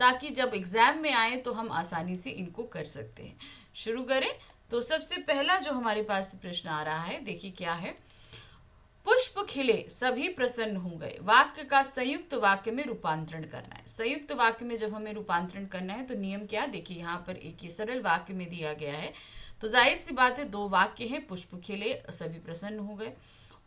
ताकि जब एग्जाम में आए तो हम आसानी से इनको कर सकते हैं। शुरू करें। तो सबसे पहला जो हमारे पास प्रश्न आ रहा है, देखिए क्या है। पुष्प खिले सभी प्रसन्न हो गए, वाक्य का संयुक्त वाक्य में रूपांतरण करना है। संयुक्त वाक्य में जब हमें रूपांतरण करना है तो नियम क्या, देखिए यहाँ पर एक ये सरल वाक्य में दिया गया है, तो जाहिर सी बात है दो वाक्य हैं, पुष्प खिले सभी प्रसन्न हो गए।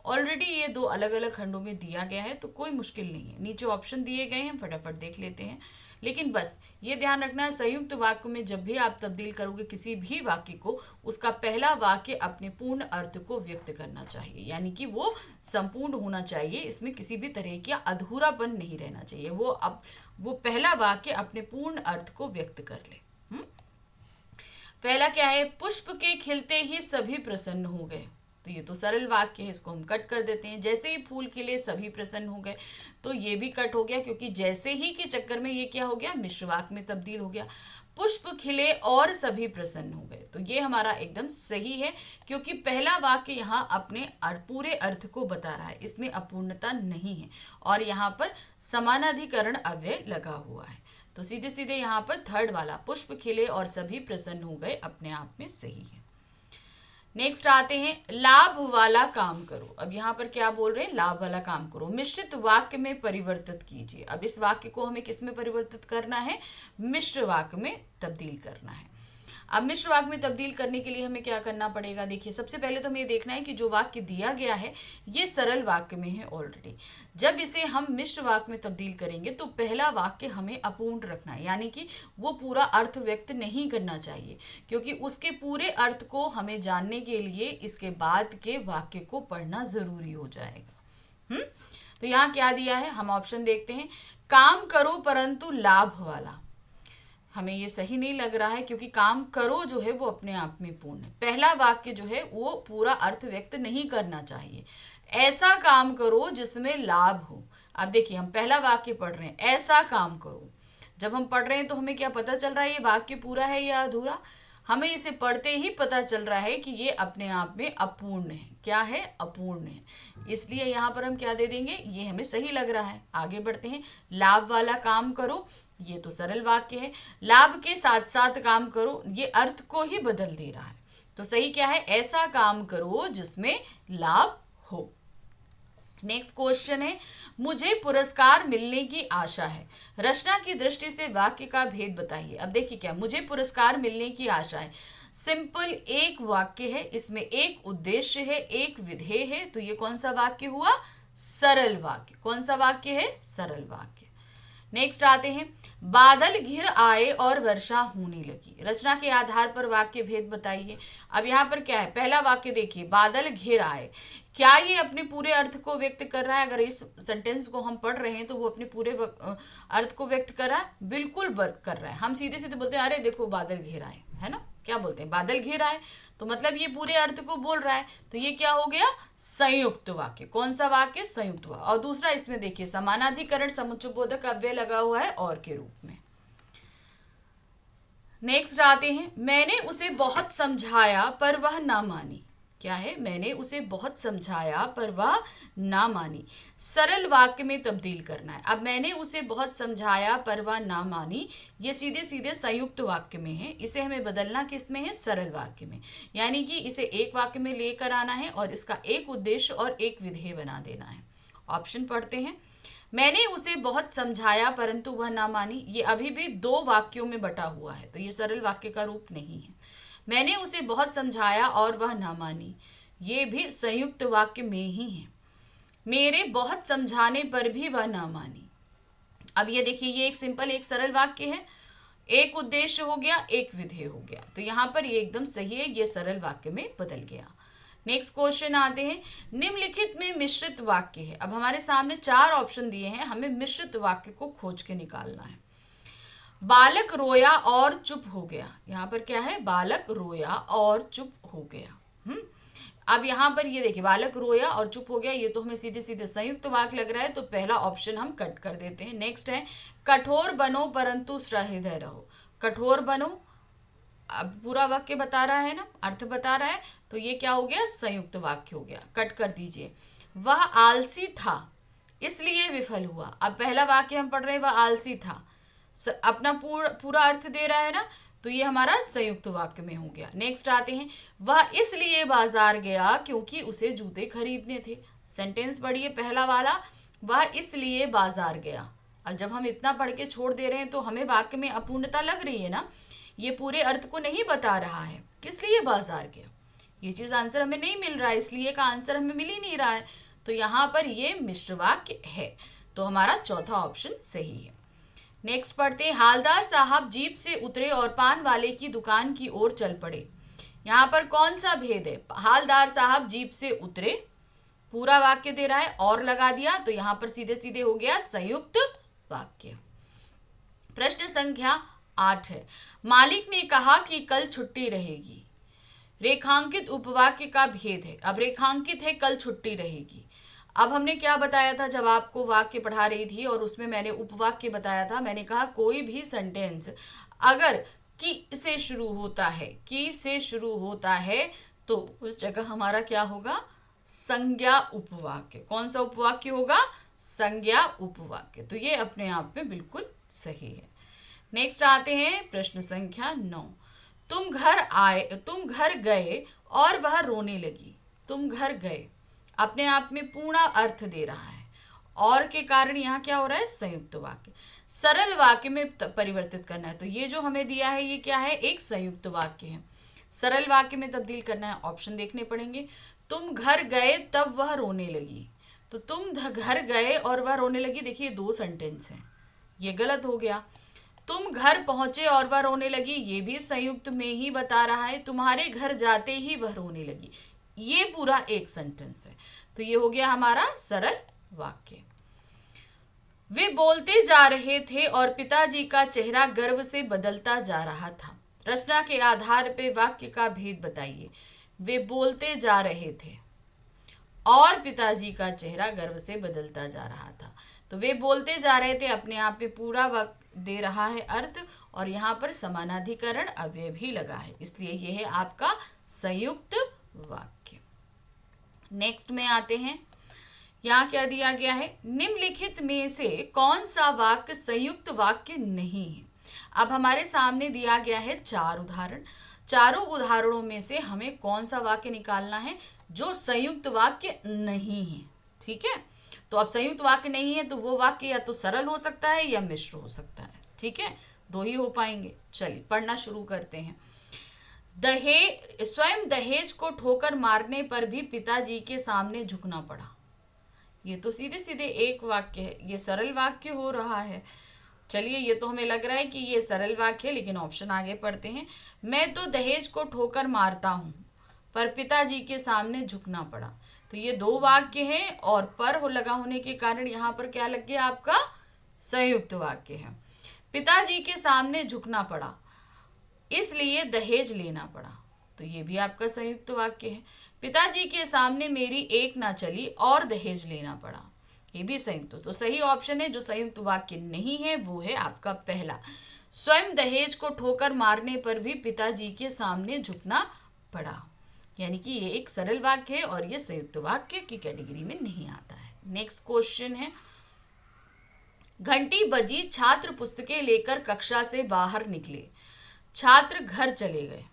ऑलरेडी ये दो अलग अलग खंडों में दिया गया है तो कोई मुश्किल नहीं है, नीचे ऑप्शन दिए गए हैं, फटाफट देख लेते हैं। लेकिन बस ये ध्यान रखना है, संयुक्त वाक्य में जब भी आप तब्दील करोगे किसी भी वाक्य को, उसका पहला वाक्य अपने पूर्ण अर्थ को व्यक्त करना चाहिए, यानी कि वो संपूर्ण होना चाहिए, इसमें किसी भी तरह का अधूरापन नहीं रहना चाहिए। वो पहला वाक्य अपने पूर्ण अर्थ को व्यक्त कर ले। पहला क्या है, पुष्प के खिलते ही सभी प्रसन्न हो गए। तो ये तो सरल वाक्य है, इसको हम कट कर देते हैं। जैसे ही फूल खिले सभी प्रसन्न हो गए, तो ये भी कट हो गया, क्योंकि जैसे ही के चक्कर में ये क्या हो गया, मिश्र वाक्य में तब्दील हो गया। पुष्प खिले और सभी प्रसन्न हो गए, तो ये हमारा एकदम सही है, क्योंकि पहला वाक्य यहाँ अपने पूरे अर्थ को बता रहा है, इसमें अपूर्णता नहीं है, और यहाँ पर समानाधिकरण अव्यय लगा हुआ है। तो सीधे सीधे यहाँ पर थर्ड वाला पुष्प खिले और सभी प्रसन्न हो गए अपने आप में सही है। नेक्स्ट आते हैं, लाभ वाला काम करो। अब यहाँ पर क्या बोल रहे हैं, लाभ वाला काम करो, मिश्रित वाक्य में परिवर्तित कीजिए। अब इस वाक्य को हमें किस में परिवर्तित करना है, मिश्र वाक्य में तब्दील करना है। अब मिश्र वाक्य में तब्दील करने के लिए हमें क्या करना पड़ेगा, देखिए सबसे पहले तो हमें ये देखना है कि जो वाक्य दिया गया है ये सरल वाक्य में है ऑलरेडी। जब इसे हम मिश्र वाक्य में तब्दील करेंगे तो पहला वाक्य हमें अपूर्ण रखना है, यानी कि वो पूरा अर्थ व्यक्त नहीं करना चाहिए, क्योंकि उसके पूरे अर्थ को हमें जानने के लिए इसके बाद के वाक्य को पढ़ना जरूरी हो जाएगा। तो यहाँ क्या दिया है, हम ऑप्शन देखते हैं, काम करो परंतु लाभ वाला। हमें ये सही नहीं लग रहा है, क्योंकि काम करो जो है वो अपने आप में पूर्ण है, पहला वाक्य जो है वो पूरा अर्थ व्यक्त नहीं करना चाहिए। ऐसा काम करो जिसमें लाभ हो। अब देखिए हम पहला वाक्य पढ़ रहे हैं, ऐसा काम करो। जब हम पढ़ रहे हैं तो हमें क्या पता चल रहा है, ये वाक्य पूरा है या अधूरा। हमें इसे पढ़ते ही पता चल रहा है कि ये अपने आप में अपूर्ण है। क्या है, अपूर्ण है, इसलिए यहाँ पर हम क्या दे देंगे, ये हमें सही लग रहा है। आगे बढ़ते हैं, लाभ वाला काम करो, ये तो सरल वाक्य है, लाभ के साथ साथ काम करो, ये अर्थ को ही बदल दे रहा है। तो सही क्या है, ऐसा काम करो जिसमें लाभ हो। नेक्स्ट क्वेश्चन है, मुझे पुरस्कार मिलने की आशा है, रचना की दृष्टि से वाक्य का भेद बताइए। अब देखिए क्या, मुझे पुरस्कार मिलने की आशा है, सिंपल एक वाक्य है, इसमें एक उद्देश्य है, एक विधेय है, तो ये कौन सा वाक्य हुआ, सरल वाक्य। कौन सा वाक्य है, सरल वाक्य। नेक्स्ट आते हैं, बादल घिर आए और वर्षा होने लगी, रचना के आधार पर वाक्य भेद बताइए। अब यहाँ पर क्या है, पहला वाक्य देखिए, बादल घिर आए, क्या ये अपने पूरे अर्थ को व्यक्त कर रहा है। अगर इस सेंटेंस को हम पढ़ रहे हैं तो वो अपने पूरे अर्थ को व्यक्त कर रहा है, बिल्कुल कर रहा है। हम सीधे सीधे बोलते हैं, अरे देखो बादल घिर आए, है ना, क्या बोलते हैं, बादल घिर आए, तो मतलब ये पूरे अर्थ को बोल रहा है, तो ये क्या हो गया, संयुक्त वाक्य। कौन सा वाक्य, संयुक्त वाक्य। और दूसरा इसमें देखिए, समानाधिकरण समुच्चयबोधक अव्यय लगा हुआ है और के रूप में। नेक्स्ट आते हैं, मैंने उसे बहुत समझाया पर वह ना मानी। क्या है, मैंने उसे बहुत समझाया पर वह ना मानी, सरल वाक्य में तब्दील करना है। अब मैंने उसे बहुत समझाया पर वह ना मानी, ये सीधे सीधे संयुक्त वाक्य में है, इसे हमें बदलना किस में है, सरल वाक्य में, यानी कि इसे एक वाक्य में लेकर आना है और इसका एक उद्देश्य और एक विधेय बना देना है। ऑप्शन पढ़ते हैं, मैंने उसे बहुत समझाया परंतु वह ना मानी, ये अभी भी दो वाक्यों में बटा हुआ है, तो ये सरल वाक्य का रूप नहीं है। मैंने उसे बहुत समझाया और वह ना मानी, ये भी संयुक्त वाक्य में ही है। मेरे बहुत समझाने पर भी वह ना मानी, अब ये देखिए, ये एक सिंपल एक सरल वाक्य है, एक उद्देश्य हो गया, एक विधेय हो गया, तो यहाँ पर ये एकदम सही है, ये सरल वाक्य में बदल गया। नेक्स्ट क्वेश्चन आते हैं, निम्नलिखित में मिश्रित वाक्य है। अब हमारे सामने चार ऑप्शन दिए हैं, हमें मिश्रित वाक्य को खोज के निकालना है। बालक रोया और चुप हो गया, यहाँ पर क्या है, बालक रोया और चुप हो गया। अब यहाँ पर ये देखिए, बालक रोया और चुप हो गया, ये तो हमें सीधे सीधे संयुक्त वाक्य लग रहा है, तो पहला ऑप्शन हम कट कर देते हैं। नेक्स्ट है, कठोर बनो परंतु सहृदय रहो, कठोर बनो, अब पूरा वाक्य बता रहा है ना, अर्थ बता रहा है, तो ये क्या हो गया, संयुक्त वाक्य हो गया, कट कर दीजिए। वह आलसी था इसलिए विफल हुआ, अब पहला वाक्य हम पढ़ रहे हैं, वह आलसी था, अपना पूरा अर्थ दे रहा है ना, तो ये हमारा संयुक्त वाक्य में हो गया। नेक्स्ट आते हैं, वह इसलिए बाजार गया क्योंकि उसे जूते खरीदने थे। सेंटेंस पढ़िए पहला वाला, वह इसलिए बाजार गया। अब जब हम इतना पढ़ के छोड़ दे रहे हैं तो हमें वाक्य में अपूर्णता लग रही है ना, ये पूरे अर्थ को नहीं बता रहा है। किस लिए बाजार गया, ये चीज आंसर हमें नहीं मिल रहा है, इसलिए का आंसर हमें मिल ही नहीं रहा है। तो यहाँ पर ये मिश्र वाक्य है, तो हमारा चौथा ऑप्शन सही है। नेक्स्ट पढ़ते हैं, हालदार साहब जीप से उतरे और पान वाले की दुकान की ओर चल पड़े। यहाँ पर कौन सा भेद है, हालदार साहब जीप से उतरे, पूरा वाक्य दे रहा है और लगा दिया, तो यहाँ पर सीधे सीधे हो गया संयुक्त वाक्य। प्रश्न संख्या 8 है, मालिक ने कहा कि कल छुट्टी रहेगी। रेखांकित उपवाक्य का भेद है। अब रेखांकित है कल छुट्टी रहेगी। अब हमने क्या बताया था जब आपको वाक्य पढ़ा रही थी और उसमें मैंने उपवाक्य बताया था, मैंने कहा कोई भी सेंटेंस अगर कि से शुरू होता है, की से शुरू होता है, तो उस जगह हमारा क्या होगा, संज्ञा उपवाक्य। कौन सा उपवाक्य होगा, संज्ञा उपवाक्य। तो ये अपने आप में बिल्कुल सही है। नेक्स्ट आते हैं प्रश्न संख्या 9, तुम घर गए और वह रोने लगी। तुम घर गए अपने आप में पूर्ण अर्थ दे रहा है, और के कारण यहाँ क्या हो रहा है, संयुक्त वाक्य। सरल वाक्य में परिवर्तित करना है, तो ये जो हमें दिया है ये क्या है, एक संयुक्त वाक्य है। सरल वाक्य में तब्दील करना है, ऑप्शन देखने पड़ेंगे। तुम घर गए तब वह रोने लगी, तो तुम घर गए और वह रोने लगी, देखिए 2 सेंटेंस हैं, ये गलत हो गया। तुम घर पहुंचे और वह रोने लगी, ये भी संयुक्त में ही बता रहा है। तुम्हारे घर जाते ही वह रोने लगी, ये पूरा एक सेंटेंस है, तो ये हो गया हमारा सरल वाक्य। वे बोलते जा रहे थे और पिताजी का चेहरा गर्व से बदलता जा रहा था। रचना के आधार पे वाक्य का भेद बताइए। वे बोलते जा रहे थे और पिताजी का चेहरा गर्व से बदलता जा रहा था, तो वे बोलते जा रहे थे अपने आप पे पूरा वाक्य दे रहा है अर्थ, और यहाँ पर समानाधिकरण अव्यय भी लगा है, इसलिए यह है आपका संयुक्त वाक्य। नेक्स्ट में आते हैं, यहाँ क्या दिया गया है, निम्नलिखित में से कौन सा वाक्य संयुक्त वाक्य नहीं है। अब हमारे सामने दिया गया है 4 उदाहरण, चारों उदाहरणों में से हमें कौन सा वाक्य निकालना है जो संयुक्त वाक्य नहीं है। ठीक है, तो अब संयुक्त वाक्य नहीं है तो वो वाक्य या तो सरल हो सकता है या मिश्र हो सकता है। ठीक है, 2 ही हो पाएंगे। चलिए पढ़ना शुरू करते हैं। स्वयं दहेज को ठोकर मारने पर भी पिताजी के सामने झुकना पड़ा। ये तो सीधे सीधे एक वाक्य है, ये सरल वाक्य हो रहा है। चलिए, ये तो हमें लग रहा है कि ये सरल वाक्य है, लेकिन ऑप्शन आगे पढ़ते हैं। मैं तो दहेज को ठोकर मारता हूँ पर पिताजी के सामने झुकना पड़ा, तो ये 2 वाक्य हैं और पर हो लगा होने के कारण यहाँ पर क्या लग गया, आपका संयुक्त वाक्य है। पिताजी के सामने झुकना पड़ा इसलिए दहेज लेना पड़ा, तो ये भी आपका संयुक्त वाक्य है। पिताजी के सामने मेरी एक ना चली और दहेज लेना पड़ा, ये भी संयुक्त। तो सही ऑप्शन है जो संयुक्त वाक्य नहीं है वो है आपका पहला, स्वयं दहेज को ठोकर मारने पर भी पिताजी के सामने झुकना पड़ा, यानी कि ये एक सरल वाक्य है और ये संयुक्त वाक्य की कैटेगरी में नहीं आता है। नेक्स्ट क्वेश्चन है, घंटी बजी, छात्र पुस्तकें लेकर कक्षा से बाहर निकले, छात्र घर चले गए।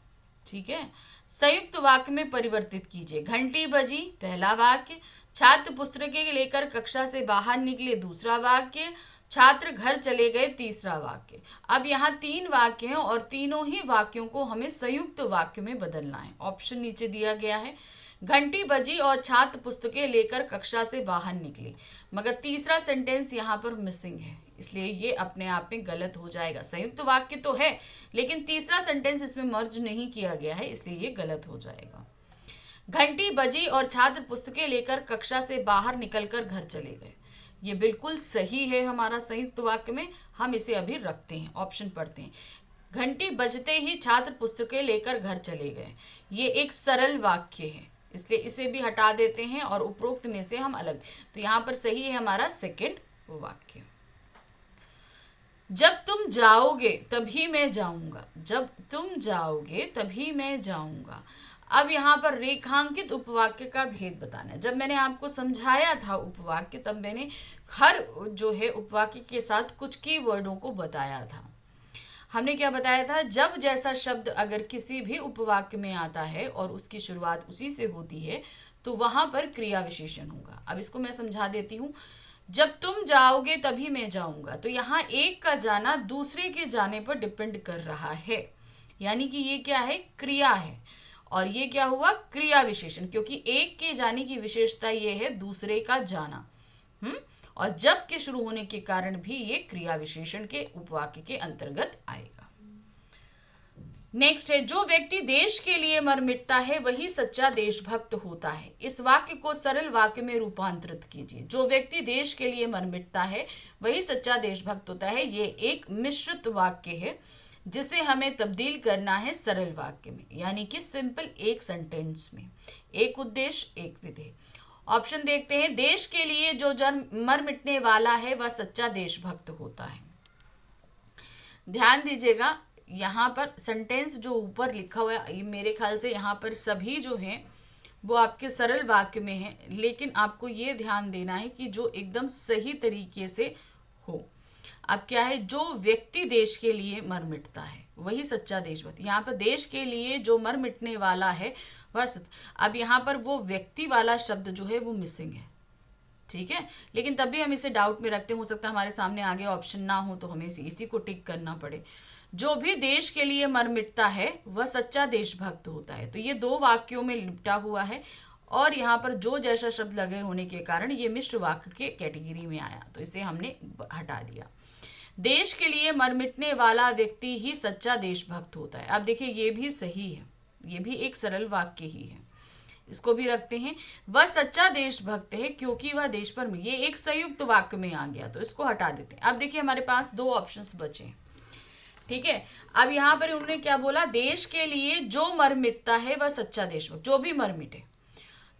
ठीक है, संयुक्त वाक्य में परिवर्तित कीजिए। घंटी बजी पहला वाक्य, छात्र पुस्तकें लेकर कक्षा से बाहर निकले दूसरा वाक्य, छात्र घर चले गए तीसरा वाक्य। अब यहाँ 3 वाक्य हैं और तीनों ही वाक्यों को हमें संयुक्त वाक्य में बदलना है। ऑप्शन नीचे दिया गया है, घंटी बजी और छात्र पुस्तकें लेकर कक्षा से बाहर निकले, मगर तीसरा सेंटेंस यहाँ पर मिसिंग है, इसलिए ये अपने आप में गलत हो जाएगा। संयुक्त वाक्य तो है लेकिन तीसरा सेंटेंस इसमें मर्ज नहीं किया गया है, इसलिए ये गलत हो जाएगा। घंटी बजी और छात्र पुस्तकें लेकर कक्षा से बाहर निकलकर घर चले गए, ये बिल्कुल सही है हमारा संयुक्त वाक्य में, हम इसे अभी रखते हैं। ऑप्शन पढ़ते हैं, घंटी बजते ही छात्र पुस्तकें लेकर घर चले गए, ये एक सरल वाक्य है, इसलिए इसे भी हटा देते हैं और उपरोक्त में से हम अलग। तो यहाँ पर सही है हमारा सेकंड वाक्य। जब तुम जाओगे तभी मैं जाऊंगा, जब तुम जाओगे तभी मैं जाऊंगा। अब यहाँ पर रेखांकित उपवाक्य का भेद बताना है। जब मैंने आपको समझाया था उपवाक्य, तब मैंने हर जो है उपवाक्य के साथ कुछ कीवर्डों को बताया था। हमने क्या बताया था, जब जैसा शब्द अगर किसी भी उपवाक्य में आता है और उसकी शुरुआत उसी से होती है तो वहां पर क्रिया विशेषण होगा। अब इसको मैं समझा देती हूँ। जब तुम जाओगे तभी मैं जाऊंगा, तो यहाँ एक का जाना दूसरे के जाने पर डिपेंड कर रहा है, यानी कि ये क्या है, क्रिया है। और ये क्या हुआ, क्रिया विशेषण, क्योंकि एक के जाने की विशेषता ये है दूसरे का जाना। और जब के शुरू होने के कारण भी ये क्रिया विशेषण के उपवाक्य के अंतर्गत आएगा। नेक्स्ट है, जो व्यक्ति देश के लिए मर मिटता है वही सच्चा देशभक्त होता है। इस वाक्य को सरल वाक्य में रूपांतरित कीजिए। जो व्यक्ति देश के लिए मर मिटता है वही सच्चा देशभक्त होता है। ये एक मिश्रित वाक्य है जिसे हमें तब्दील करना है सरल वाक्य में, यानी कि सिंपल एक सेंटेंस में। एक उद्देश्य एक विधेय। ऑप्शन देखते हैं, देश के लिए जो मर मिटने वाला है वह सच्चा देशभक्त होता है। ध्यान दीजिएगा, यहाँ पर सेंटेंस जो ऊपर लिखा हुआ है, मेरे ख्याल से यहाँ पर सभी जो हैं वो आपके सरल वाक्य में है, लेकिन आपको ये ध्यान देना है कि जो एकदम सही तरीके से हो। अब क्या है, जो व्यक्ति देश के लिए मर मिटता है वही सच्चा देशभक्त। यहाँ पर देश के लिए जो मर मिटने वाला है वह सत्य। अब यहाँ पर वो व्यक्ति वाला शब्द जो है वो मिसिंग है, ठीक है, लेकिन तब भी हम इसे डाउट में रखते हैं। हो सकता है हमारे सामने आगे ऑप्शन ना हो तो हमें इसी को टिक करना पड़े। जो भी देश के लिए मर मिटता है वह सच्चा देशभक्त होता है। तो ये दो वाक्यों में लिपटा हुआ है और यहाँ पर जो जैसा शब्द लगे होने के कारण ये मिश्र वाक्य के कैटेगरी में आया, तो इसे हमने हटा दिया। देश के लिए मर मिटने वाला व्यक्ति ही सच्चा देशभक्त होता है। अब देखिए ये भी सही है, ये भी एक सरल वाक्य ही है, इसको भी रखते हैं। वह सच्चा देशभक्त है क्योंकि वह देश पर, ये एक संयुक्त वाक्य में आ गया तो इसको हटा देते हैं। अब देखिए हमारे पास दो ऑप्शंस बचे, ठीक है। अब यहाँ पर उन्होंने क्या बोला, देश के लिए जो मर मिटता है वह सच्चा देशभक्त, जो भी मर मिटे,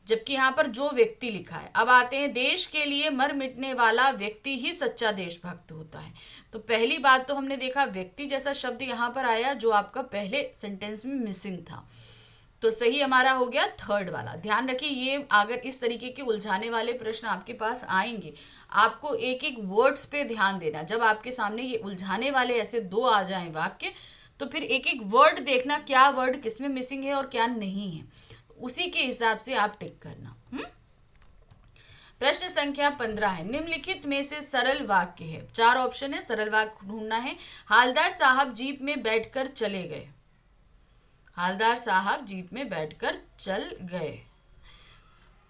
जबकि यहाँ पर जो व्यक्ति लिखा है। अब आते हैं, देश के लिए मर मिटने वाला व्यक्ति ही सच्चा देशभक्त होता है। तो पहली बात तो हमने देखा व्यक्ति जैसा शब्द यहाँ पर आया जो आपका पहले सेंटेंस में मिसिंग था, तो सही हमारा हो गया थर्ड वाला। ध्यान रखिए, ये अगर इस तरीके के उलझाने वाले प्रश्न आपके पास आएंगे, आपको एक एक वर्ड्स पे ध्यान देना। जब आपके सामने ये उलझाने वाले ऐसे दो आ जाएं वाक्य, तो फिर एक एक वर्ड देखना, क्या वर्ड किसमें मिसिंग है और क्या नहीं है, उसी के हिसाब से आप टिक करना। प्रश्न संख्या 15 है, निम्नलिखित में से सरल वाक्य है। 4 ऑप्शन है, सरल वाक्य ढूंढना है। हालदार साहब जीप में बैठकर चले गए। हालदार साहब जीप में बैठकर चल गए,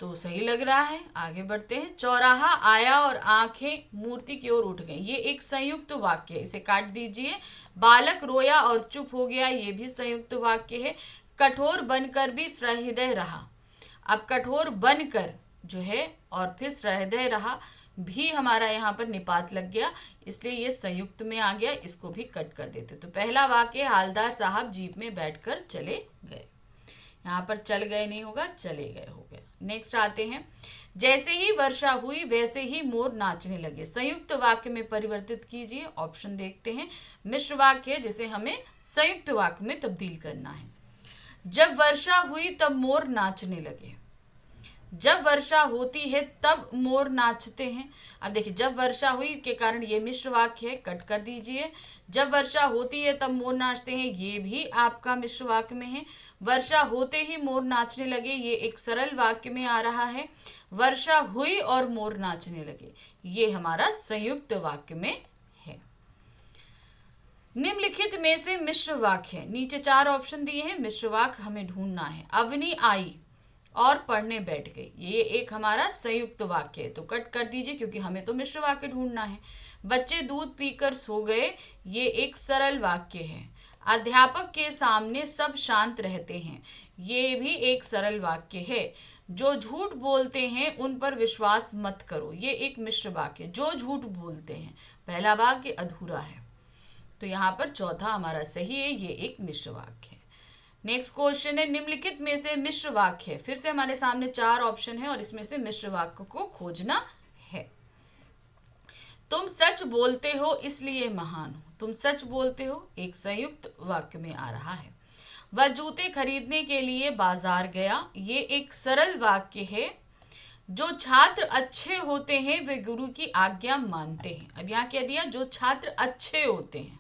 तो सही लग रहा है, आगे बढ़ते हैं। चौराहा आया और आंखें मूर्ति की ओर उठ गई, ये एक संयुक्त वाक्य है, इसे काट दीजिए। बालक रोया और चुप हो गया, ये भी संयुक्त वाक्य है। कठोर बनकर भी सहृदय रहा। अब कठोर बनकर जो है और फिर सहृदय रहा भी हमारा यहाँ पर निपात लग गया, इसलिए ये संयुक्त में आ गया, इसको भी कट कर देते। तो पहला वाक्य, हालदार साहब जीप में बैठकर चले गए, यहाँ पर चल गए नहीं होगा, चले गए हो गया। नेक्स्ट आते हैं, जैसे ही वर्षा हुई वैसे ही मोर नाचने लगे। संयुक्त वाक्य में परिवर्तित कीजिए। ऑप्शन देखते हैं, मिश्र वाक्य जिसे हमें संयुक्त वाक्य में तब्दील करना है। जब वर्षा हुई तब मोर नाचने लगे। जब वर्षा होती है तब मोर नाचते हैं। अब देखिए, जब वर्षा हुई के कारण ये मिश्र वाक्य है, कट कर दीजिए। जब वर्षा होती है तब मोर नाचते हैं, ये भी आपका मिश्र वाक्य में है। वर्षा होते ही मोर नाचने लगे, ये एक सरल वाक्य में आ रहा है। वर्षा हुई और मोर नाचने लगे, ये हमारा संयुक्त वाक्य में है। निम्नलिखित में से मिश्र वाक्य है, नीचे 4 ऑप्शन दिए हैं, मिश्र वाक्य हमें ढूंढना है। अवनी आई और पढ़ने बैठ गई, ये एक हमारा संयुक्त वाक्य है, तो कट कर दीजिए क्योंकि हमें तो मिश्र वाक्य ढूंढना है। बच्चे दूध पीकर सो गए, ये एक सरल वाक्य है। अध्यापक के सामने सब शांत रहते हैं, ये भी एक सरल वाक्य है। जो झूठ बोलते हैं उन पर विश्वास मत करो, ये एक मिश्र वाक्य। जो झूठ बोलते हैं, पहला वाक्य अधूरा है, तो यहाँ पर चौथा हमारा सही है, ये एक मिश्र वाक्य है। नेक्स्ट क्वेश्चन है, निम्नलिखित में से मिश्र वाक्य है। फिर से हमारे सामने 4 ऑप्शन है और इसमें से मिश्र वाक्य को खोजना है। तुम सच बोलते हो इसलिए महान हो। तुम सच बोलते हो एक संयुक्त वाक्य में आ रहा है। वह जूते खरीदने के लिए बाजार गया। ये एक सरल वाक्य है। जो छात्र अच्छे होते हैं वे गुरु की आज्ञा मानते हैं। अब यहाँ क्या दिया, जो छात्र अच्छे होते हैं।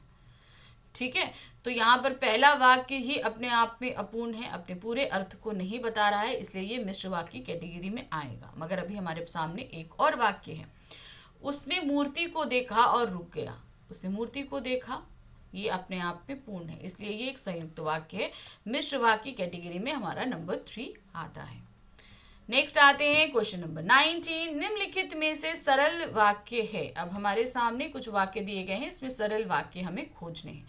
ठीक है, तो यहाँ पर पहला वाक्य ही अपने आप में अपूर्ण है, अपने पूरे अर्थ को नहीं बता रहा है, इसलिए ये मिश्र वाक्य की कैटेगरी में आएगा। मगर अभी हमारे सामने एक और वाक्य है। उसने मूर्ति को देखा और रुक गया। उसने मूर्ति को देखा, ये अपने आप में पूर्ण है, इसलिए ये एक संयुक्त वाक्य है। मिश्र वाक्य की कैटेगरी में हमारा नंबर 3 आता है। नेक्स्ट आते हैं क्वेश्चन नंबर 19। निम्नलिखित में से सरल वाक्य है। अब हमारे सामने कुछ वाक्य दिए गए हैं, इसमें सरल वाक्य हमें खोजने हैं।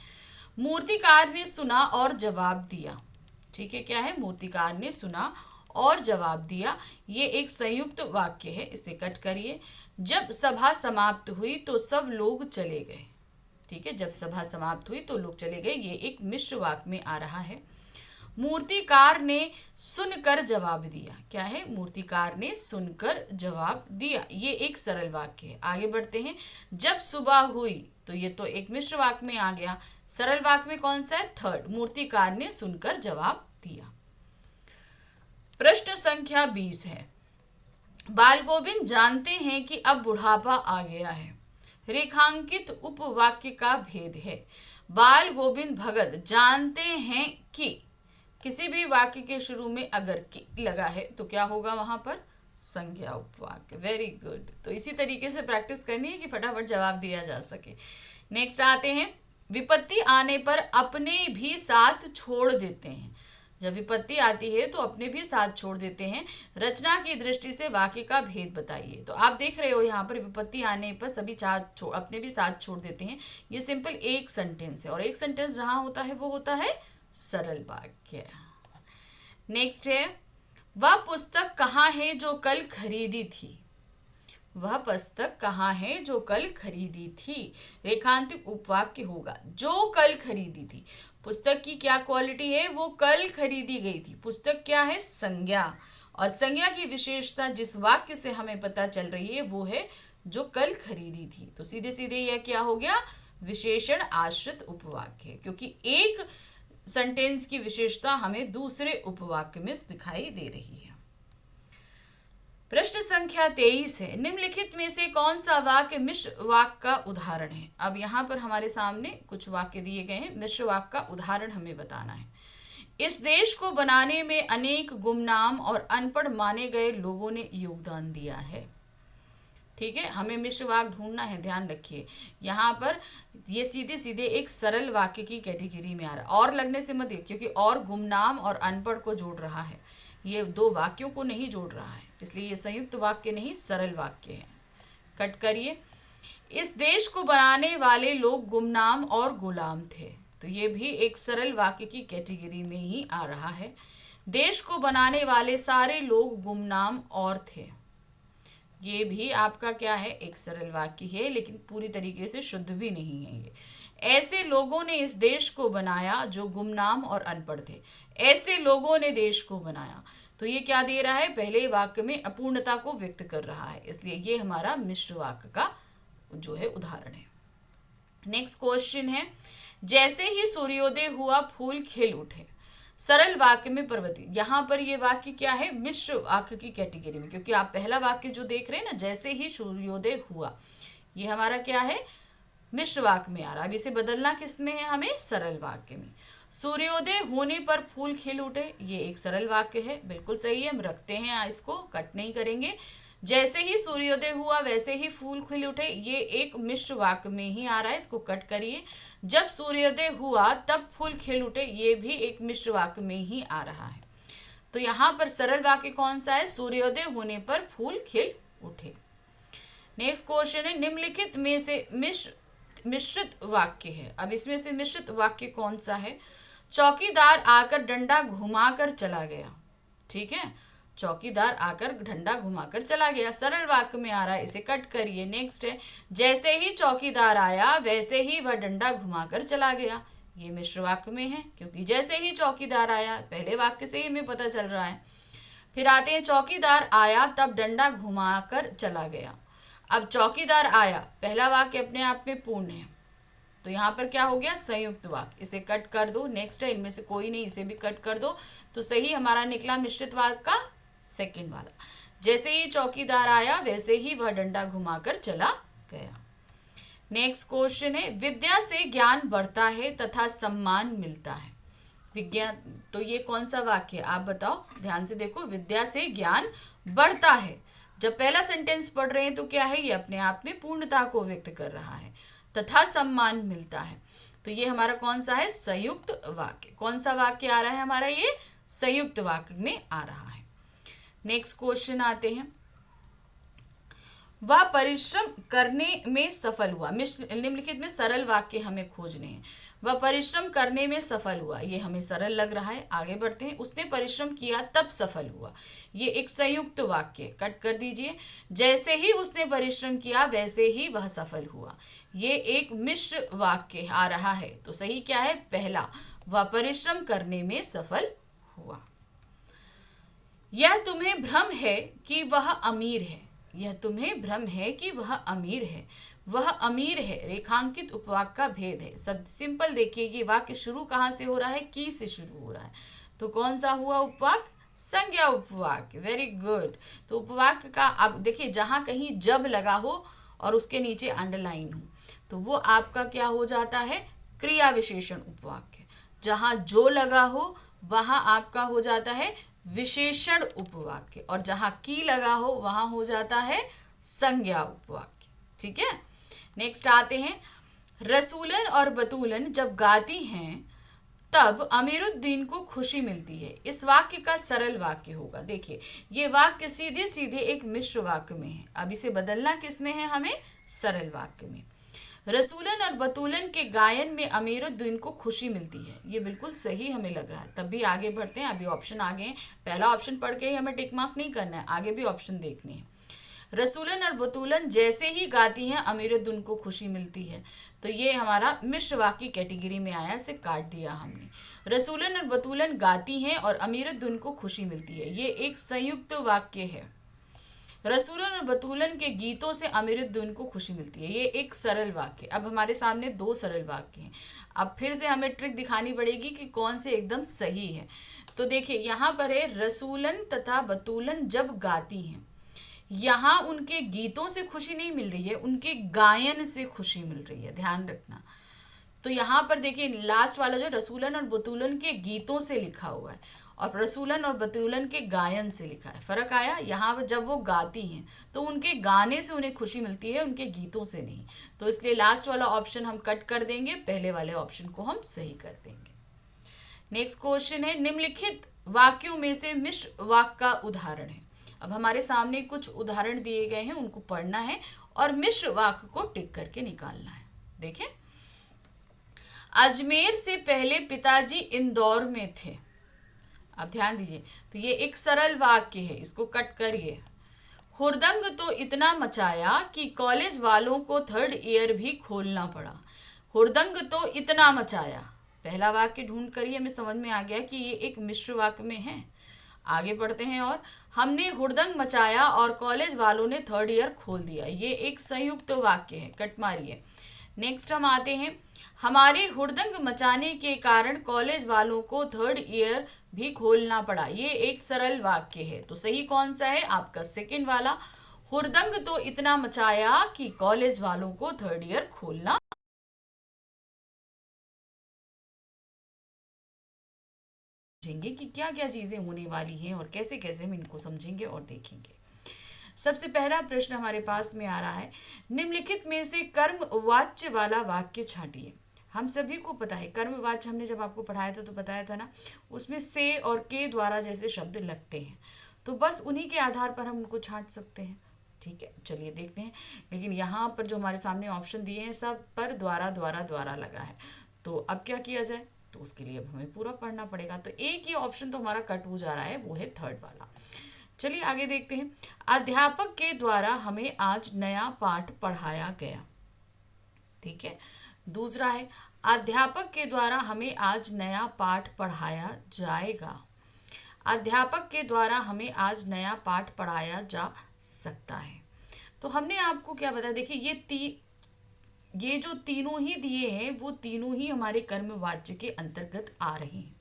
मूर्तिकार ने सुना और जवाब दिया। ठीक है, क्या है, मूर्तिकार ने सुना और जवाब दिया। ये एक संयुक्त वाक्य है, इसे कट करिए। जब सभा समाप्त हुई तो सब लोग चले गए। ठीक है, जब सभा समाप्त हुई तो लोग चले गए, ये एक मिश्र वाक्य में आ रहा है। मूर्तिकार ने सुनकर जवाब दिया। क्या है, मूर्तिकार ने सुनकर जवाब दिया, ये एक सरल वाक्य है। आगे बढ़ते हैं। जब सुबह हुई, तो ये तो एक मिश्र वाक्य में आ गया। सरल वाक्य में कौन सा है, थर्ड, मूर्तिकार ने सुनकर जवाब दिया। प्रश्न संख्या 20 है। बाल गोविंद जानते हैं कि अब बुढ़ापा आ गया है। रेखांकित उपवाक्य का भेद है। बाल गोविंद भगत जानते हैं कि, किसी भी वाक्य के शुरू में अगर कि लगा है तो क्या होगा, वहां पर संज्ञा उपवाक्य। Very good. तो इसी तरीके से प्रैक्टिस करनी है कि फटाफट जवाब दिया जा सके। नेक्स्ट आते हैं। विपत्ति आने पर अपने भी साथ छोड़ देते हैं। जब विपत्ति आती है तो अपने भी साथ छोड़ देते हैं। रचना की दृष्टि से वाक्य का भेद बताइए। तो आप देख रहे हो यहाँ पर विपत्ति आने पर सभी साथ अपने भी साथ छोड़ देते हैं। ये सिंपल एक सेंटेंस है, और एक सेंटेंस जहां होता है वो होता है सरल वाक्य। नेक्स्ट है। वह पुस्तक कहाँ है जो कल खरीदी थी। वह पुस्तक कहाँ है जो कल खरीदी थी। रेखांकित उपवाक्य होगा, जो कल खरीदी थी। पुस्तक की क्या क्वालिटी है, वो कल खरीदी गई थी। पुस्तक क्या है, संज्ञा, और संज्ञा की विशेषता जिस वाक्य से हमें पता चल रही है वो है जो कल खरीदी थी। तो सीधे सीधे यह क्या हो गया, विशेषण आश्रित उपवाक्य, क्योंकि एक सेंटेंस की विशेषता हमें दूसरे उपवाक्य में दिखाई दे रही है। प्रश्न संख्या 23 है। निम्नलिखित में से कौन सा वाक्य मिश्र वाक्य का उदाहरण है। अब यहाँ पर हमारे सामने कुछ वाक्य दिए गए हैं, मिश्र वाक्य का उदाहरण हमें बताना है। इस देश को बनाने में अनेक गुमनाम और अनपढ़ माने गए लोगों ने योगदान दिया है। ठीक है, हमें मिश्र वाक्य ढूंढना है, ध्यान रखिए। यहाँ पर ये सीधे सीधे एक सरल वाक्य की कैटेगरी में आ रहा है, और लगने से मत देखिए, क्योंकि और गुमनाम और अनपढ़ को जोड़ रहा है, ये दो वाक्यों को नहीं जोड़ रहा है, इसलिए ये संयुक्त वाक्य नहीं सरल वाक्य है। कट करिए। इस देश को बनाने वाले लोग गुमनाम और गुलाम थे। तो ये भी एक सरल वाक्य की कैटेगरी में ही आ रहा है। देश को बनाने वाले सारे लोग गुमनाम और थे। ये भी आपका क्या है, एक सरल वाक्य है, लेकिन पूरी तरीके से शुद्ध भी नहीं है ये। ऐसे लोगों ने इस देश को बनाया जो गुमनाम और अनपढ़ थे। ऐसे लोगों ने देश को बनाया, तो ये क्या दे रहा है, पहले वाक्य में अपूर्णता को व्यक्त कर रहा है, इसलिए ये हमारा मिश्र वाक्य का जो है उदाहरण है। नेक्स्ट क्वेश्चन है। जैसे ही सूर्योदय हुआ फूल खिल उठे। सरल वाक्य में परिवर्तित। यहाँ पर ये वाक्य क्या है, मिश्र वाक्य की कैटेगरी में, क्योंकि आप पहला वाक्य जो देख रहे हैं ना, जैसे ही सूर्योदय हुआ, ये हमारा क्या है, मिश्र वाक्य में आ रहा है। अब इसे बदलना किसमें है, हमें सरल वाक्य में। सूर्योदय होने पर फूल खिल उठे, ये एक सरल वाक्य है, बिल्कुल सही है, हम रखते हैं, इसको कट नहीं करेंगे। जैसे ही सूर्योदय हुआ वैसे ही फूल खिल उठे, ये एक मिश्र वाक्य में ही आ रहा है, इसको कट करिए। जब सूर्योदय हुआ तब फूल खिल उठे, ये भी एक मिश्र वाक्य में ही आ रहा है। तो यहाँ पर सरल वाक्य कौन सा है, सूर्योदय होने पर फूल खिल उठे। नेक्स्ट क्वेश्चन है। निम्नलिखित में से मिश्रित वाक्य है। अब इसमें से मिश्रित वाक्य कौन सा है। चौकीदार आकर डंडा घुमाकर चला गया। ठीक है, चौकीदार आकर डंडा घुमाकर चला गया, सरल वाक्य में आ रहा है, इसे कट करिए। नेक्स्ट है। जैसे ही चौकीदार आया वैसे ही वह डंडा घुमाकर चला गया, ये मिश्र वाक्य में है, क्योंकि जैसे ही चौकीदार आया, पहले वाक्य से ही हमें पता चल रहा है। फिर आते हैं, चौकीदार आया तब डंडा घुमाकर चला गया। अब चौकीदार आया, पहला वाक्य अपने आप में पूर्ण है, तो यहाँ पर क्या हो गया, संयुक्त वाक्य। इसे कट कर दो। नेक्स्ट है, इनमें से कोई नहीं, इसे भी कट कर दो। तो सही हमारा निकला मिश्रित वाक्य का सेकंड वाला। जैसे ही चौकीदार आया वैसे ही वह डंडा घुमाकर चला गया। नेक्स्ट क्वेश्चन है, विद्या से ज्ञान बढ़ता है तथा सम्मान मिलता है। विज्ञान, तो ये कौन सा वाक्य है आप बताओ, ध्यान से देखो। विद्या से ज्ञान बढ़ता है, जब पहला सेंटेंस पढ़ रहे हैं तो क्या है, ये अपने आप में पूर्णता को व्यक्त कर रहा है। तथा सम्मान मिलता है, तो ये हमारा कौन सा है, संयुक्त वाक्य। कौन सा वाक्य आ रहा है हमारा, ये संयुक्त वाक्य में आ रहा है। नेक्स्ट क्वेश्चन आते हैं, वह परिश्रम करने में सफल हुआ। निम्नलिखित में सरल वाक्य हमें खोजने हैं। वह परिश्रम करने में सफल हुआ, ये हमें सरल लग रहा है, आगे बढ़ते हैं। उसने परिश्रम किया तब सफल हुआ, ये एक संयुक्त वाक्य, कट कर दीजिए। जैसे ही उसने परिश्रम किया वैसे ही वह सफल हुआ, ये एक मिश्र वाक्य आ रहा है। तो सही क्या है, पहला, वह परिश्रम करने में सफल हुआ। यह तुम्हें भ्रम है कि वह अमीर है। यह तुम्हें भ्रम है कि वह अमीर है, वह अमीर है रेखांकित उपवाक्य का भेद है। सब सिंपल देखिए, ये वाक्य शुरू कहाँ से हो रहा है, की से शुरू हो रहा है। तो कौन सा हुआ उपवाक्य, संज्ञा उपवाक्य। Very good. तो उपवाक्य का अब देखिए, जहां कहीं जब लगा हो और उसके नीचे अंडरलाइन हो तो वो आपका क्या हो जाता है, क्रिया विशेषण उपवाक्य। जहां जो लगा हो वहां आपका हो जाता है विशेषण उपवाक्य, और जहां की लगा हो वहां हो जाता है संज्ञा उपवाक्य। ठीक है। नेक्स्ट आते हैं, रसूलन और बतूलन जब गाती हैं तब अमीरुद्दीन को खुशी मिलती है। इस वाक्य का सरल वाक्य होगा। देखिए, ये वाक्य सीधे सीधे एक मिश्र वाक्य में है। अब इसे बदलना किस में है, हमें सरल वाक्य में। रसूलन और बतूलन के गायन में अमीरुद्दीन को खुशी मिलती है, ये बिल्कुल सही हमें लग रहा है। तब भी आगे बढ़ते हैं, अभी ऑप्शन आगे हैं। पहला ऑप्शन पढ़ के ही हमें टिक मार्क नहीं करना है, आगे भी ऑप्शन देखने हैं। रसूलन और बतूलन जैसे ही गाती हैं अमीरुद्दीन को खुशी मिलती है, तो ये हमारा मिश्र वाक्य कैटेगरी में आया, इसे काट दिया हमने। रसूलन और बतूलन गाती हैं और अमीरुद्दीन को खुशी मिलती है, ये एक संयुक्त वाक्य है। रसूलन और बतूलन के गीतों से अमीरुद्दीन को खुशी मिलती है, ये एक सरल वाक्य। अब हमारे सामने दो सरल वाक्य हैं। अब फिर से हमें ट्रिक दिखानी पड़ेगी कि कौन से एकदम सही है। तो देखिए, यहाँ पर है, रसूलन तथा बतूलन जब गाती हैं, यहाँ उनके गीतों से खुशी नहीं मिल रही है, उनके गायन से खुशी मिल रही है, ध्यान रखना। तो यहाँ पर देखिए, लास्ट वाला जो रसूलन और बतूलन के गीतों से लिखा हुआ है और रसूलन और बतूलन के गायन से लिखा है, फर्क आया। यहाँ पर जब वो गाती हैं तो उनके गाने से उन्हें खुशी मिलती है, उनके गीतों से नहीं। तो इसलिए लास्ट वाला ऑप्शन हम कट कर देंगे, पहले वाले ऑप्शन को हम सही कर देंगे। नेक्स्ट क्वेश्चन है, निम्नलिखित वाक्यों में से मिश्र वाक्य का उदाहरण है। अब हमारे सामने कुछ उदाहरण दिए गए हैं, उनको पढ़ना है और मिश्र वाक्य को टिक करके निकालना है। देखें, अजमेर से पहले पिताजी इंदौर में थे। अब ध्यान दीजिए, तो ये एक सरल वाक्य है, इसको कट करिए। हुड़दंग तो इतना मचाया कि कॉलेज वालों को थर्ड ईयर भी खोलना पड़ा। हुड़दंग तो इतना मचाया, पहला वाक्य ढूंढ करिए, हमें समझ में आ गया कि ये एक मिश्र वाक्य में है। आगे बढ़ते हैं, और हमने हुड़दंग मचाया और कॉलेज वालों ने थर्ड ईयर खोल दिया, ये एक संयुक्त वाक्य है, कट मारिए। नेक्स्ट हम आते हैं, हमारे हुड़दंग मचाने के कारण कॉलेज वालों को थर्ड ईयर भी खोलना पड़ा, ये एक सरल वाक्य है। तो सही कौन सा है, आपका सेकंड वाला, हुड़दंग तो इतना मचाया कि कॉलेज वालों को थर्ड ईयर खोलना। समझेंगे कि क्या क्या चीजें होने वाली हैं और कैसे कैसे हम इनको समझेंगे और देखेंगे। सबसे पहला प्रश्न हमारे पास में आ रहा है, निम्नलिखित में से कर्मवाच्य वाला वाक्य छांटिए। हम सभी को पता है, कर्मवाच्य हमने जब आपको पढ़ाया था तो बताया था ना, उसमें से और के द्वारा जैसे शब्द लगते हैं, तो बस उन्हीं के आधार पर हम उनको छांट सकते हैं। ठीक है, चलिए देखते हैं। लेकिन यहाँ पर जो हमारे सामने ऑप्शन दिए हैं, सब पर द्वारा द्वारा द्वारा लगा है, तो अब क्या किया जाए, तो उसके लिए अब हमें पूरा पढ़ना पड़ेगा। तो एक ही ऑप्शन तो हमारा कट हो जा रहा है, वो है थर्ड वाला। चलिए आगे देखते हैं, अध्यापक के द्वारा हमें आज नया पाठ पढ़ाया गया। ठीक है, दूसरा है, अध्यापक के द्वारा हमें आज नया पाठ पढ़ाया जाएगा। अध्यापक के द्वारा हमें आज नया पाठ पढ़ाया जा सकता है। तो हमने आपको क्या बताया, देखिए ये जो तीनों ही दिए हैं वो तीनों ही हमारे कर्मवाच्य के अंतर्गत आ रहे हैं।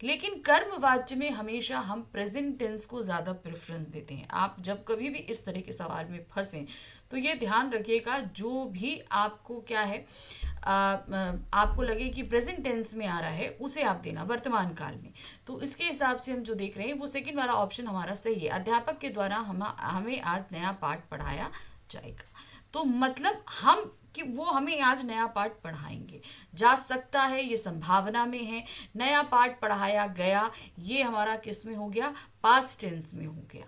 लेकिन कर्मवाच्य में हमेशा हम प्रेजेंट टेंस को ज़्यादा प्रेफरेंस देते हैं। आप जब कभी भी इस तरह के सवाल में फंसें तो ये ध्यान रखिएगा, जो भी आपको क्या है आपको लगे कि प्रेजेंट टेंस में आ रहा है उसे आप देना वर्तमान काल में। तो इसके हिसाब से हम जो देख रहे हैं वो सेकंड वाला ऑप्शन हमारा सही है। अध्यापक के द्वारा हमें आज नया पाठ पढ़ाया जाएगा। तो मतलब हम कि वो हमें आज नया पाठ पढ़ाएंगे। जा सकता है ये संभावना में है। नया पाठ पढ़ाया गया ये हमारा किस में हो गया, पास्ट टेंस में हो गया।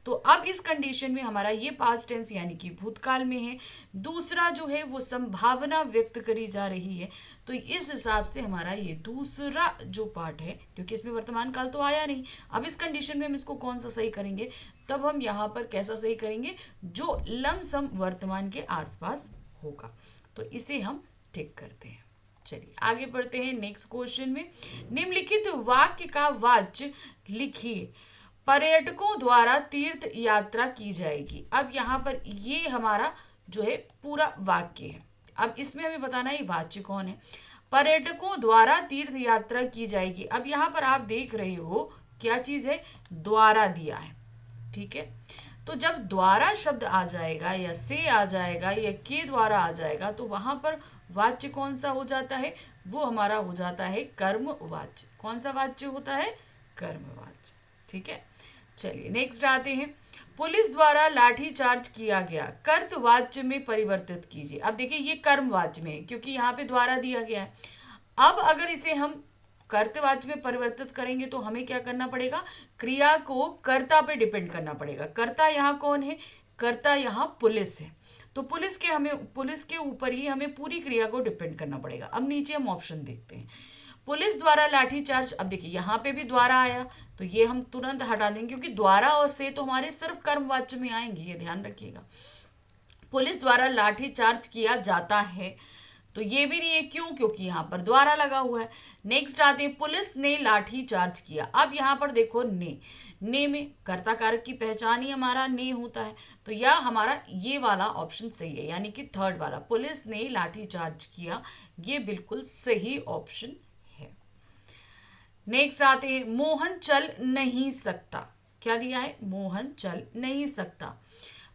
तो अब इस कंडीशन में हमारा ये पास्ट टेंस यानी कि भूतकाल में है। दूसरा जो है वो संभावना व्यक्त करी जा रही है। तो इस हिसाब से हमारा ये दूसरा जो पार्ट है, क्योंकि इसमें वर्तमान काल तो आया नहीं, अब इस कंडीशन में हम इसको कौन सा सही करेंगे, तब हम यहाँ पर कैसा सही करेंगे, जो लमसम वर्तमान के आसपास होगा। तो इसे हम टिक करते हैं। चलिए आगे बढ़ते हैं नेक्स्ट क्वेश्चन में। निम्नलिखित वाक्य का वाच्य लिखिए। पर्यटकों द्वारा तीर्थ यात्रा की जाएगी। अब यहाँ पर ये हमारा जो है पूरा वाक्य है। अब इसमें हमें बताना है वाच्य कौन है। पर्यटकों द्वारा तीर्थ यात्रा की जाएगी। अब यहाँ पर आप देख रहे हो क्या चीज है, द्वारा दिया है, ठीक है। तो जब द्वारा शब्द आ जाएगा या से आ जाएगा या के द्वारा आ जाएगा तो वहां पर वाच्य कौन सा हो जाता है, वो हमारा हो जाता है कर्मवाच्य। कौन सा वाच्य होता है, कर्मवाच्य, ठीक है। चलिए नेक्स्ट आते हैं। पुलिस द्वारा लाठीचार्ज किया गया, कर्तवाच्य में परिवर्तित कीजिए। अब देखिए ये कर्मवाच्य में है क्योंकि यहाँ पे द्वारा दिया गया है। अब अगर इसे हम कर्तवाच्य में परिवर्तित करेंगे तो हमें क्या करना पड़ेगा, क्रिया को कर्ता पे डिपेंड करना पड़ेगा। कर्ता यहाँ कौन है, कर्ता यहाँ पुलिस है। तो पुलिस के ऊपर ही हमें पूरी क्रिया को डिपेंड करना पड़ेगा। अब नीचे हम ऑप्शन देखते हैं। पुलिस द्वारा लाठीचार्ज, अब देखिए यहाँ पे भी द्वारा आया तो ये हम तुरंत हटा देंगे क्योंकि द्वारा और से तो हमारे सिर्फ कर्मवाच्य में आएंगे, ये ध्यान रखिएगा। पुलिस द्वारा लाठीचार्ज किया जाता है तो ये भी नहीं है, क्यों, क्योंकि यहाँ पर द्वारा लगा हुआ है। नेक्स्ट आते हैं, पुलिस ने लाठी चार्ज किया। अब यहाँ पर देखो ने में कर्ता कारक की पहचान ही हमारा ने होता है। तो यह हमारा ये वाला ऑप्शन सही है, यानी कि थर्ड वाला पुलिस ने लाठी चार्ज किया, ये बिल्कुल सही ऑप्शन है। नेक्स्ट आते हैं, मोहन चल नहीं सकता। क्या दिया है, मोहन चल नहीं सकता।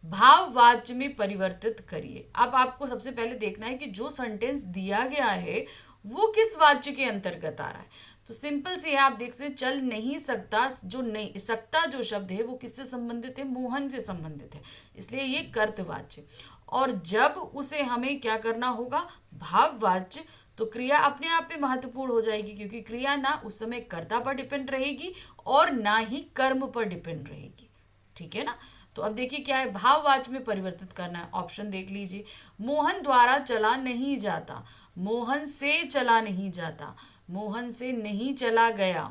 भाववाच्य में परिवर्तित करिए। अब आपको सबसे पहले देखना है कि जो सेंटेंस दिया गया है वो किस वाच्य के अंतर्गत आ रहा है। तो सिंपल से आप देख सकते, चल नहीं सकता, जो नहीं सकता जो शब्द है वो किससे संबंधित है, मोहन से संबंधित है, इसलिए ये कर्तवाच्य। और जब उसे हमें क्या करना होगा, भाववाच्य, तो क्रिया अपने आप में महत्वपूर्ण हो जाएगी क्योंकि क्रिया ना उस समय कर्ता पर डिपेंड रहेगी और ना ही कर्म पर डिपेंड रहेगी, ठीक है ना। तो अब देखिए क्या है, भाववाच्य में परिवर्तित करना है। ऑप्शन देख लीजिए, मोहन द्वारा चला नहीं जाता, मोहन से चला नहीं जाता, मोहन से नहीं चला गया,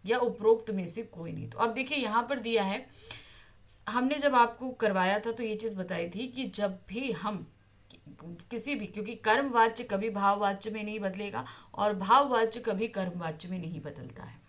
या उपरोक्त में से कोई नहीं। तो अब देखिए यहाँ पर दिया है, हमने जब आपको करवाया था तो ये चीज़ बताई थी कि जब भी हम किसी भी, क्योंकि कर्मवाच्य कभी भाववाच्य में नहीं बदलेगा और भाववाच्य कभी कर्मवाच्य में नहीं बदलता है।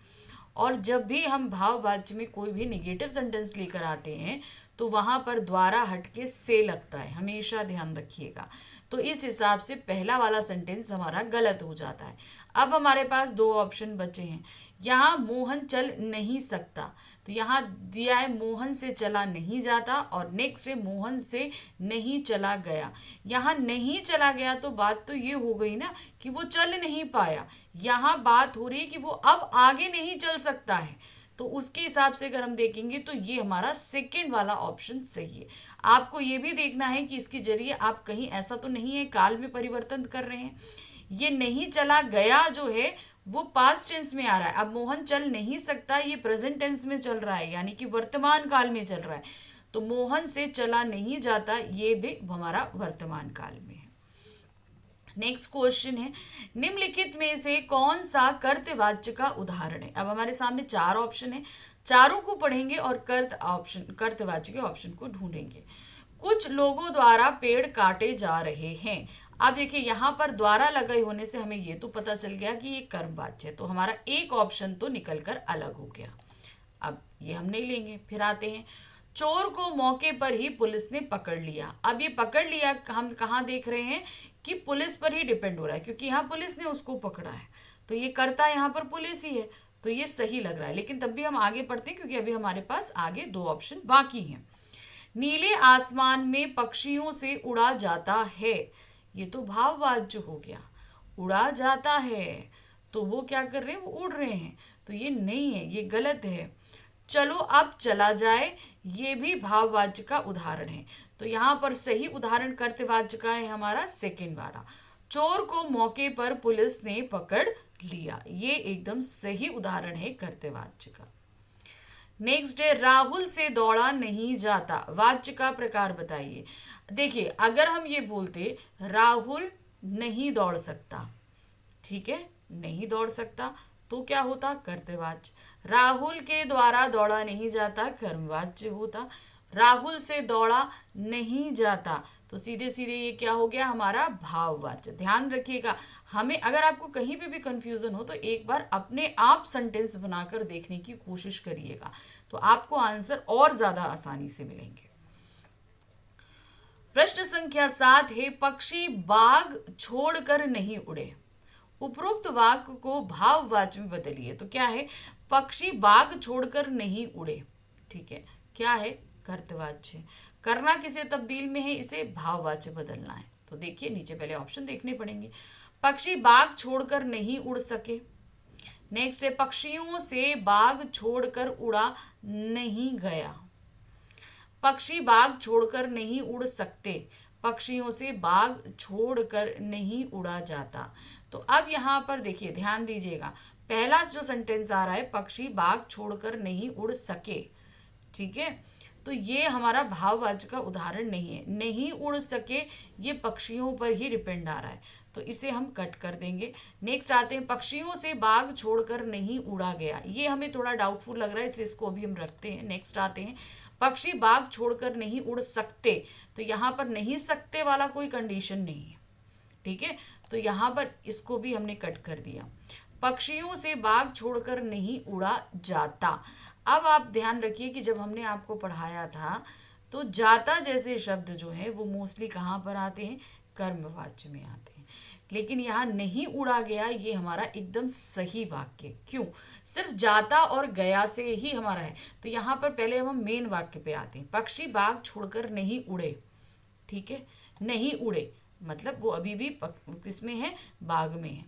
और जब भी हम भाववाच्य में कोई भी निगेटिव सेंटेंस लेकर आते हैं तो वहां पर द्वारा हटके से लगता है, हमेशा ध्यान रखिएगा। तो इस हिसाब से पहला वाला सेंटेंस हमारा गलत हो जाता है। अब हमारे पास दो ऑप्शन बचे हैं। यहाँ मोहन चल नहीं सकता, तो यहाँ दिया है मोहन से चला नहीं जाता, और नेक्स्ट है मोहन से नहीं चला गया। यहाँ नहीं चला गया तो बात तो ये हो गई ना कि वो चल नहीं पाया। यहाँ बात हो रही है कि वो अब आगे नहीं चल सकता है। तो उसके हिसाब से अगर हम देखेंगे तो ये हमारा सेकंड वाला ऑप्शन सही है। आपको ये भी देखना है कि इसके जरिए आप कहीं ऐसा तो नहीं है काल में परिवर्तन कर रहे हैं। ये नहीं चला गया जो है वो पास्ट टेंस में आ रहा है। अब मोहन चल नहीं सकता ये प्रेजेंट टेंस में चल रहा है, यानी कि वर्तमान काल में चल रहा है। तो मोहन से चला नहीं जाता ये भी हमारा वर्तमान काल में है। नेक्स्ट क्वेश्चन है, निम्नलिखित में से कौन सा कर्तवाच्य का उदाहरण है। अब हमारे सामने चार ऑप्शन है, चारों को पढ़ेंगे और कर्तवाच्य के ऑप्शन को ढूंढेंगे। कुछ लोगों द्वारा पेड़ काटे जा रहे हैं। अब देखिए यहाँ पर द्वारा लगे होने से हमें ये तो पता चल गया कि ये कर्मवाच्य है, तो हमारा एक ऑप्शन तो निकल कर अलग हो गया। अब ये हम नहीं लेंगे। फिर आते हैं, चोर को मौके पर ही पुलिस ने पकड़ लिया। अब ये पकड़ लिया हम कहाँ देख रहे हैं कि पुलिस पर ही डिपेंड हो रहा है, क्योंकि यहाँ पुलिस ने उसको पकड़ा है, तो ये करता यहाँ पर पुलिस ही है, तो ये सही लग रहा है। लेकिन तब भी हम आगे पढ़ते हैं, क्योंकि अभी हमारे पास आगे 2 ऑप्शन बाकी हैं। नीले आसमान में पक्षियों से उड़ा जाता है, ये तो भाववाच्य हो गया। उड़ा जाता है तो वो क्या कर रहे हैं, वो उड़ रहे हैं, तो ये नहीं है, ये गलत है। चलो अब चला जाए, ये भी भाववाच्य का उदाहरण है। तो यहाँ पर सही उदाहरण कर्तवाच्य का है हमारा सेकंड वाला। चोर को मौके पर पुलिस ने पकड़ लिया, ये एकदम सही उदाहरण है कर्तवाच्य का। नेक्स्ट है राहुल से दौड़ा नहीं जाता, वाच्य का प्रकार बताइए। देखिए, अगर हम ये बोलते राहुल नहीं दौड़ सकता, ठीक है, नहीं दौड़ सकता, तो क्या होता, कर्तवाच्य। राहुल के द्वारा दौड़ा नहीं जाता, कर्मवाच्य होता। राहुल से दौड़ा नहीं जाता, तो सीधे सीधे ये क्या हो गया हमारा भाववाच्य। ध्यान रखिएगा, हमें अगर आपको कहीं पे भी कंफ्यूजन हो तो एक बार अपने आप सेंटेंस बनाकर देखने की कोशिश करिएगा, तो आपको आंसर और ज्यादा आसानी से मिलेंगे। प्रश्न संख्या 7 है, पक्षी बाग छोड़कर नहीं उड़े। उपरोक्त वाक्य को भाववाच्य में बदलिए। तो क्या है, पक्षी बाग छोड़कर नहीं उड़े, ठीक है, क्या है, कर्तवाच्य। करना किसे तब्दील में है, इसे भाववाच्य बदलना है। तो देखिए नीचे पहले ऑप्शन देखने पड़ेंगे। पक्षी बाग छोड़कर नहीं उड़ सके। नेक्स्ट है, पक्षियों से बाग छोड़कर उड़ा नहीं गया। पक्षी बाग छोड़कर नहीं उड़ सकते, पक्षियों से बाग छोड़कर नहीं उड़ा जाता। तो अब यहाँ पर देखिए, ध्यान दीजिएगा, पहला जो सेंटेंस आ रहा है, पक्षी बाग छोड़कर नहीं उड़ सके, ठीक है, तो ये हमारा भाववाच्य का उदाहरण नहीं है। नहीं उड़ सके ये पक्षियों पर ही डिपेंड आ रहा है, तो इसे हम कट कर देंगे। नेक्स्ट आते हैं, पक्षियों से बाग छोड़कर नहीं उड़ा गया। ये हमें थोड़ा डाउटफुल लग रहा है, इसलिए इसको अभी हम रखते हैं। नेक्स्ट आते हैं, पक्षी बाग छोड़कर नहीं उड़ सकते। तो यहाँ पर नहीं सकते वाला कोई कंडीशन नहीं है, ठीक है, तो यहाँ पर इसको भी हमने कट कर दिया। पक्षियों से बाग छोड़कर नहीं उड़ा जाता। अब आप ध्यान रखिए कि जब हमने आपको पढ़ाया था तो जाता जैसे शब्द जो है वो मोस्टली कहाँ पर आते हैं, कर्मवाच्य में आते हैं। लेकिन यहाँ नहीं उड़ा गया, ये हमारा एकदम सही वाक्य। क्यों, सिर्फ जाता और गया से ही हमारा है। तो यहाँ पर पहले हम मेन वाक्य पे आते हैं। पक्षी बाग छोड़कर नहीं उड़े, ठीक है, नहीं उड़े मतलब वो अभी भी किसमें है, बाग में है।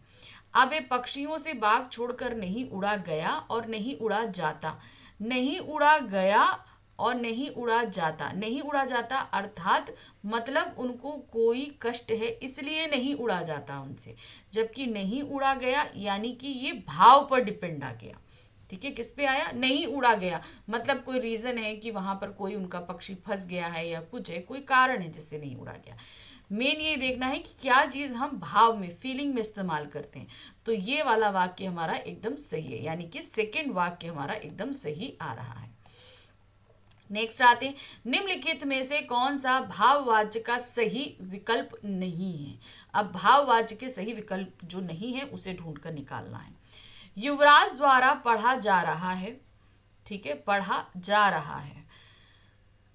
अब ये पक्षियों से बाग छोड़कर नहीं उड़ा गया और नहीं उड़ा जाता। नहीं उड़ा गया और नहीं उड़ा जाता। नहीं उड़ा जाता अर्थात मतलब उनको कोई कष्ट है इसलिए नहीं उड़ा जाता उनसे, जबकि नहीं उड़ा गया यानी कि ये भाव पर डिपेंड आ गया, ठीक है, किस पे आया, नहीं उड़ा गया, मतलब कोई रीजन है कि वहां पर कोई उनका पक्षी फंस गया है या कुछ है, कोई कारण है जिससे नहीं उड़ा गया। मेन ये देखना है कि क्या चीज हम भाव में, फीलिंग में इस्तेमाल करते हैं। तो ये वाला वाक्य हमारा एकदम सही है, यानी कि सेकंड वाक्य हमारा एकदम सही आ रहा है। नेक्स्ट आते हैं, निम्नलिखित में से कौन सा भाववाच्य का सही विकल्प नहीं है। अब भाववाच्य के सही विकल्प जो नहीं है उसे ढूंढ कर निकालना है। युवराज द्वारा पढ़ा जा रहा है, ठीक है, पढ़ा जा रहा है।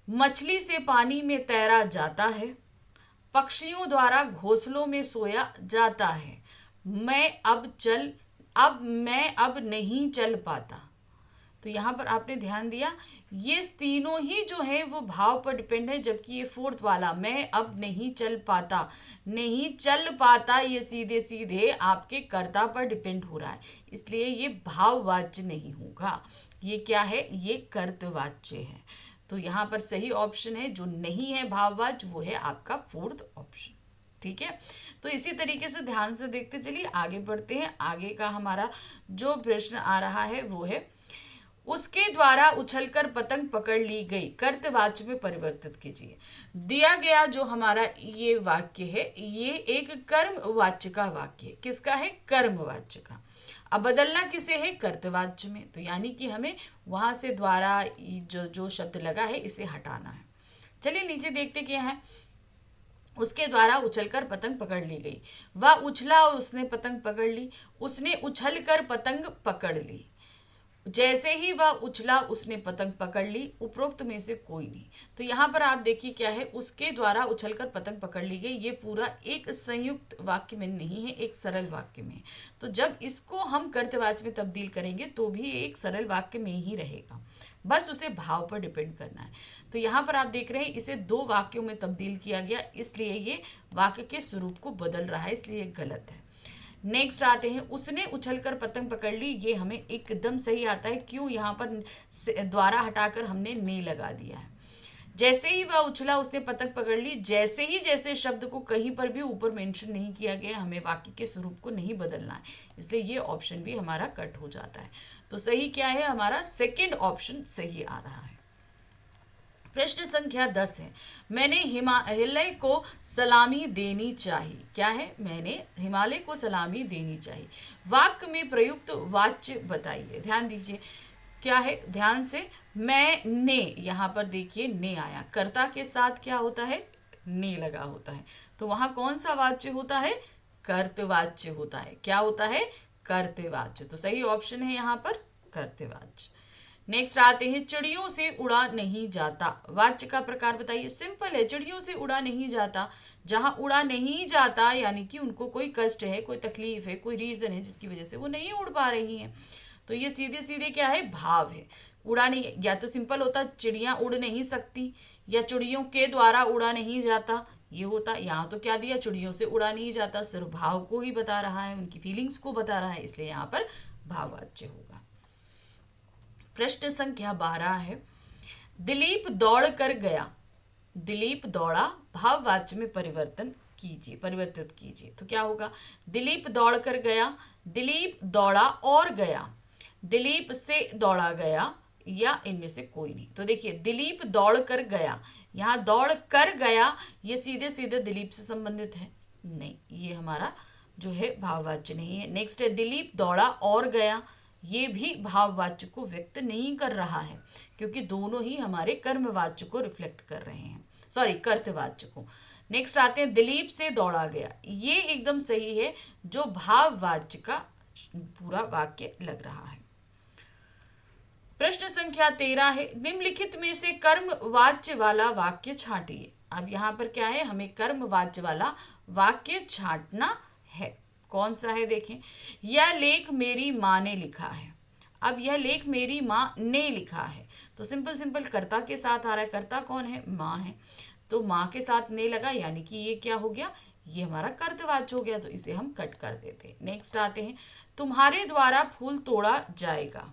मछली से पानी में तैरा जाता है। पक्षियों द्वारा घोंसलों में सोया जाता है। मैं अब नहीं चल पाता। तो यहाँ पर आपने ध्यान दिया, ये तीनों ही जो है वो भाव पर डिपेंड है, जबकि ये फोर्थ वाला मैं अब नहीं चल पाता, नहीं चल पाता, ये सीधे सीधे आपके कर्ता पर डिपेंड हो रहा है, इसलिए ये भाववाच्य नहीं होगा। ये क्या है, ये कर्तवाच्य है। तो यहाँ पर सही ऑप्शन है जो नहीं है भाववाच्य, वो है आपका फोर्थ ऑप्शन, ठीक है। तो इसी तरीके से ध्यान से देखते चलिए, आगे बढ़ते हैं। आगे का हमारा जो प्रश्न आ रहा है वो है, उसके द्वारा उछलकर पतंग पकड़ ली गई, कर्तवाच्य में परिवर्तित कीजिए। दिया गया जो हमारा ये वाक्य है ये एक कर्मवाच्य का वाक्य है। किसका है, कर्मवाच्य का। अब बदलना किसे है, कर्तवाच्य में। तो यानी कि हमें वहां से द्वारा जो शब्द लगा है इसे हटाना है। चलिए नीचे देखते क्या है। उसके द्वारा उछलकर पतंग पकड़ ली गई। वह उछला और उसने पतंग पकड़ ली। उसने उछलकर पतंग पकड़ ली। जैसे ही वह उछला उसने पतंग पकड़ ली, उपरोक्त में से कोई नहीं। तो यहाँ पर आप देखिए क्या है, उसके द्वारा उछलकर पतंग पकड़ ली गई, ये पूरा एक संयुक्त वाक्य में नहीं है, एक सरल वाक्य में है। तो जब इसको हम कर्तवाच्य में तब्दील करेंगे तो भी एक सरल वाक्य में ही रहेगा, बस उसे भाव पर डिपेंड करना है। तो यहाँ पर आप देख रहे हैं इसे दो वाक्यों में तब्दील किया गया, इसलिए ये वाक्य के स्वरूप को बदल रहा है, इसलिए गलत है। नेक्स्ट आते हैं, उसने उछलकर पतंग पकड़ ली, ये हमें एकदम सही आता है। क्यों? यहाँ पर द्वारा हटाकर हमने ने लगा दिया है। जैसे ही वह उछला उसने पतंग पकड़ ली, जैसे शब्द को कहीं पर भी ऊपर मेंशन नहीं किया गया, हमें वाक्य के स्वरूप को नहीं बदलना है, इसलिए ये ऑप्शन भी हमारा कट हो जाता है। तो सही क्या है? हमारा सेकेंड ऑप्शन सही आ रहा है। प्रश्न संख्या 10 है, मैंने हिमालय को सलामी देनी चाहिए। क्या है? मैंने हिमालय को सलामी देनी चाहिए। वाक्य में प्रयुक्त वाच्य बताइए। ध्यान दीजिए क्या है, ध्यान से। मैंने, यहाँ पर देखिए ने आया, कर्ता के साथ क्या होता है? ने लगा होता है। तो वहां कौन सा वाच्य होता है? कर्तवाच्य होता है। क्या होता है? कर्तवाच्य। तो सही ऑप्शन है यहाँ पर कर्तवाच्य। नेक्स्ट आते हैं, चिड़ियों से उड़ा नहीं जाता। वाच्य का प्रकार बताइए। सिंपल है, चिड़ियों से उड़ा नहीं जाता। जहां उड़ा नहीं जाता यानी कि उनको कोई कष्ट है, कोई तकलीफ है, कोई रीजन है जिसकी वजह से वो नहीं उड़ पा रही हैं। तो ये सीधे सीधे क्या है? भाव है। उड़ा नहीं, या तो सिंपल होता चिड़ियां उड़ नहीं सकती, या चिड़ियों के द्वारा उड़ा नहीं जाता, ये होता। यहाँ तो क्या दिया? चिड़ियों से उड़ा नहीं जाता, सिर्फ भाव को ही बता रहा है, उनकी फीलिंग्स को बता रहा है, इसलिए यहाँ पर भाववाच्य होगा। प्रश्न संख्या 12 है, दिलीप दौड़ कर गया। दिलीप दौड़ा, भाववाच्य में परिवर्तित कीजिए। तो क्या होगा? दिलीप दौड़ कर गया, दिलीप दौड़ा और गया, दिलीप से दौड़ा गया, या इनमें से कोई नहीं। तो देखिए, दिलीप दौड़ कर गया, यहाँ दौड़ कर गया, ये सीधे सीधे दिलीप से संबंधित है? नहीं, ये हमारा जो है भाववाच्य नहीं है। नेक्स्ट है, दिलीप दौड़ा और गया, ये भी भाववाच्य को व्यक्त नहीं कर रहा है, क्योंकि दोनों ही हमारे कर्मवाच्य को रिफ्लेक्ट कर रहे हैं, सॉरी कर्तवाच्य को। नेक्स्ट आते हैं, दिलीप से दौड़ा गया, ये एकदम सही है, जो भाववाच्य का पूरा वाक्य लग रहा है। प्रश्न संख्या 13 है, निम्नलिखित में से कर्मवाच्य वाला वाक्य छांटिए। अब यहाँ पर क्या है? हमें कर्मवाच्य वाला वाक्य छांटना है। कौन सा है? देखें, यह लेख मेरी माँ ने लिखा है। अब यह लेख मेरी माँ ने लिखा है, तो सिंपल कर्ता के साथ आ रहा है। कर्ता कौन है? माँ है। तो माँ के साथ ने लगा, यानी कि ये क्या हो गया? ये हमारा कर्तवाच्य हो गया, तो इसे हम कट कर देते हैं। नेक्स्ट आते हैं, तुम्हारे द्वारा फूल तोड़ा जाएगा।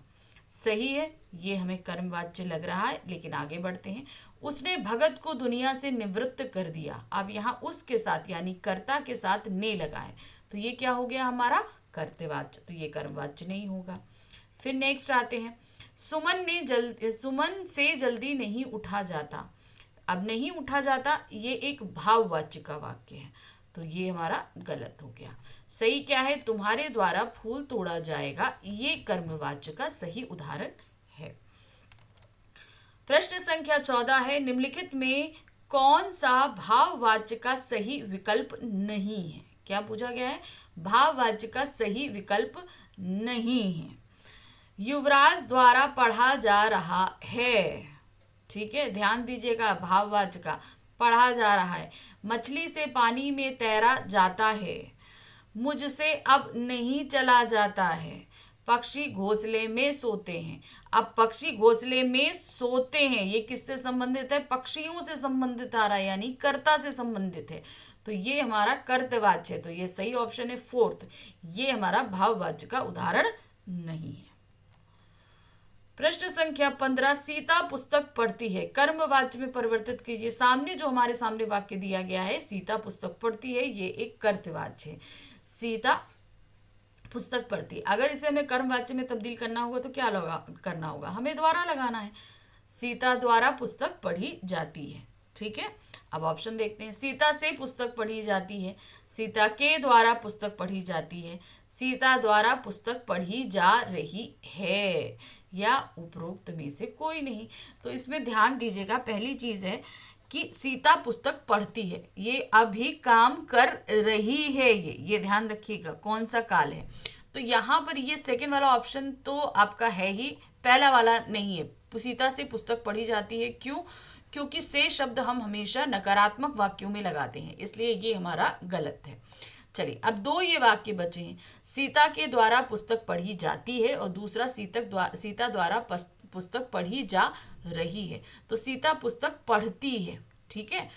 सही है, ये हमें कर्मवाच्य लग रहा है, लेकिन आगे बढ़ते हैं। उसने भगत को दुनिया से निवृत्त कर दिया। अब यहाँ उसके साथ यानी कर्ता के साथ ने लगा है, तो ये क्या हो गया? हमारा कर्तवाच्य, तो ये कर्मवाच्य नहीं होगा। फिर नेक्स्ट आते हैं, सुमन से जल्दी नहीं उठा जाता। अब नहीं उठा जाता, ये एक भाववाच्य का वाक्य है, तो ये हमारा गलत हो गया। सही क्या है? तुम्हारे द्वारा फूल तोड़ा जाएगा, ये कर्मवाच्य का सही उदाहरण है। प्रश्न संख्या 14 है, निम्नलिखित में कौन सा भाववाच्य का सही विकल्प नहीं है? क्या पूछा गया है? भाववाच्य का सही विकल्प नहीं है। युवराज द्वारा पढ़ा जा रहा है। ठीक है, ध्यान दीजिएगा, भाववाच्य का पढ़ा जा रहा है। मछली से पानी में तैरा जाता है, मुझसे अब नहीं चला जाता है। पक्षी घोंसले में सोते हैं। अब पक्षी घोंसले में सोते हैं, ये किससे संबंधित है? पक्षियों से संबंधित आ रहा है, यानी कर्ता से संबंधित है, तो ये हमारा कर्तवाच्य है। तो ये सही ऑप्शन है फोर्थ, ये हमारा भाववाच्य का उदाहरण नहीं है। प्रश्न संख्या 15, सीता पुस्तक पढ़ती है, कर्मवाच्य में परिवर्तित कीजिए। सामने जो हमारे सामने वाक्य दिया गया है, सीता पुस्तक पढ़ती है, ये एक कर्तवाच्य है। सीता पुस्तक पढ़ती है, अगर इसे हमें कर्मवाच्य में तब्दील करना होगा तो क्या करना होगा? हमें द्वारा लगाना है। सीता द्वारा पुस्तक पढ़ी जाती है। ठीक है, अब ऑप्शन देखते हैं। सीता से पुस्तक पढ़ी जाती है, सीता के द्वारा पुस्तक पढ़ी जाती है, सीता द्वारा पुस्तक पढ़ी जा रही है, या उपरोक्त में से कोई नहीं। तो इसमें ध्यान दीजिएगा, पहली चीज है कि सीता पुस्तक पढ़ती है, ये अभी काम कर रही है, ये ध्यान रखिएगा कौन सा काल है। तो यहाँ पर ये सेकंड वाला ऑप्शन तो आपका है ही, पहला वाला नहीं है। सीता से पुस्तक पढ़ी जाती है, क्यों? क्योंकि से शब्द हम हमेशा नकारात्मक वाक्यों में लगाते हैं, इसलिए ये हमारा गलत है। चलिए, अब दो ये वाक्य बचे हैं। सीता के द्वारा पुस्तक पढ़ी जाती है और दूसरा सीता द्वारा पुस्तक पढ़ी जा रही है। तो सीता पुस्तक पढ़ती है, ठीक है।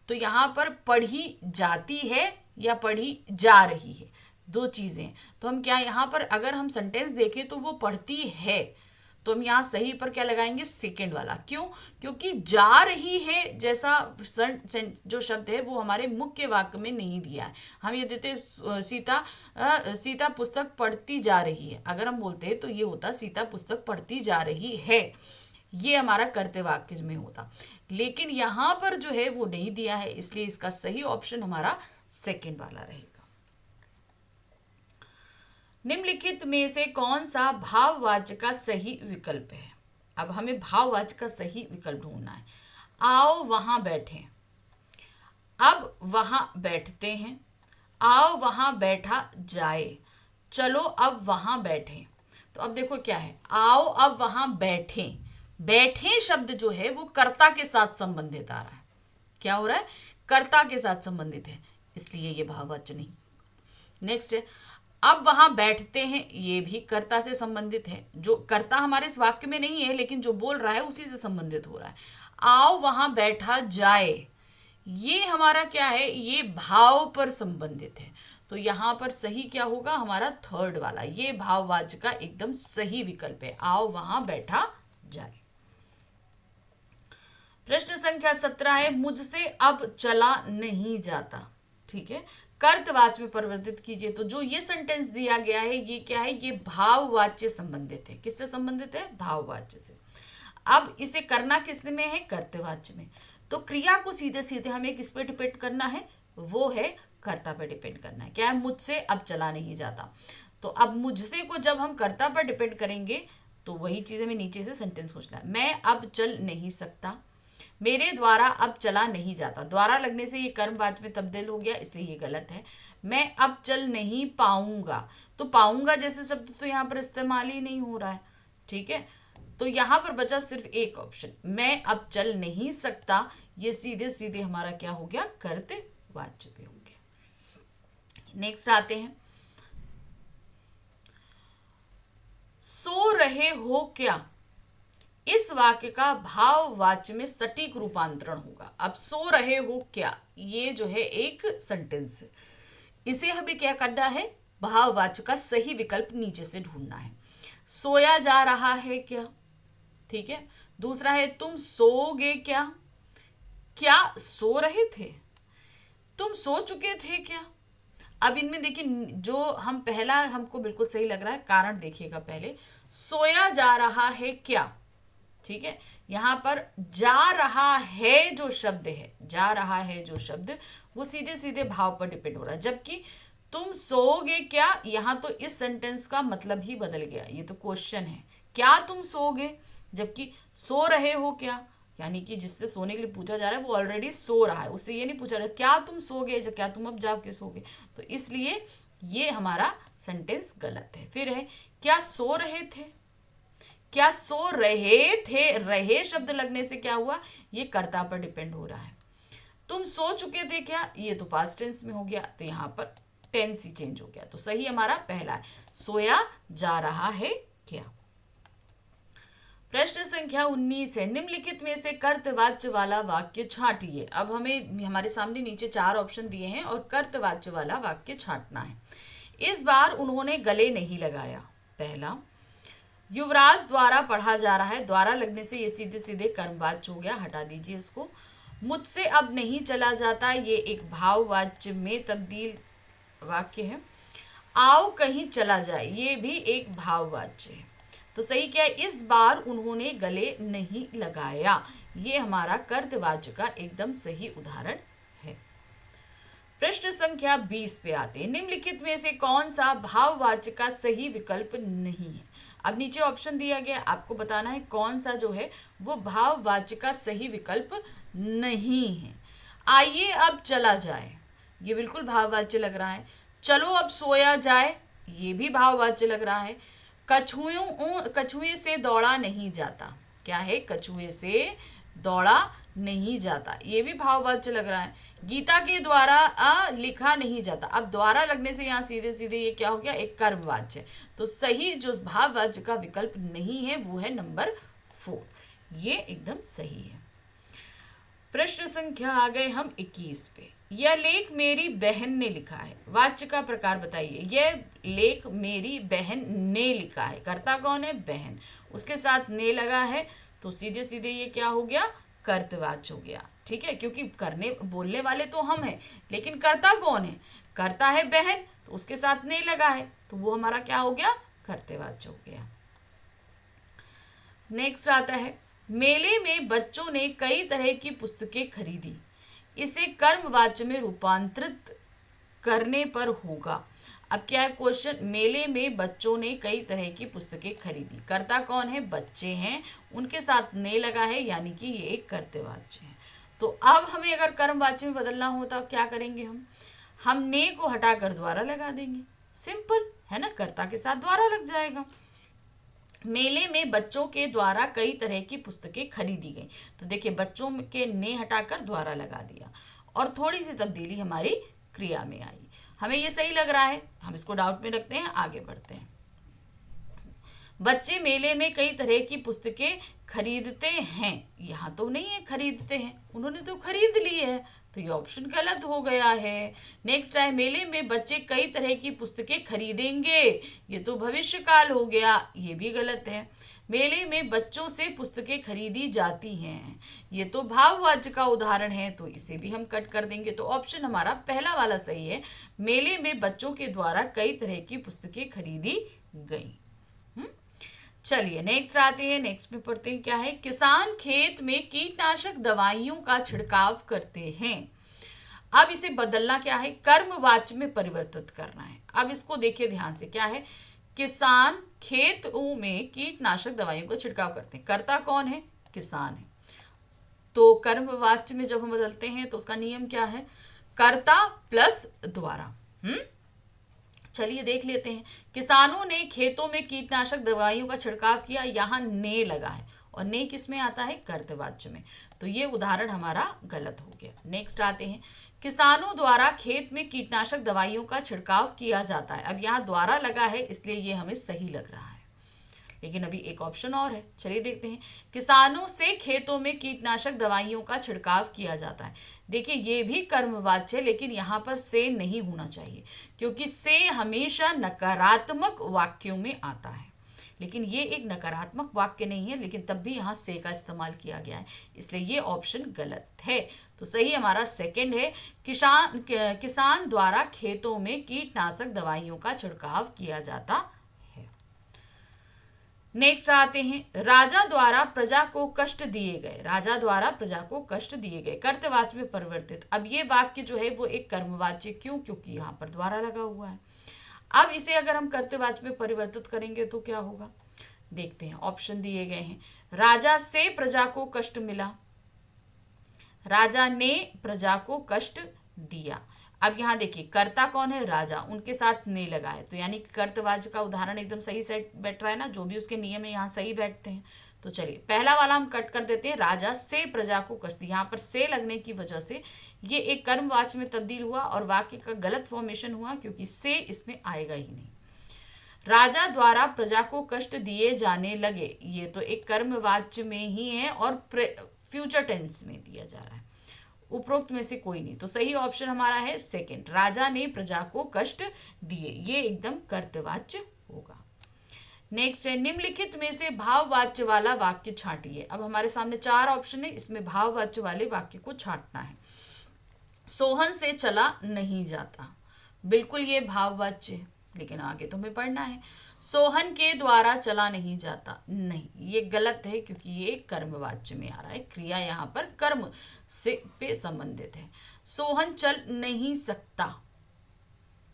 तो यहाँ पर पढ़ी जाती है या पढ़ी जा रही है, दो चीजें हैं। तो हम क्या यहाँ पर अगर हम सेंटेंस देखें तो वो पढ़ती है, तो हम यहाँ सही पर क्या लगाएंगे? सेकंड वाला। क्यों? क्योंकि जा रही है जैसा जो शब्द है वो हमारे मुख्य वाक्य में नहीं दिया है। हम ये देते सीता पुस्तक पढ़ती जा रही है, अगर हम बोलते तो ये होता सीता पुस्तक पढ़ती जा रही है, ये हमारा कर्तव्य वाक्य में होता। लेकिन यहाँ पर जो है वो नहीं दिया है, इसलिए इसका सही ऑप्शन हमारा सेकंड वाला रहेगा। निम्नलिखित में से कौन सा भाववाचक का सही विकल्प है? अब हमें भाववाचक का सही विकल्प ढूंढना है। आओ वहां बैठें, अब वहां बैठते हैं, आओ वहां बैठा जाए, चलो अब वहां बैठें। तो अब देखो क्या है, आओ अब वहां बैठें। बैठें शब्द जो है वो कर्ता के साथ संबंधित आ रहा है। क्या हो रहा है? कर्ता के साथ संबंधित है, इसलिए ये भाववाचक नहीं। नेक्स्ट है, अब वहां बैठते हैं, ये भी कर्ता से संबंधित है। जो कर्ता हमारे इस वाक्य में नहीं है, लेकिन जो बोल रहा है उसी से संबंधित हो रहा है। आओ वहां बैठा जाए, ये हमारा क्या है? ये भाव पर संबंधित है। तो यहां पर सही क्या होगा? हमारा थर्ड वाला, ये भाववाचक का एकदम सही विकल्प है। आओ वहां बैठा जाए। प्रश्न संख्या 17 है, मुझसे अब चला नहीं जाता। ठीक है, कर्तवाच्य में परिवर्तित कीजिए। तो जो ये सेंटेंस दिया गया है ये क्या है? ये भाववाच्य संबंधित है। किससे संबंधित है? भाववाच्य से। अब इसे करना किस में है? कर्तवाच्य में। तो क्रिया को सीधे सीधे हमें किस पे डिपेंड करना है? वो है कर्ता पर डिपेंड करना है। क्या है? मुझसे अब चला नहीं जाता। तो अब मुझसे को जब हम कर्ता पर डिपेंड करेंगे तो वही चीज हमें नीचे से सेंटेंस खोजना है। मैं अब चल नहीं सकता, मेरे द्वारा अब चला नहीं जाता। द्वारा लगने से ये कर्मवाच्य में तब्दील हो गया, इसलिए ये गलत है। मैं अब चल नहीं पाऊंगा, तो पाऊंगा जैसे शब्द तो यहाँ पर इस्तेमाल ही नहीं हो रहा है। ठीक है, तो यहाँ पर बचा सिर्फ एक ऑप्शन, मैं अब चल नहीं सकता। ये सीधे सीधे हमारा क्या हो गया? कर्तवाच्य पे हो गया। नेक्स्ट आते हैं, सो रहे हो क्या? इस वाक्य का भाववाच्य में सटीक रूपांतरण होगा। अब सो रहे हो क्या, ये जो है एक सेंटेंस है, इसे हमें क्या करना है? भाववाच्य का सही विकल्प नीचे से ढूंढना है। सोया जा रहा है क्या? ठीक है। दूसरा है, तुम सोओगे क्या? क्या सो रहे थे? तुम सो चुके थे क्या? अब इनमें देखिए, जो हम पहला हमको बिल्कुल सही लग रहा है, कारण देखिएगा पहले। सोया जा रहा है क्या, ठीक है। यहां पर जा रहा है जो शब्द है, जा रहा है जो शब्द, वो सीधे सीधे भाव पर डिपेंड हो रहा है। जबकि तुम सोओगे क्या, यहां तो इस सेंटेंस का मतलब ही बदल गया। ये तो क्वेश्चन है, क्या तुम सोओगे? जबकि सो रहे हो क्या, यानी कि जिससे सोने के लिए पूछा जा रहा है वो ऑलरेडी सो रहा है, उससे ये नहीं पूछा रहा क्या तुम सोगे, क्या तुम अब जाग के सोगे। तो इसलिए ये हमारा सेंटेंस गलत है। फिर है, क्या सो रहे थे? क्या सो रहे थे, रहे शब्द लगने से क्या हुआ? ये कर्ता पर डिपेंड हो रहा है। तुम सो चुके थे क्या, ये तो पास्ट टेंस में हो गया, तो यहां पर टेंस ही चेंज हो गया। तो सही हमारा पहला है, सोया जा रहा है क्या। प्रश्न संख्या 19 है, निम्नलिखित में से कर्तवाच्य वाला वाक्य छांटिए। अब हमें हमारे सामने नीचे 4 ऑप्शन दिए हैं और कर्तवाच्य वाला वाक्य छांटना है। इस बार उन्होंने गले नहीं लगाया। पहला, युवराज द्वारा पढ़ा जा रहा है, द्वारा लगने से ये सीधे सीधे कर्मवाच्य हो गया, हटा दीजिए इसको। मुझसे अब नहीं चला जाता, ये एक भाववाच्य में तब्दील वाक्य है। आओ कहीं चला जाए, ये भी एक भाववाच्य है। तो सही क्या है? इस बार उन्होंने गले नहीं लगाया, ये हमारा कर्तवाच्य का एकदम सही उदाहरण है। प्रश्न संख्या 20 पे आते हैं, निम्नलिखित में से कौन सा भाववाच्य का सही विकल्प नहीं है। अब नीचे ऑप्शन दिया गया, आपको बताना है कौन सा जो है वो भाववाच्य का सही विकल्प नहीं है। आइए अब चला जाए, ये बिल्कुल भाववाच्य लग रहा है। चलो अब सोया जाए, ये भी भाववाच्य लग रहा है। कछुए से दौड़ा नहीं जाता, क्या है, कछुए से दौड़ा नहीं जाता, ये भी भाववाच्य लग रहा है। गीता के द्वारा लिखा नहीं जाता, अब द्वारा लगने से यहाँ सीधे सीधे ये क्या हो गया, एक कर्मवाच्य। तो सही जो भाववाच्य का विकल्प नहीं है वो है नंबर 4, ये एकदम सही है। प्रश्न संख्या आ गए हम 21 पे। यह लेख मेरी बहन ने लिखा है, वाच्य का प्रकार बताइए। यह लेख मेरी बहन ने लिखा है, कर्ता कौन है, बहन, उसके साथ ने लगा है, तो सीधे सीधे ये क्या हो गया, कर्तवाच्य हो गया। ठीक है, क्योंकि करने बोलने वाले तो हम हैं, लेकिन कर्ता कौन है, कर्ता है बहन, तो उसके साथ ने लगा है, तो वो हमारा क्या हो गया, कर्तवाच्य हो गया। नेक्स्ट आता है, मेले में बच्चों ने कई तरह की पुस्तकें खरीदी, इसे कर्मवाच्य में रूपांतरित करने पर होगा। अब क्या है क्वेश्चन, मेले में बच्चों ने कई तरह की पुस्तकें खरीदी, कर्ता कौन है, बच्चे हैं, उनके साथ ने लगा है, यानी कि ये एक कर्तवाच्य है। तो अब हमें अगर कर्मवाच्य में बदलना हो तो क्या करेंगे, हम ने को हटाकर द्वारा लगा देंगे, सिंपल है ना, कर्ता के साथ द्वारा लग जाएगा। मेले में बच्चों के द्वारा कई तरह की पुस्तकें खरीदी गई, तो देखिए बच्चों के ने हटाकर द्वारा लगा दिया, और थोड़ी सी तब्दीली हमारी क्रिया में आई। हमें ये सही लग रहा है, हम इसको डाउट में रखते हैं, आगे बढ़ते हैं। बच्चे मेले में कई तरह की पुस्तकें खरीदते हैं, यहाँ तो नहीं है खरीदते हैं, उन्होंने तो खरीद ली है, तो ये ऑप्शन गलत हो गया है। नेक्स्ट है, मेले में बच्चे कई तरह की पुस्तकें खरीदेंगे, ये तो भविष्य काल हो गया, ये भी गलत है। मेले में बच्चों से पुस्तकें खरीदी जाती हैं, ये तो भाववाच्य का उदाहरण है, तो इसे भी हम कट कर देंगे। तो ऑप्शन हमारा पहला वाला सही है, मेले में बच्चों के द्वारा कई तरह की पुस्तकें खरीदी गई। चलिए नेक्स्ट आते हैं, नेक्स्ट में पढ़ते हैं क्या है, किसान खेत में कीटनाशक दवाइयों का छिड़काव करते हैं। अब इसे बदलना क्या है, कर्मवाच्य में परिवर्तित करना है। अब इसको देखिए ध्यान से, क्या है, किसान खेतों में कीटनाशक दवाइयों का छिड़काव करते हैं, कर्ता कौन है, किसान है, तो कर्मवाच्य में जब हम बदलते हैं तो उसका नियम क्या है, कर्ता प्लस द्वारा। चलिए देख लेते हैं, किसानों ने खेतों में कीटनाशक दवाइयों का छिड़काव किया, यहाँ ने लगा है, और ने किस में आता है, कर्तवाच्य में, तो ये उदाहरण हमारा गलत हो गया। नेक्स्ट आते हैं, किसानों द्वारा खेत में कीटनाशक दवाइयों का छिड़काव किया जाता है। अब यहाँ द्वारा लगा है इसलिए ये हमें सही लग रहा है, लेकिन अभी एक ऑप्शन और है, चलिए देखते हैं। किसानों से खेतों में कीटनाशक दवाइयों का छिड़काव किया जाता है, देखिए ये भी कर्मवाच्य है, लेकिन यहाँ पर से नहीं होना चाहिए, क्योंकि से हमेशा नकारात्मक वाक्यों में आता है, लेकिन ये एक नकारात्मक वाक्य नहीं है, लेकिन तब भी यहाँ से का इस्तेमाल किया गया है, इसलिए ये ऑप्शन गलत है। तो सही हमारा सेकंड है, किसान द्वारा खेतों में कीटनाशक दवाइयों का छिड़काव किया जाता है। नेक्स्ट आते हैं, राजा द्वारा प्रजा को कष्ट दिए गए, राजा द्वारा प्रजा को कष्ट दिए गए, कर्तवाच्य में परिवर्तित। अब ये वाक्य जो है वो एक कर्मवाच्य, क्यों, क्योंकि यहाँ पर द्वारा लगा हुआ है। अब इसे अगर हम कर्तवाच्य में परिवर्तित करेंगे तो क्या होगा, देखते हैं, ऑप्शन दिए गए हैं, राजा से प्रजा को कष्ट मिला, राजा ने प्रजा को कष्ट दिया। अब यहाँ देखिए कर्ता कौन है, राजा, उनके साथ ने लगा है, तो यानी कि कर्तवाच्य का उदाहरण एकदम सही सेट बैठ रहा है ना, जो भी उसके नियम है यहाँ सही बैठते हैं। तो चलिए पहला वाला हम कट कर देते हैं, राजा से प्रजा को कष्ट, यहाँ पर से लगने की वजह से ये एक कर्मवाच्य में तब्दील हुआ और वाक्य का गलत फॉर्मेशन हुआ, क्योंकि से इसमें आएगा ही नहीं। राजा द्वारा प्रजा को कष्ट दिए जाने लगे, ये तो एक कर्मवाच्य में ही है और फ्यूचर टेंस में दिया जा रहा है, उपरोक्त में से कोई नहीं, तो सही ऑप्शन हमारा है सेकंड, राजा ने प्रजा को कष्ट दिए, ये एकदम कर्तवाच्य होगा। नेक्स्ट है, निम्नलिखित में से भाववाच्य वाला वाक्य छांटिए। अब हमारे सामने 4 ऑप्शन है, इसमें भाववाच्य वाले वाक्य को छांटना है। सोहन से चला नहीं जाता, बिल्कुल ये भाववाच्य है, लेकिन आगे तो हमें पढ़ना है। सोहन के द्वारा चला नहीं जाता, नहीं, ये गलत है, क्योंकि ये कर्मवाच्य में आ रहा है, क्रिया यहाँ पर कर्म से पे संबंधित है। सोहन चल नहीं सकता,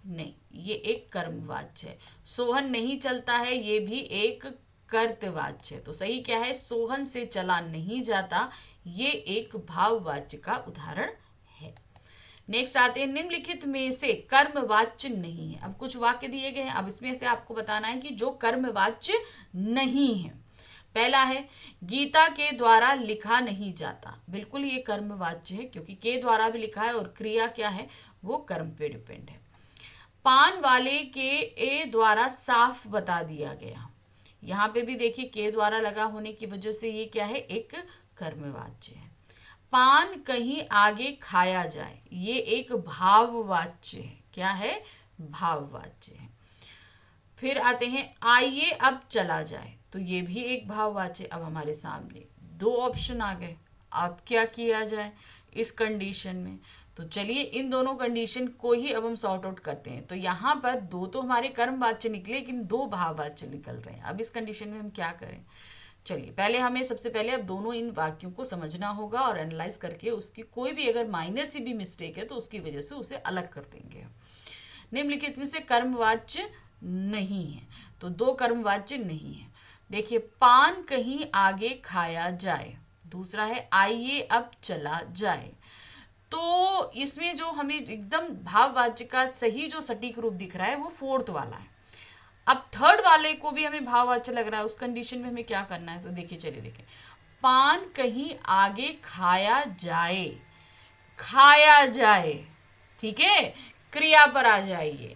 नहीं, ये एक कर्मवाच्य है। सोहन नहीं चलता है, ये भी एक कर्तवाच्य है, तो सही क्या है, सोहन से चला नहीं जाता, ये एक भाववाच्य का उदाहरण है। नेक्स्ट आते हैं, निम्नलिखित में से कर्मवाच्य नहीं है। अब कुछ वाक्य दिए गए हैं, अब इसमें से आपको बताना है कि जो कर्मवाच्य नहीं है। पहला है, गीता के द्वारा लिखा नहीं जाता। बिल्कुल ये कर्मवाच्य है, क्योंकि के द्वारा भी लिखा है और क्रिया क्या है, वो कर्म पे डिपेंड है। पान वाले के ए द्वारा साफ बता दिया गया। यहाँ पे भी देखिए के द्वारा लगा होने की वजह से ये क्या है, एक कर्मवाच्य है। पान कहीं आगे खाया जाए, ये एक भाववाच्य है। क्या है, भाववाच्य है। फिर आते हैं, आइए अब चला जाए, तो ये भी एक भाववाच्य। अब हमारे सामने दो ऑप्शन आ गए, अब क्या किया जाए इस कंडीशन में। तो चलिए इन दोनों कंडीशन को ही अब हम सॉर्ट आउट करते हैं। तो यहाँ पर दो तो हमारे कर्मवाच्य निकले, लेकिन दो भाववाच्य निकल रहे हैं। अब इस कंडीशन में हम क्या करें, चलिए पहले हमें सबसे पहले अब दोनों इन वाक्यों को समझना होगा और एनालाइज करके उसकी कोई भी अगर माइनर सी भी मिस्टेक है तो उसकी वजह से उसे अलग कर देंगे। निम्नलिखित में से कर्मवाच्य नहीं है, तो दो कर्मवाच्य नहीं है। देखिए, पान कहीं आगे खाया जाए, दूसरा है आइए अब चला जाए। तो इसमें जो हमें एकदम भाववाच्य का सही जो सटीक रूप दिख रहा है वो फोर्थ वाला है। अब थर्ड वाले को भी हमें भाववाच्य लग रहा है, उस कंडीशन में हमें क्या करना है, तो देखिए चलिए देखिए, पान कहीं आगे खाया जाए, खाया जाए, ठीक है, क्रिया पर आ जाइए।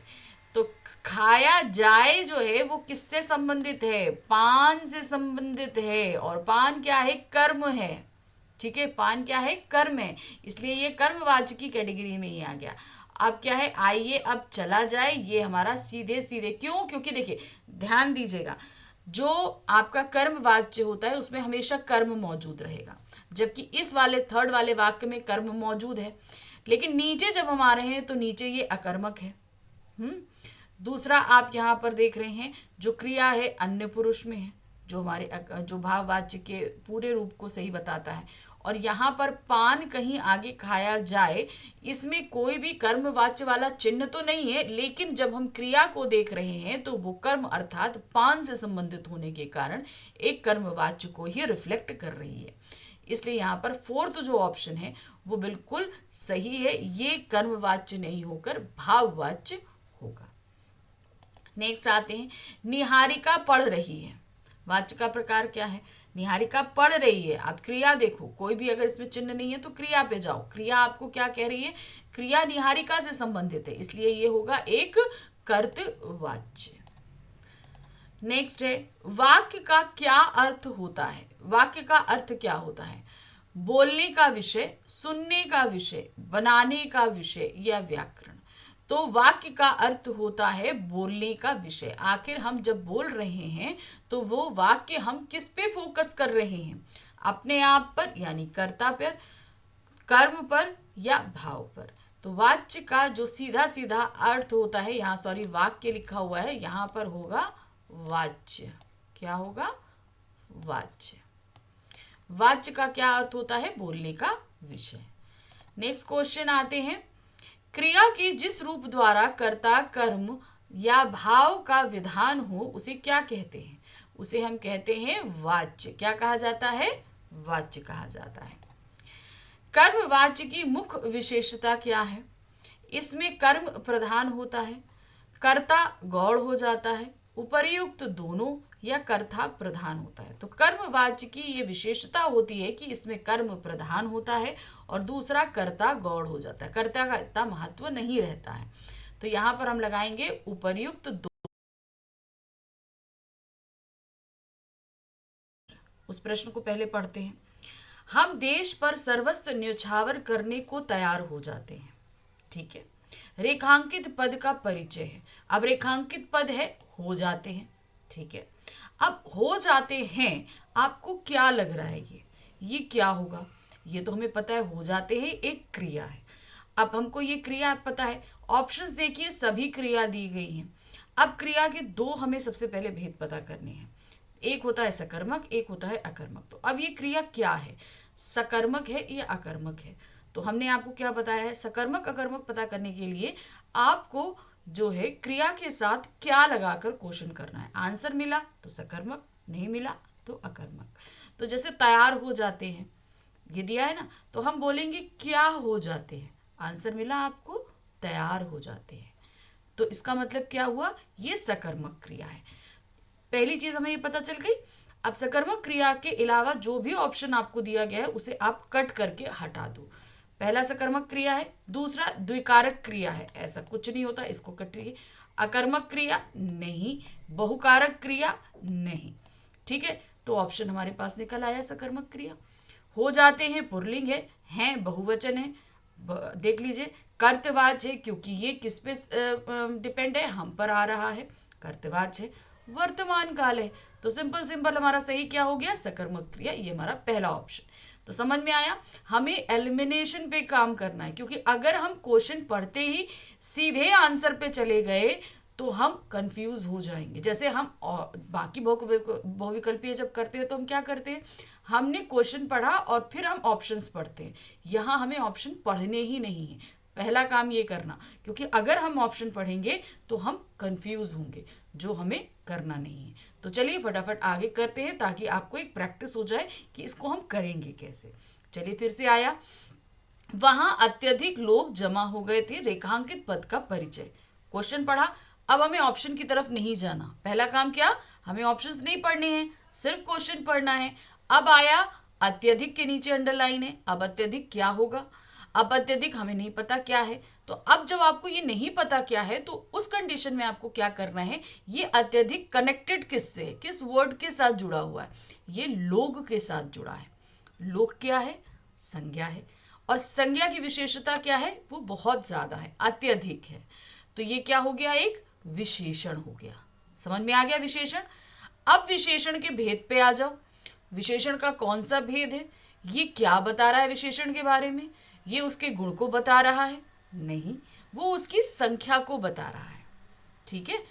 तो खाया जाए जो है वो किससे संबंधित है, पान से संबंधित है, और पान क्या है, कर्म है। ठीक है, पान क्या है, कर्म है, इसलिए ये कर्मवाच्य की कैटेगरी में ही आ गया। अब क्या है, आइए अब चला जाए, ये हमारा सीधे सीधे, क्यों, क्योंकि देखिए ध्यान दीजिएगा, जो आपका कर्मवाच्य होता है उसमें हमेशा कर्म मौजूद रहेगा, जबकि इस वाले थर्ड वाले वाक्य में कर्म मौजूद है, लेकिन नीचे जब हम आ रहे हैं तो नीचे ये अकर्मक है। दूसरा आप यहाँ पर देख रहे हैं जो क्रिया है अन्य पुरुष में है, जो हमारे जो भाववाच्य के पूरे रूप को सही बताता है। और यहाँ पर पान कहीं आगे खाया जाए, इसमें कोई भी कर्मवाच्य वाला चिन्ह तो नहीं है, लेकिन जब हम क्रिया को देख रहे हैं तो वो कर्म अर्थात पान से संबंधित होने के कारण एक कर्मवाच्य को ही रिफ्लेक्ट कर रही है। इसलिए यहाँ पर फोर्थ जो ऑप्शन है वो बिल्कुल सही है, ये कर्मवाच्य नहीं होकर भाववाच्य होगा। नेक्स्ट आते हैं, निहारिका पढ़ रही है। वाच्य का प्रकार क्या है, निहारिका पढ़ रही है। आप क्रिया देखो, कोई भी अगर इसमें चिन्ह नहीं है तो क्रिया पे जाओ, क्रिया आपको क्या कह रही है, क्रिया निहारिका से संबंधित है, इसलिए ये होगा एक कर्तवाच्य। नेक्स्ट है, वाक्य का क्या अर्थ होता है। वाक्य का अर्थ क्या होता है, बोलने का विषय, सुनने का विषय, बनाने का विषय या व्याकरण। तो वाक्य का अर्थ होता है बोलने का विषय। आखिर हम जब बोल रहे हैं तो वो वाक्य हम किस पे फोकस कर रहे हैं, अपने आप पर यानी कर्ता पर, कर्म पर या भाव पर। तो वाच्य का जो सीधा सीधा अर्थ होता है, यहाँ सॉरी वाक्य लिखा हुआ है, यहाँ पर होगा वाच्य। क्या होगा, वाच्य। वाच्य का क्या अर्थ होता है, बोलने का विषय। नेक्स्ट क्वेश्चन आते हैं, क्रिया के जिस रूप द्वारा कर्ता कर्म या भाव का विधान हो उसे क्या कहते हैं, उसे हम कहते हैं वाच्य। क्या कहा जाता है, वाच्य कहा जाता है। कर्म वाच्य की मुख्य विशेषता क्या है, इसमें कर्म प्रधान होता है, कर्ता गौड़ हो जाता है, उपर्युक्त दोनों, या कर्ता प्रधान होता है। तो कर्म वाच्य की ये विशेषता होती है कि इसमें कर्म प्रधान होता है और दूसरा कर्ता गौड़ हो जाता है, कर्ता का इतना महत्व नहीं रहता है। तो यहाँ पर हम लगाएंगे उपर्युक्त दो। उस प्रश्न को पहले पढ़ते हैं। हम देश पर सर्वस्व न्यौछावर करने को तैयार हो जाते हैं। ठीक है, रेखांकित पद का परिचय है। अब रेखांकित पद है हो जाते हैं। ठीक है, अब हो जाते हैं आपको क्या लग रहा है, ये क्या होगा, ये तो हमें पता है हो जाते हैं एक क्रिया है। अब हमको ये क्रिया पता है, ऑप्शंस देखिए सभी क्रिया दी गई हैं। अब क्रिया के दो हमें सबसे पहले भेद पता करने हैं, एक होता है सकर्मक, एक होता है अकर्मक। तो अब ये क्रिया क्या है, सकर्मक है या अकर्मक है। तो हमने आपको क्या बताया है, सकर्मक अकर्मक पता करने के लिए आपको जो है क्रिया के साथ क्या लगाकर क्वेश्चन करना है। आंसर मिला तो सकर्मक, नहीं मिला तो अकर्मक। तो जैसे तैयार हो जाते हैं, ये दिया है ना, तो हम बोलेंगे क्या हो जाते हैं। आंसर मिला आपको, तैयार हो जाते हैं। तो इसका मतलब क्या हुआ, ये सकर्मक क्रिया है। पहली चीज हमें ये पता चल गई। अब सकर्मक क्रिया के अलावा जो भी ऑप्शन आपको दिया गया है उसे आप कट करके हटा दो। पहला सकर्मक क्रिया है, दूसरा द्विकारक क्रिया है, ऐसा कुछ नहीं होता, इसको कटिए। अकर्मक क्रिया नहीं, बहुकारक क्रिया नहीं। ठीक है, तो ऑप्शन हमारे पास निकल आया सकर्मक क्रिया। हो जाते हैं पुल्लिंग है, हैं बहुवचन है। देख लीजिए, कर्तवाच्य है, क्योंकि ये किस पे डिपेंड है, हम पर आ रहा है, कर्तवाच्य है। वर्तमान काल है, तो सिंपल सिंपल हमारा सही क्या हो गया, सकर्मक क्रिया, ये हमारा पहला ऑप्शन। तो समझ में आया, हमें एलिमिनेशन पे काम करना है, क्योंकि अगर हम क्वेश्चन पढ़ते ही सीधे आंसर पे चले गए तो हम कंफ्यूज हो जाएंगे। जैसे हम बाकी बहुविकल्पीय जब करते हैं तो हम क्या करते हैं, हमने क्वेश्चन पढ़ा और फिर हम ऑप्शंस पढ़ते हैं। यहाँ हमें ऑप्शन पढ़ने ही नहीं है, पहला काम ये करना, क्योंकि अगर हम ऑप्शन पढ़ेंगे तो हम कंफ्यूज होंगे, जो हमें करना नहीं है। तो चलिए फटाफट आगे करते हैं, ताकि आपको एक प्रैक्टिस हो जाए कि इसको हम करेंगे कैसे। चलिए फिर से आया, वहां अत्यधिक लोग जमा हो गए थे, रेखांकित पद का परिचय। क्वेश्चन पढ़ा, अब हमें ऑप्शन की तरफ नहीं जाना। पहला काम क्या, हमें ऑप्शंस नहीं पढ़ने हैं, सिर्फ क्वेश्चन पढ़ना है। अब आया अत्यधिक के नीचे अंडरलाइन है, अब अत्यधिक क्या होगा, अब अत्यधिक हमें नहीं पता क्या है। तो अब जब आपको ये नहीं पता क्या है, तो उस कंडीशन में आपको क्या करना है, ये अत्यधिक कनेक्टेड किससे है, किस वर्ड के साथ जुड़ा हुआ है, ये लोग के साथ जुड़ा है। लोग क्या है, संज्ञा है, और संज्ञा की विशेषता क्या है, वो बहुत ज्यादा है, अत्यधिक है। तो ये क्या हो गया, एक विशेषण हो गया। समझ में आ गया विशेषण। अब विशेषण के भेद पे आ जाओ। विशेषण का कौन सा भेद है, ये क्या बता रहा है विशेषण के बारे में, ये उसके गुण को बता रहा है, नहीं, वो उसकी संख्या को बता रहा है। ठीक है,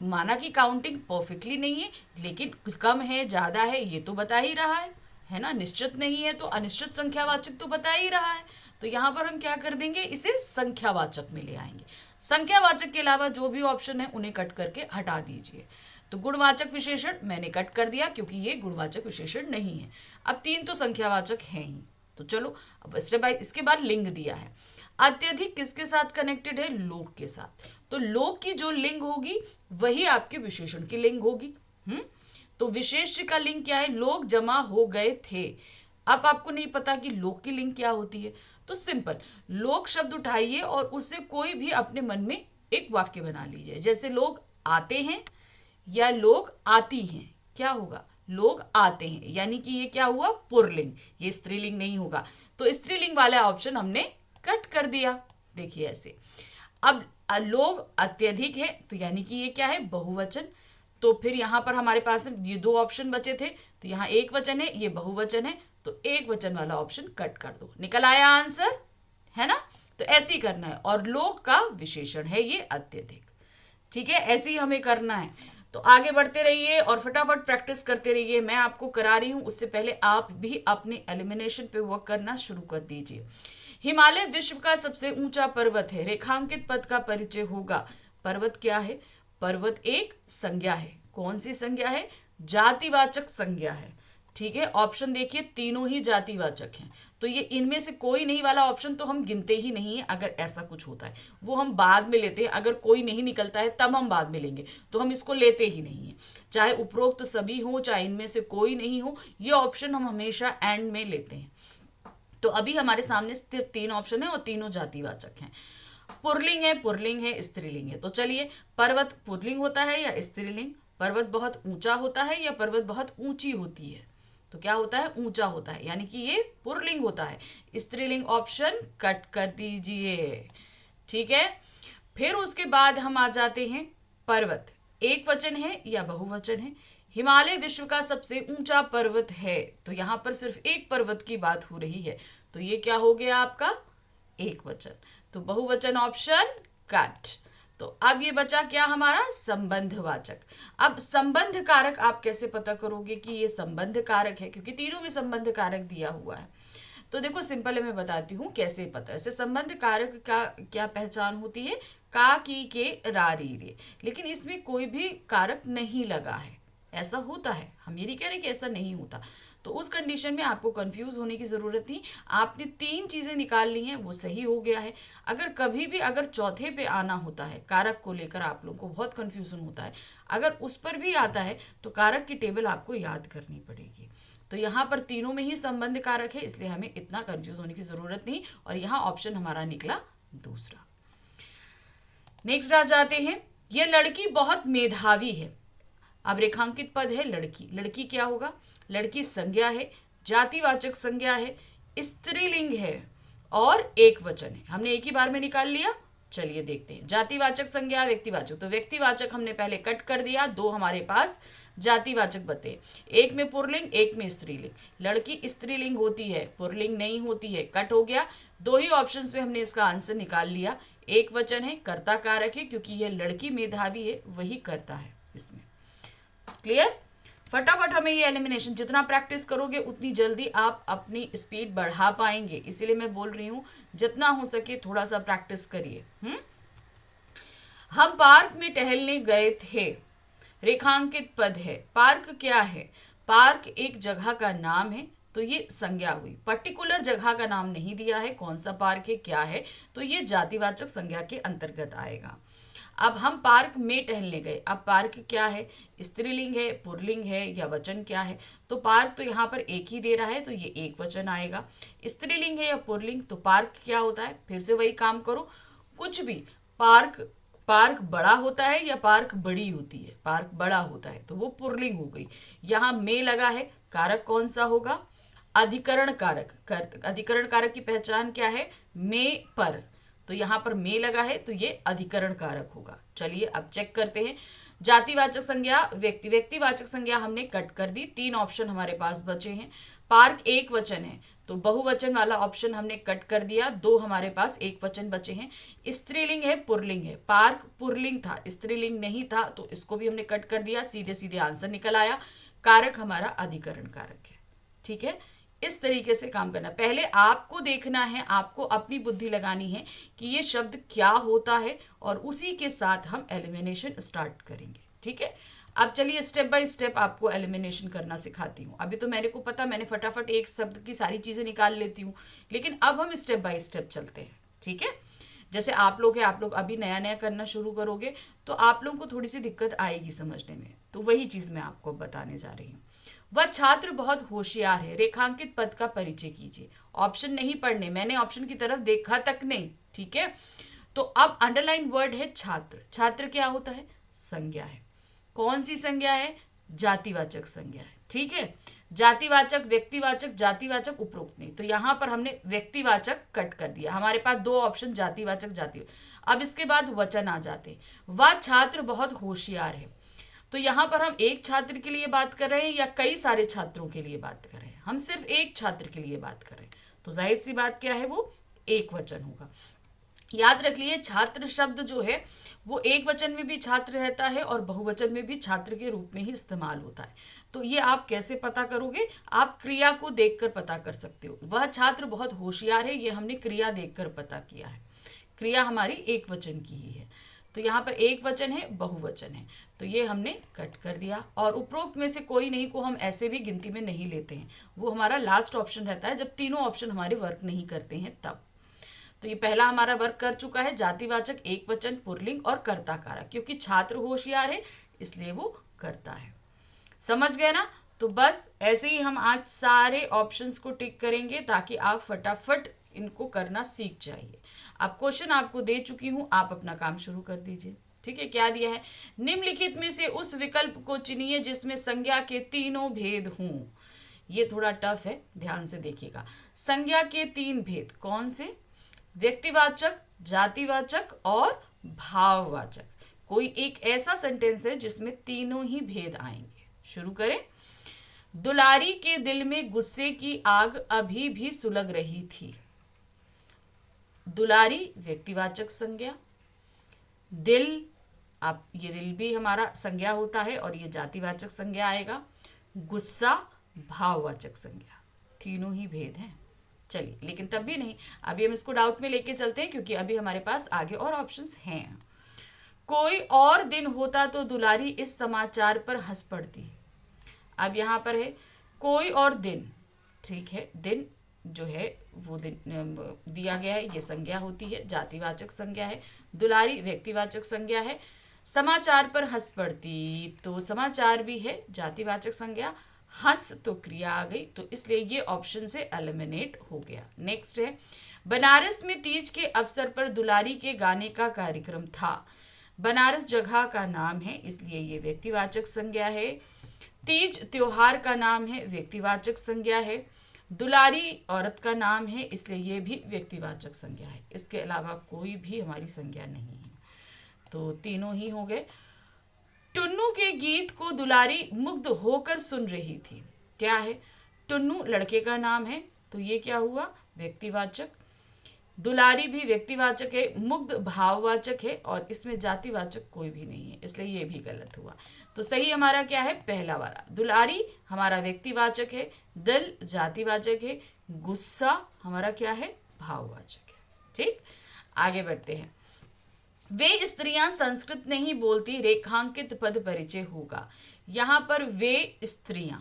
माना कि काउंटिंग परफेक्टली नहीं है, लेकिन कम है ज्यादा है ये तो बता ही रहा है ना, निश्चित नहीं है तो अनिश्चित संख्यावाचक तो बता ही रहा है। तो यहाँ पर हम क्या कर देंगे, इसे संख्यावाचक में ले आएंगे। संख्यावाचक के अलावा जो भी ऑप्शन है उन्हें कट करके हटा दीजिए। तो गुणवाचक विशेषण मैंने कट कर दिया, क्योंकि ये गुणवाचक विशेषण नहीं है। अब तीन तो संख्यावाचक हैं ही। तो चलो अब इसके बाद लिंग दिया है। अत्यधिक किसके साथ कनेक्टेड है, लोग के साथ। तो लोग की जो लिंग होगी वही आपके विशेषण की लिंग होगी। तो विशेष्य का लिंग क्या है, लोग जमा हो गए थे। अब आपको नहीं पता कि लोग की लिंग क्या होती है, तो सिंपल लोग शब्द उठाइए और उससे कोई भी अपने मन में एक वाक्य बना लीजिए। जैसे लोग आते हैं या लोग आती हैं, क्या होगा, लोग आते हैं, यानी कि ये क्या हुआ, पुरलिंग, ये स्त्रीलिंग नहीं होगा। तो स्त्रीलिंग वाला ऑप्शन हमने कट कर दिया। देखिए ऐसे, अब लोग अत्यधिक है तो यानी कि ये क्या है, बहुवचन। तो फिर यहाँ पर हमारे पास ये दो ऑप्शन बचे थे, तो यहाँ एक वचन है, ये बहुवचन है, तो एक वचन वाला ऑप्शन कट कर दो, निकल आया आंसर, है ना। तो ऐसे ही करना है, और लोग का विशेषण है ये अत्यधिक। ठीक है, ऐसे ही हमें करना है। तो आगे बढ़ते रहिए और फटाफट प्रैक्टिस करते रहिए। मैं आपको करा रही हूं, उससे पहले आप भी अपने एलिमिनेशन पे वर्क करना शुरू कर दीजिए। हिमालय विश्व का सबसे ऊंचा पर्वत है, रेखांकित पद का परिचय होगा। पर्वत क्या है, पर्वत एक संज्ञा है। कौन सी संज्ञा है, जातिवाचक संज्ञा है। ठीक है, ऑप्शन देखिए तीनों ही जातिवाचक हैं, तो ये इनमें से कोई नहीं वाला ऑप्शन तो हम गिनते ही नहीं है। अगर ऐसा कुछ होता है वो हम बाद में लेते हैं, अगर कोई नहीं निकलता है तब हम बाद में लेंगे, तो हम इसको लेते ही नहीं है। चाहे उपरोक्त सभी हो, चाहे इनमें से कोई नहीं हो, ये ऑप्शन हम हमेशा एंड में लेते हैं। तो अभी हमारे सामने सिर्फ तीन ऑप्शन है और तीनों जातिवाचक हैं। पुरलिंग है, पुरलिंग है, स्त्रीलिंग है। तो चलिए, पर्वत पुरलिंग होता है या स्त्रीलिंग, पर्वत बहुत ऊंचा होता है या पर्वत बहुत ऊंची होती है, तो क्या होता है, ऊंचा होता है, यानी कि ये पुरलिंग होता है। स्त्रीलिंग ऑप्शन कट कर दीजिए। ठीक है, फिर उसके बाद हम आ जाते हैं, पर्वत एक वचन है या बहुवचन है। हिमालय विश्व का सबसे ऊंचा पर्वत है, तो यहां पर सिर्फ एक पर्वत की बात हो रही है, तो ये क्या हो गया आपका, एक वचन। तो बहुवचन ऑप्शन कट। तो अब ये बचा क्या हमारा, संबंधवाचक। अब संबंध कारक आप कैसे पता करोगे कि ये संबंध कारक है, क्योंकि तीनों में संबंध कारक दिया हुआ है। तो देखो सिंपल है, मैं बताती हूँ कैसे पता है। ऐसे संबंध कारक का क्या पहचान होती है, का, की, के, रा, री, रे, लेकिन इसमें कोई भी कारक नहीं लगा है। ऐसा होता है, हम ये नहीं कह रहे कि ऐसा नहीं होता। तो उस कंडीशन में आपको कंफ्यूज होने की ज़रूरत नहीं, आपने 3 चीज़ें निकाल ली हैं, वो सही हो गया है। अगर कभी भी अगर चौथे पे आना होता है, कारक को लेकर आप लोगों को बहुत कन्फ्यूज़न होता है, अगर उस पर भी आता है तो कारक की टेबल आपको याद करनी पड़ेगी। तो यहाँ पर तीनों में ही संबंध कारक है, इसलिए हमें इतना कंफ्यूज होने की ज़रूरत नहीं, और यहाँ ऑप्शन हमारा निकला दूसरा। नेक्स्ट आ जाते हैं, यह लड़की बहुत मेधावी है। अब रेखांकित पद है लड़की, लड़की क्या होगा, लड़की संज्ञा है, जातिवाचक संज्ञा है, स्त्रीलिंग है और एक वचन है। हमने एक ही बार में निकाल लिया, चलिए देखते हैं। जातिवाचक संज्ञा, व्यक्तिवाचक, तो व्यक्तिवाचक हमने पहले कट कर दिया, 2 हमारे पास जातिवाचक बते, एक में पुल्लिंग एक में स्त्रीलिंग। लड़की स्त्रीलिंग होती है, पुल्लिंग नहीं होती है, कट हो गया। 2 ही ऑप्शंस में हमने इसका आंसर निकाल लिया। एक वचन है, कर्ता कारक है, क्योंकि यह लड़की मेधावी है, वही करता है इसमें। क्लियर? फटाफट हमें ये एलिमिनेशन, जितना प्रैक्टिस करोगे उतनी जल्दी आप अपनी स्पीड बढ़ा पाएंगे, इसीलिए मैं बोल रही हूँ जितना हो सके थोड़ा सा प्रैक्टिस करिए। हम पार्क में टहलने गए थे, रेखांकित पद है। पार्क क्या है, पार्क एक जगह का नाम है, तो ये संज्ञा हुई। पर्टिकुलर जगह का नाम नहीं दिया है, कौन सा पार्क है क्या है, तो ये जातिवाचक संज्ञा के अंतर्गत आएगा। अब हम पार्क में टहलने गए, अब पार्क क्या है, स्त्रीलिंग है, पुल्लिंग है या वचन क्या है, तो पार्क तो यहाँ पर एक ही दे रहा है, तो ये एक वचन आएगा। स्त्रीलिंग है या पुल्लिंग, तो पार्क क्या होता है, फिर से वही काम करो, कुछ भी। पार्क, पार्क बड़ा होता है या पार्क बड़ी होती है, पार्क बड़ा होता है तो वो पुल्लिंग हो गई। यहाँ में लगा है, कारक कौन सा होगा, अधिकरण कारक। अधिकरण कारक की पहचान क्या है, में पर, तो यहाँ पर में लगा है तो ये अधिकरण कारक होगा। चलिए अब चेक करते हैं। जातिवाचक संज्ञा, व्यक्तिवाचक संज्ञा हमने कट कर दी, 3 ऑप्शन हमारे पास बचे हैं। पार्क एक वचन है तो बहुवचन वाला ऑप्शन हमने कट कर दिया, 2 हमारे पास एक वचन बचे हैं। स्त्रीलिंग है, पुल्लिंग है, पार्क पुल्लिंग था, स्त्रीलिंग नहीं था, तो इसको भी हमने कट कर दिया, सीधे सीधे आंसर निकल आया। कारक हमारा अधिकरण कारक है। ठीक है, इस तरीके से काम करना। पहले आपको देखना है, आपको अपनी बुद्धि लगानी है कि ये शब्द क्या होता है, और उसी के साथ हम एलिमिनेशन स्टार्ट करेंगे। ठीक है, अब चलिए स्टेप बाय स्टेप आपको एलिमिनेशन करना सिखाती हूँ। अभी तो मेरे को पता, मैंने फटाफट एक शब्द की सारी चीज़ें निकाल लेती हूँ, लेकिन अब हम स्टेप बाय स्टेप चलते हैं। ठीक है, जैसे आप लोग हैं, आप लोग अभी नया नया करना शुरू करोगे तो आप लोगों को थोड़ी सी दिक्कत आएगी समझने में, तो वही चीज़ मैं आपको बताने जा रही हूँ। वह छात्र बहुत होशियार है, रेखांकित पद का परिचय कीजिए। ऑप्शन नहीं पढ़ने, मैंने ऑप्शन की तरफ देखा तक नहीं। ठीक है, तो अब अंडरलाइन वर्ड है छात्र। छात्र क्या होता है, संज्ञा है। कौन सी संज्ञा है, जातिवाचक संज्ञा है। ठीक है, जातिवाचक, व्यक्तिवाचक, जातिवाचक, उपरोक्त नहीं, तो यहां पर हमने व्यक्तिवाचक कट कर दिया। हमारे पास 2 ऑप्शन जातिवाचक, जाति। अब इसके बाद वचन आ जाते, वह छात्र बहुत होशियार है, तो यहाँ पर हम एक छात्र के लिए बात कर रहे हैं या कई सारे छात्रों के लिए बात कर रहे हैं, हम सिर्फ एक छात्र के लिए बात कर रहे हैं, तो जाहिर सी बात क्या है, वो एक वचन होगा। याद रख लिए, छात्र शब्द जो है वो एक वचन में भी छात्र रहता है और बहुवचन में भी छात्र के रूप में ही इस्तेमाल होता है। तो ये आप कैसे पता करोगे, आप क्रिया को देखकर पता कर सकते हो। वह छात्र बहुत होशियार है, ये हमने क्रिया देखकर पता किया है, क्रिया हमारी एक वचन की ही है। तो यहाँ पर एक वचन है, बहुवचन है, तो ये हमने कट कर दिया। और उपरोक्त में से कोई नहीं को हम ऐसे भी गिनती में नहीं लेते हैं, वो हमारा लास्ट ऑप्शन रहता है जब तीनों ऑप्शन हमारे वर्क नहीं करते हैं तब। तो ये पहला हमारा वर्क कर चुका है, जातिवाचक, एक वचन, पुल्लिंग और कर्ता कारक, क्योंकि छात्र होशियार है इसलिए वो करता है। समझ गए ना? तो बस ऐसे ही हम आज सारे ऑप्शंस को टिक करेंगे ताकि आप फटाफट इनको करना सीख जाइए। अब क्वेश्चन आपको दे चुकी हूं, आप अपना काम शुरू कर दीजिए। ठीक है, क्या दिया है, निम्नलिखित में से उस विकल्प को चुनिए जिसमें संज्ञा के तीनों भेद हों। ये थोड़ा टफ है, ध्यान से देखिएगा। संज्ञा के 3 भेद कौन से, व्यक्तिवाचक, जातिवाचक और भाववाचक। कोई एक ऐसा सेंटेंस है जिसमें तीनों ही भेद आएंगे। शुरू करें। दुलारी के दिल में गुस्से की आग अभी भी सुलग रही थी। दुलारी व्यक्तिवाचक संज्ञा, दिल, आप ये दिल भी हमारा संज्ञा होता है और ये जातिवाचक संज्ञा आएगा। गुस्सा भाववाचक संज्ञा, तीनों ही भेद हैं। चलिए, लेकिन तब भी नहीं, अभी हम इसको डाउट में लेके चलते हैं क्योंकि अभी हमारे पास आगे और ऑप्शंस हैं। कोई और दिन होता तो दुलारी इस समाचार पर हंस पड़ती। अब यहाँ पर है कोई और दिन, ठीक है, दिन जो है वो दिन दिया गया है, ये संज्ञा होती है, जातिवाचक संज्ञा है। दुलारी व्यक्तिवाचक संज्ञा है। समाचार पर हंस पड़ती, तो समाचार भी है जातिवाचक संज्ञा। हंस तो क्रिया आ गई, तो इसलिए ये ऑप्शन से एलिमिनेट हो गया। नेक्स्ट है, बनारस में तीज के अवसर पर दुलारी के गाने का कार्यक्रम था। बनारस जगह का नाम है, इसलिए ये व्यक्तिवाचक संज्ञा है। तीज त्योहार का नाम है, व्यक्तिवाचक संज्ञा है। दुलारी औरत का नाम है, इसलिए ये भी व्यक्तिवाचक संज्ञा है। इसके अलावा कोई भी हमारी संज्ञा नहीं है, तो तीनों ही हो गए। टुन्नू के गीत को दुलारी मुग्ध होकर सुन रही थी। क्या है? टुन्नू लड़के का नाम है, तो ये क्या हुआ? व्यक्तिवाचक। दुलारी भी व्यक्तिवाचक है, मुग्ध भाववाचक है, और इसमें जातिवाचक कोई भी नहीं है, इसलिए ये भी गलत हुआ। तो सही हमारा क्या है? पहला वाला। दुलारी हमारा व्यक्तिवाचक है, दिल जातिवाचक है, गुस्सा हमारा क्या है? भाववाचक है। ठीक, आगे बढ़ते हैं। वे स्त्रियां संस्कृत नहीं बोलती, रेखांकित पद परिचय होगा। यहां पर वे स्त्रियां,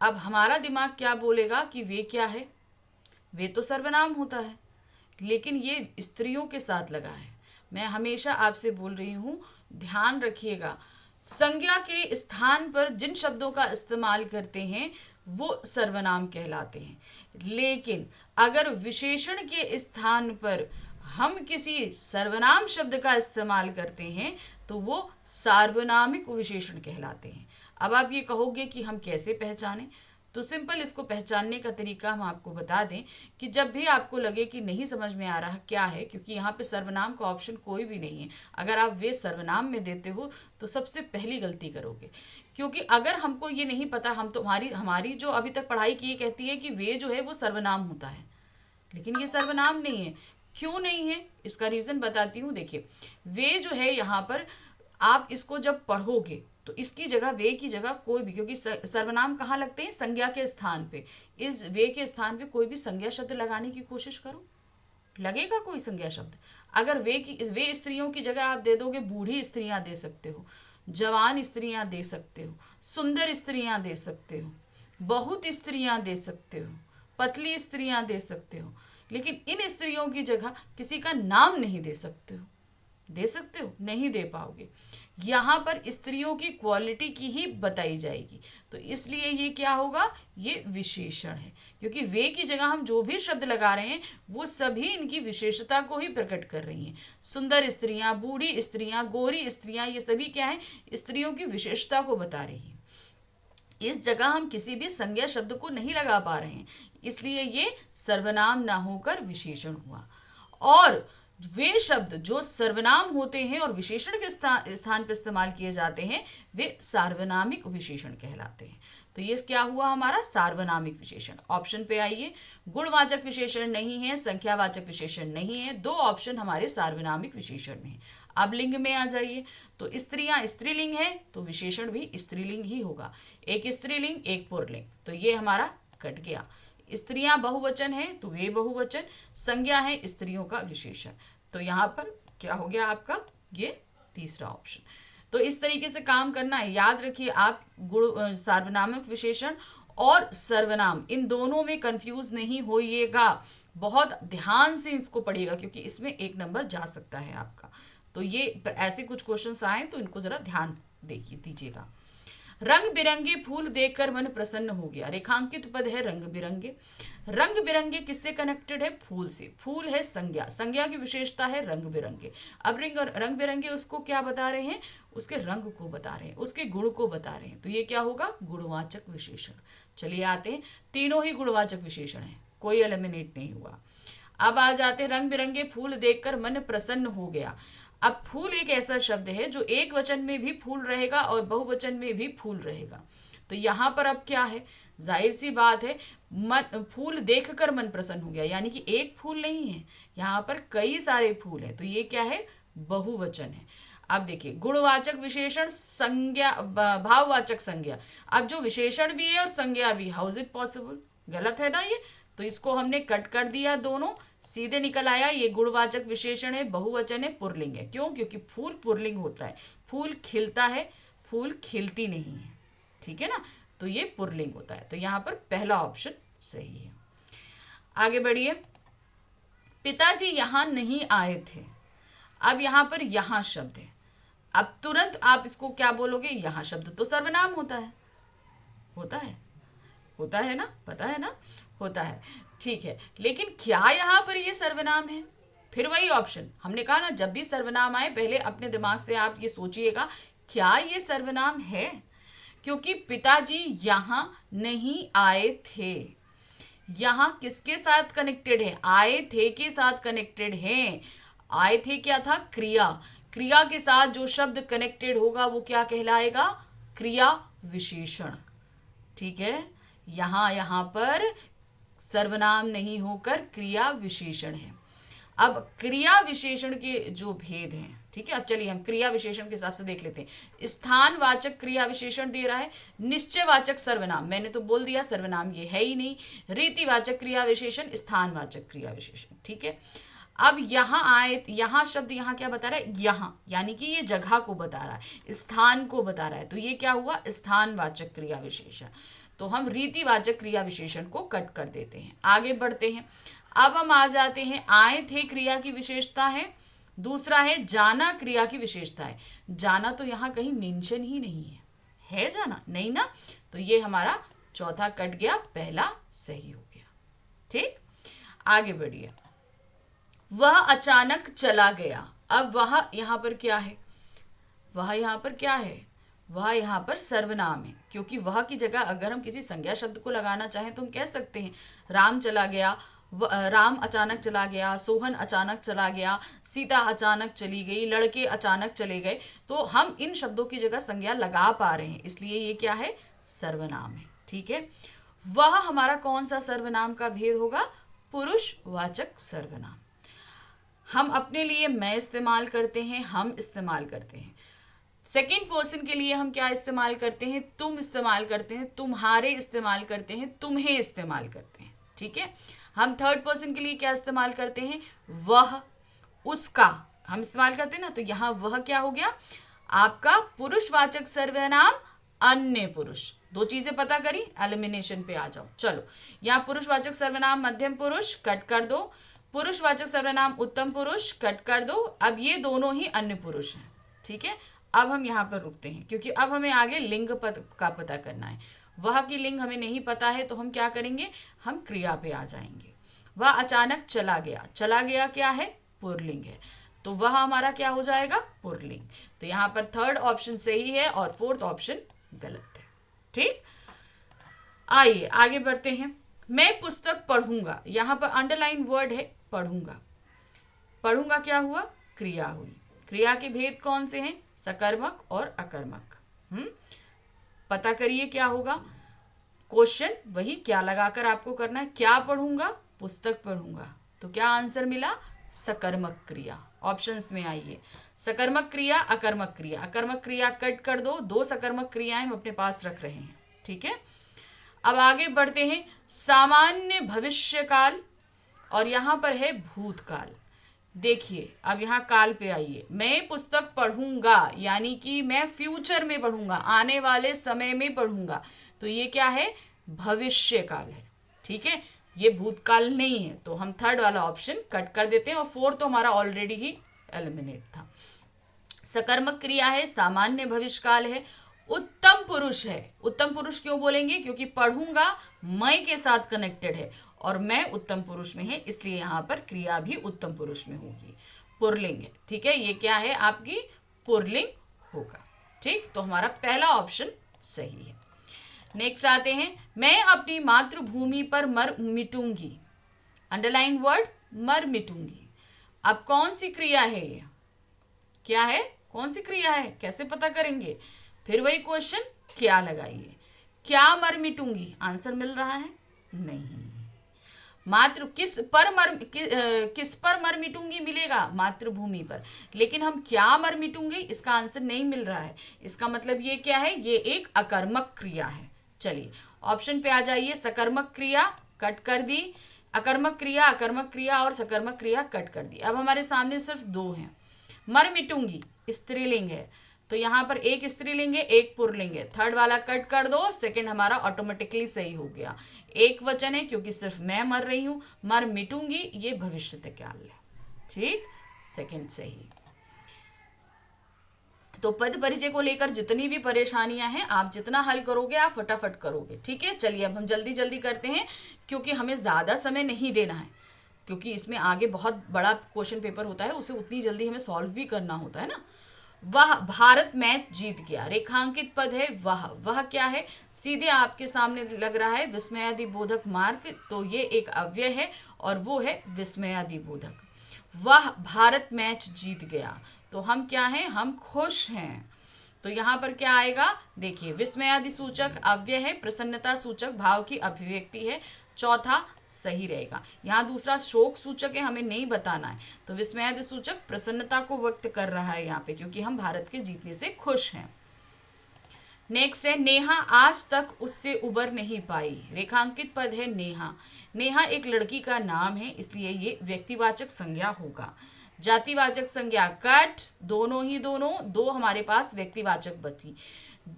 अब हमारा दिमाग क्या बोलेगा कि वे क्या है? वे तो सर्वनाम होता है, लेकिन ये स्त्रियों के साथ लगा है। मैं हमेशा आपसे बोल रही हूँ, ध्यान रखिएगा, संज्ञा के स्थान पर जिन शब्दों का इस्तेमाल करते हैं वो सर्वनाम कहलाते हैं, लेकिन अगर विशेषण के स्थान पर हम किसी सर्वनाम शब्द का इस्तेमाल करते हैं तो वो सार्वनामिक विशेषण कहलाते हैं। अब आप ये कहोगे कि हम कैसे पहचानें, तो सिंपल इसको पहचानने का तरीका हम आपको बता दें कि जब भी आपको लगे कि नहीं समझ में आ रहा क्या है, क्योंकि यहाँ पे सर्वनाम का ऑप्शन कोई भी नहीं है, अगर आप वे सर्वनाम में देते हो तो सबसे पहली गलती करोगे। क्योंकि अगर हमको ये नहीं पता, हम तो हमारी जो अभी तक पढ़ाई की कहती है कि वे जो है वो सर्वनाम होता है, लेकिन ये सर्वनाम नहीं है। क्यों नहीं है? इसका रीज़न बताती हूँ। देखिए, वे जो है यहाँ पर आप इसको जब पढ़ोगे तो इसकी जगह, वे की जगह कोई भी, क्योंकि सर्वनाम कहाँ लगते हैं? संज्ञा के स्थान पे। इस वे के स्थान पे कोई भी संज्ञा शब्द लगाने की कोशिश करो, लगेगा कोई संज्ञा शब्द? अगर वे स्त्रियों की जगह आप दे दोगे, बूढ़ी स्त्रियां दे सकते हो, जवान स्त्रियां दे सकते हो, सुंदर स्त्रियां दे सकते हो, बहुत स्त्रियां दे सकते हो, पतली स्त्रियां दे सकते हो, लेकिन इन स्त्रियों की जगह किसी का नाम नहीं दे सकते हो। दे सकते हो? नहीं दे पाओगे। यहाँ पर स्त्रियों की क्वालिटी की ही बताई जाएगी, तो इसलिए ये क्या होगा? ये विशेषण है, क्योंकि वे की जगह हम जो भी शब्द लगा रहे हैं वो सभी इनकी विशेषता को ही प्रकट कर रही हैं। सुंदर स्त्रियां, बूढ़ी स्त्रियां, गोरी स्त्रियां, ये सभी क्या है? स्त्रियों की विशेषता को बता रही हैं। इस जगह हम किसी भी संज्ञा शब्द को नहीं लगा पा रहे हैं, इसलिए ये सर्वनाम ना होकर विशेषण हुआ। और वे शब्द जो सर्वनाम होते हैं और विशेषण के स्थान पर इस्तेमाल किए जाते हैं वे सार्वनामिक विशेषण कहलाते हैं। तो ये क्या हुआ हमारा? सार्वनामिक विशेषण। ऑप्शन पे आइए, गुणवाचक विशेषण नहीं है, संख्यावाचक विशेषण नहीं है, दो ऑप्शन हमारे सार्वनामिक विशेषण में है। अब लिंग में आ जाइए, तो स्त्रियां स्त्रीलिंग है तो विशेषण भी स्त्रीलिंग ही होगा। एक स्त्रीलिंग एक पुल्लिंग, तो ये हमारा कट गया। स्त्रियां बहुवचन है तो वे बहुवचन, संज्ञा है स्त्रियों का विशेषण। तो यहाँ पर क्या हो गया आपका? ये तीसरा ऑप्शन। तो इस तरीके से काम करना है। याद रखिए आप, गुण सार्वनामिक विशेषण और सर्वनाम इन दोनों में कंफ्यूज नहीं होइएगा, बहुत ध्यान से इसको पढ़िएगा, क्योंकि इसमें 1 नंबर जा सकता है आपका। तो ये ऐसे कुछ क्वेश्चंस आए तो इनको जरा ध्यान दीजिएगा। रंग बिरंगे फूल देखकर मन प्रसन्न हो गया। रेखांकित पद है रंग बिरंगे। रंग बिरंगे किससे कनेक्टेड है? फूल से। फूल है संज्ञा, संज्ञा की विशेषता है रंग बिरंगे। अब रंग बिरंगे उसको क्या बता रहे हैं? उसके रंग को बता रहे हैं, उसके गुण को बता रहे हैं, तो ये क्या होगा? गुणवाचक विशेषण। चलिए आते हैं, तीनों ही गुणवाचक विशेषण है, कोई एलिमिनेट नहीं हुआ। अब आ जाते हैं, रंग बिरंगे फूल देखकर मन प्रसन्न हो गया। अब फूल एक ऐसा शब्द है जो एक वचन में भी फूल रहेगा और बहुवचन में भी फूल रहेगा। तो यहाँ पर अब क्या है? जाहिर सी बात है, फूल देखकर मन प्रसन्न हो गया, यानी कि एक फूल नहीं है, यहाँ पर कई सारे फूल हैं, तो ये क्या है? बहुवचन है। अब देखिए, गुणवाचक विशेषण, संज्ञा, भाववाचक संज्ञा। अब जो विशेषण भी है और संज्ञा भी, हाउ इज इट पॉसिबल? गलत है ना ये, तो इसको हमने कट कर दिया, दोनों सीधे निकल आया। ये गुणवाचक विशेषण है, बहुवचन है, पुल्लिंग है। क्यों? क्योंकि फूल पुल्लिंग होता है, फूल खिलता है, फूल खिलती नहीं है, ठीक है ना। तो ये पुल्लिंग होता है। तो यहाँ पर पहला ऑप्शन सही है। आगे बढ़िए। पिताजी यहाँ नहीं आए थे। अब यहाँ पर यहाँ शब्द है। अब तुरंत आप इसको क्या बोलोगे, यहाँ शब्द तो सर्वनाम होता है, होता है, होता है ना, पता है ना, होता है, ठीक है। लेकिन क्या यहाँ पर ये सर्वनाम है? फिर वही ऑप्शन हमने कहा ना, जब भी सर्वनाम आए पहले अपने दिमाग से आप ये सोचिएगा क्या ये सर्वनाम है, क्योंकि पिताजी यहाँ नहीं आए थे। यहाँ किसके साथ कनेक्टेड है? आए थे के साथ कनेक्टेड है। आए थे क्या था? क्रिया। क्रिया के साथ जो शब्द कनेक्टेड होगा वो क्या कहलाएगा? क्रिया विशेषण। ठीक है, यहाँ पर सर्वनाम नहीं होकर क्रिया विशेषण है। अब क्रिया विशेषण के जो भेद हैं, ठीक है, अब चलिए हम क्रिया विशेषण के हिसाब से देख लेते हैं। स्थानवाचक क्रिया विशेषण दे रहा है, निश्चयवाचक सर्वनाम, मैंने तो बोल दिया सर्वनाम ये है ही नहीं, रीतिवाचक क्रिया विशेषण, स्थानवाचक क्रिया विशेषण। ठीक है, अब यहाँ आए, यहाँ शब्द यहाँ क्या बता रहा है? यहाँ, यानी कि ये जगह को बता रहा है, स्थान को बता रहा है, तो ये क्या हुआ? स्थानवाचक क्रिया विशेषण। तो हम रीतिवाचक क्रिया विशेषण को कट कर देते हैं। आगे बढ़ते हैं। अब हम आ जाते हैं, आए थे क्रिया की विशेषता है, दूसरा है जाना क्रिया की विशेषता है। जाना तो यहाँ कहीं मेंशन ही नहीं है जाना नहीं ना, तो ये हमारा चौथा कट गया, पहला सही हो गया। ठीक, आगे बढ़िए। वह अचानक चला गया। अब वह यहाँ पर क्या है? वह यहाँ पर क्या है? वह यहाँ पर सर्वनाम है, क्योंकि वह की जगह अगर हम किसी संज्ञा शब्द को लगाना चाहें तो हम कह सकते हैं राम चला गया, राम अचानक चला गया, सोहन अचानक चला गया, सीता अचानक चली गई, लड़के अचानक चले गए। तो हम इन शब्दों की जगह संज्ञा लगा पा रहे हैं, इसलिए ये क्या है? सर्वनाम है। ठीक है, वह हमारा कौन सा सर्वनाम का भेद होगा? पुरुषवाचक सर्वनाम। हम अपने लिए मैं इस्तेमाल करते हैं, हम इस्तेमाल करते हैं। सेकेंड पर्सन के लिए हम क्या इस्तेमाल करते हैं? तुम इस्तेमाल करते हैं, तुम्हारे इस्तेमाल करते हैं, तुम्हें इस्तेमाल करते हैं। ठीक है, हम थर्ड पर्सन के लिए क्या इस्तेमाल करते हैं? वह, उसका हम इस्तेमाल करते हैं ना, तो यहाँ वह क्या हो गया? आपका पुरुषवाचक सर्वनाम अन्य पुरुष। दो चीजें पता करी, एलिमिनेशन पे आ जाओ। चलो, यहाँ पुरुषवाचक सर्वनाम मध्यम पुरुष कट कर दो, पुरुषवाचक सर्वनाम उत्तम पुरुष कट कर दो। अब ये दोनों ही अन्य पुरुष हैं। ठीक है, अब हम यहाँ पर रुकते हैं, क्योंकि अब हमें आगे लिंग का पता करना है। वह की लिंग हमें नहीं पता है, तो हम क्या करेंगे? हम क्रिया पे आ जाएंगे। वह अचानक चला गया। चला गया क्या है? पुल्लिंग है, तो वह हमारा क्या हो जाएगा? पुल्लिंग। तो यहाँ पर थर्ड ऑप्शन सही है और फोर्थ ऑप्शन गलत है। ठीक, आइए आगे बढ़ते हैं। मैं पुस्तक पढ़ूंगा, यहाँ पर अंडरलाइन वर्ड है पढ़ूंगा। पढ़ूंगा क्या हुआ? क्रिया हुई। क्रिया के भेद कौन से हैं? सकर्मक और अकर्मक। पता करिए क्या होगा। क्वेश्चन वही क्या लगाकर आपको करना है, क्या पढ़ूंगा? पुस्तक पढ़ूंगा। तो क्या आंसर मिला? सकर्मक क्रिया। ऑप्शंस में आइए, सकर्मक क्रिया, अकर्मक क्रिया। अकर्मक क्रिया कट कर दो, दो सकर्मक क्रियाएं हम अपने पास रख रहे हैं। ठीक है, अब आगे बढ़ते हैं। सामान्य भविष्यकाल और यहाँ पर है भूतकाल। देखिए, अब यहाँ काल पे आइए। मैं पुस्तक पढ़ूंगा, यानी कि मैं फ्यूचर में पढ़ूंगा, आने वाले समय में पढ़ूंगा, तो ये क्या है? भविष्य काल है। ठीक है, ये भूतकाल नहीं है, तो हम थर्ड वाला ऑप्शन कट कर देते हैं, और फोर्थ तो हमारा ऑलरेडी ही एलिमिनेट था। सकर्मक क्रिया है, सामान्य भविष्यकाल है, उत्तम पुरुष है। उत्तम पुरुष क्यों बोलेंगे? क्योंकि पढ़ूंगा मैं के साथ कनेक्टेड है, और मैं उत्तम पुरुष में है, इसलिए यहाँ पर क्रिया भी उत्तम पुरुष में होगी। पुल्लिंग है। ठीक है, ये क्या है? आपकी पुल्लिंग होगा। ठीक, तो हमारा पहला ऑप्शन सही है। नेक्स्ट आते हैं। मैं अपनी मातृभूमि पर मर मिटूंगी। अंडरलाइन वर्ड मर मिटूंगी। अब कौन सी क्रिया है ये? क्या है? कौन सी क्रिया है? कैसे पता करेंगे? फिर वही क्वेश्चन, क्या लगाइए। क्या मर मिटूंगी? आंसर मिल रहा है? नहीं। मातृ किस पर मर मिटूंगी मिलेगा? मातृभूमि पर। लेकिन हम क्या मर मिटूंगी, इसका आंसर नहीं मिल रहा है। इसका मतलब ये क्या है? ये एक अकर्मक क्रिया है। चलिए ऑप्शन पे आ जाइए। सकर्मक क्रिया कट कर दी, अकर्मक क्रिया और सकर्मक क्रिया कट कर दी। अब हमारे सामने सिर्फ दो हैं। मर मिटूंगी स्त्रीलिंग है, तो यहाँ पर एक स्त्रीलिंग है, एक पुल्लिंग है, थर्ड वाला कट कर दो, सेकंड हमारा ऑटोमेटिकली सही हो गया। एक वचन है क्योंकि सिर्फ मैं मर रही हूं, मर मिटूंगी, ये भविष्य काल है। ठीक, सेकंड सही। तो पद परिचय को लेकर जितनी भी परेशानियां हैं, आप जितना हल करोगे आप फटाफट करोगे। ठीक है, चलिए अब हम जल्दी जल्दी करते हैं, क्योंकि हमें ज़्यादा समय नहीं देना है, क्योंकि इसमें आगे बहुत बड़ा क्वेश्चन पेपर होता है, उसे उतनी जल्दी हमें सॉल्व भी करना होता है ना। वह भारत मैच जीत गया, रेखांकित पद है वह क्या है? सीधे आपके सामने लग रहा है विस्मयादिबोधक मार्ग, तो ये एक अव्यय है और वो है विस्मयादिबोधक। वह भारत मैच जीत गया, तो हम क्या हैं? हम खुश हैं। तो यहाँ पर क्या आएगा? देखिए, विस्मयादि सूचक अव्यय है, प्रसन्नता सूचक भाव की अभिव्यक्ति है, चौथा सही रहेगा। यहाँ दूसरा शोक सूचक है, हमें नहीं बताना है, तो विस्मयादि सूचक प्रसन्नता को व्यक्त कर रहा है यहाँ पे, क्योंकि हम भारत के जीतने से खुश हैं। नेक्स्ट है नेहा आज तक उससे उबर नहीं पाई, रेखांकित पद है नेहा। नेहा एक लड़की का नाम है, इसलिए ये व्यक्तिवाचक संज्ञा होगा। जातिवाचक संज्ञा कट, दोनों दो हमारे पास व्यक्तिवाचक बची,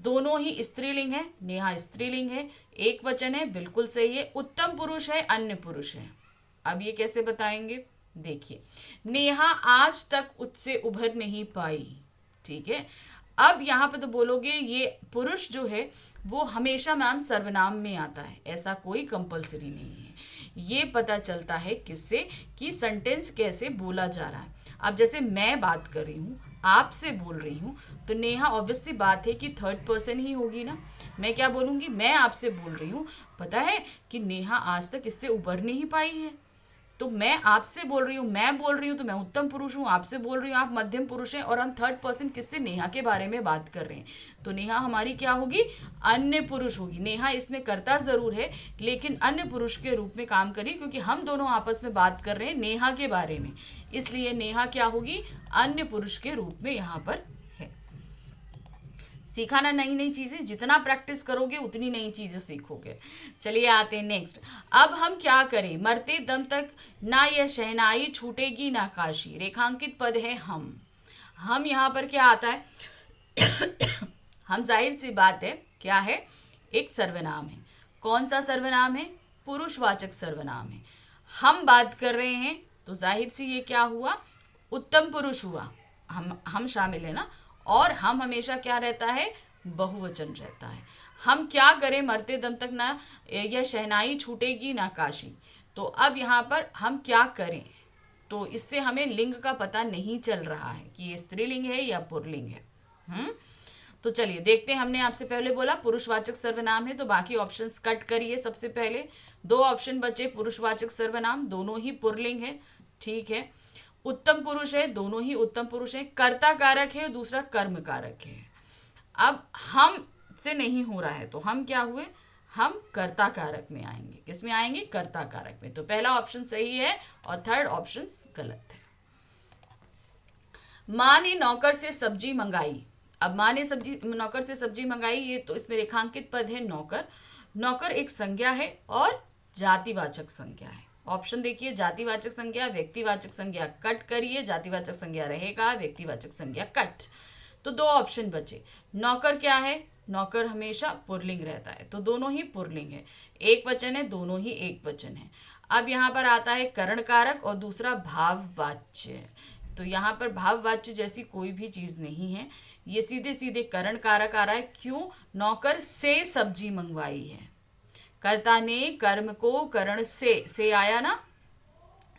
दोनों ही स्त्रीलिंग है, नेहा स्त्रीलिंग है, एक वचन है, बिल्कुल सही है। उत्तम पुरुष है, अन्य पुरुष है। अब ये कैसे बताएंगे? देखिए, नेहा आज तक उससे उभर नहीं पाई। ठीक है, अब यहाँ पे तो बोलोगे ये पुरुष जो है वो हमेशा मैम सर्वनाम में आता है, ऐसा कोई कंपलसरी नहीं है। ये पता चलता है किससे? कि सेंटेंस कैसे बोला जा रहा है। अब जैसे मैं बात कर रही हूँ, आपसे बोल रही हूँ, तो नेहा ऑब्वियस सी बात है कि थर्ड पर्सन ही होगी ना। मैं क्या बोलूँगी? मैं आपसे बोल रही हूँ, पता है कि नेहा आज तक इससे उभर नहीं पाई है। तो मैं आपसे बोल रही हूँ, मैं बोल रही हूँ, तो मैं उत्तम पुरुष हूँ, आपसे बोल रही हूँ आप मध्यम पुरुष हैं, और हम थर्ड पर्सन किससे? नेहा के बारे में बात कर रहे हैं। तो नेहा हमारी क्या होगी? अन्य पुरुष होगी। नेहा इसमें कर्ता जरूर है, लेकिन अन्य पुरुष के रूप में काम करी, क्योंकि हम दोनों आपस में बात कर रहे हैं नेहा के बारे में, इसलिए नेहा क्या होगी? अन्य पुरुष के रूप में यहाँ पर है। सीखा ना नई नई चीजें, जितना प्रैक्टिस करोगे उतनी नई चीजें सीखोगे। चलिए आते हैं नेक्स्ट। अब हम क्या करें? मरते दम तक ना यह शहनाई छूटेगी ना काशी, रेखांकित पद है हम यहाँ पर क्या आता है? हम, जाहिर सी बात है, क्या है? एक सर्वनाम है। कौन सा सर्वनाम है? पुरुषवाचक सर्वनाम है। हम बात कर रहे हैं, तो जाहिर सी ये क्या हुआ? उत्तम पुरुष हुआ। हम शामिल है ना, और हम हमेशा क्या रहता है? बहुवचन रहता है। हम क्या करें? मरते दम तक ना यह शहनाई छूटेगी ना काशी। तो अब यहाँ पर हम क्या करें? तो इससे हमें लिंग का पता नहीं चल रहा है कि ये स्त्रीलिंग है या पुल्लिंग है। तो चलिए देखते हैं। हमने आपसे पहले बोला पुरुषवाचक सर्वनाम है, तो बाकी ऑप्शंस कट करिए। सबसे पहले दो ऑप्शन बचे पुरुषवाचक सर्वनाम, दोनों ही पुल्लिंग है। ठीक है, उत्तम पुरुष है, दोनों ही उत्तम पुरुष है। कर्ता कारक है, दूसरा कर्म कारक है। अब हम से नहीं हो रहा है, तो हम क्या हुए? हम कर्ता कारक में आएंगे। किस में आएंगे? कर्ता कारक में। तो पहला ऑप्शन सही है और थर्ड ऑप्शन गलत है। माँ ने नौकर से सब्जी मंगाई। अब माँ ने नौकर से सब्जी मंगाई, ये तो इसमें रेखांकित पद है नौकर। नौकर एक संज्ञा है और जातिवाचक संज्ञा है। ऑप्शन देखिए, जातिवाचक संज्ञा, व्यक्तिवाचक संज्ञा कट करिए, जातिवाचक संज्ञा रहेगा, व्यक्तिवाचक संज्ञा कट। तो दो ऑप्शन बचे। नौकर क्या है? नौकर हमेशा पुल्लिंग रहता है, तो दोनों ही पुल्लिंग है। एक वचन है, दोनों ही एक वचन है। अब यहाँ पर आता है करण कारक और दूसरा भाववाच्य। तो यहाँ पर भाववाच्य जैसी कोई भी चीज नहीं है, ये सीधे सीधे करण कारक आ रहा है। क्यों? नौकर से सब्जी मंगवाई है, कर्ता ने कर्म को करण से आया ना,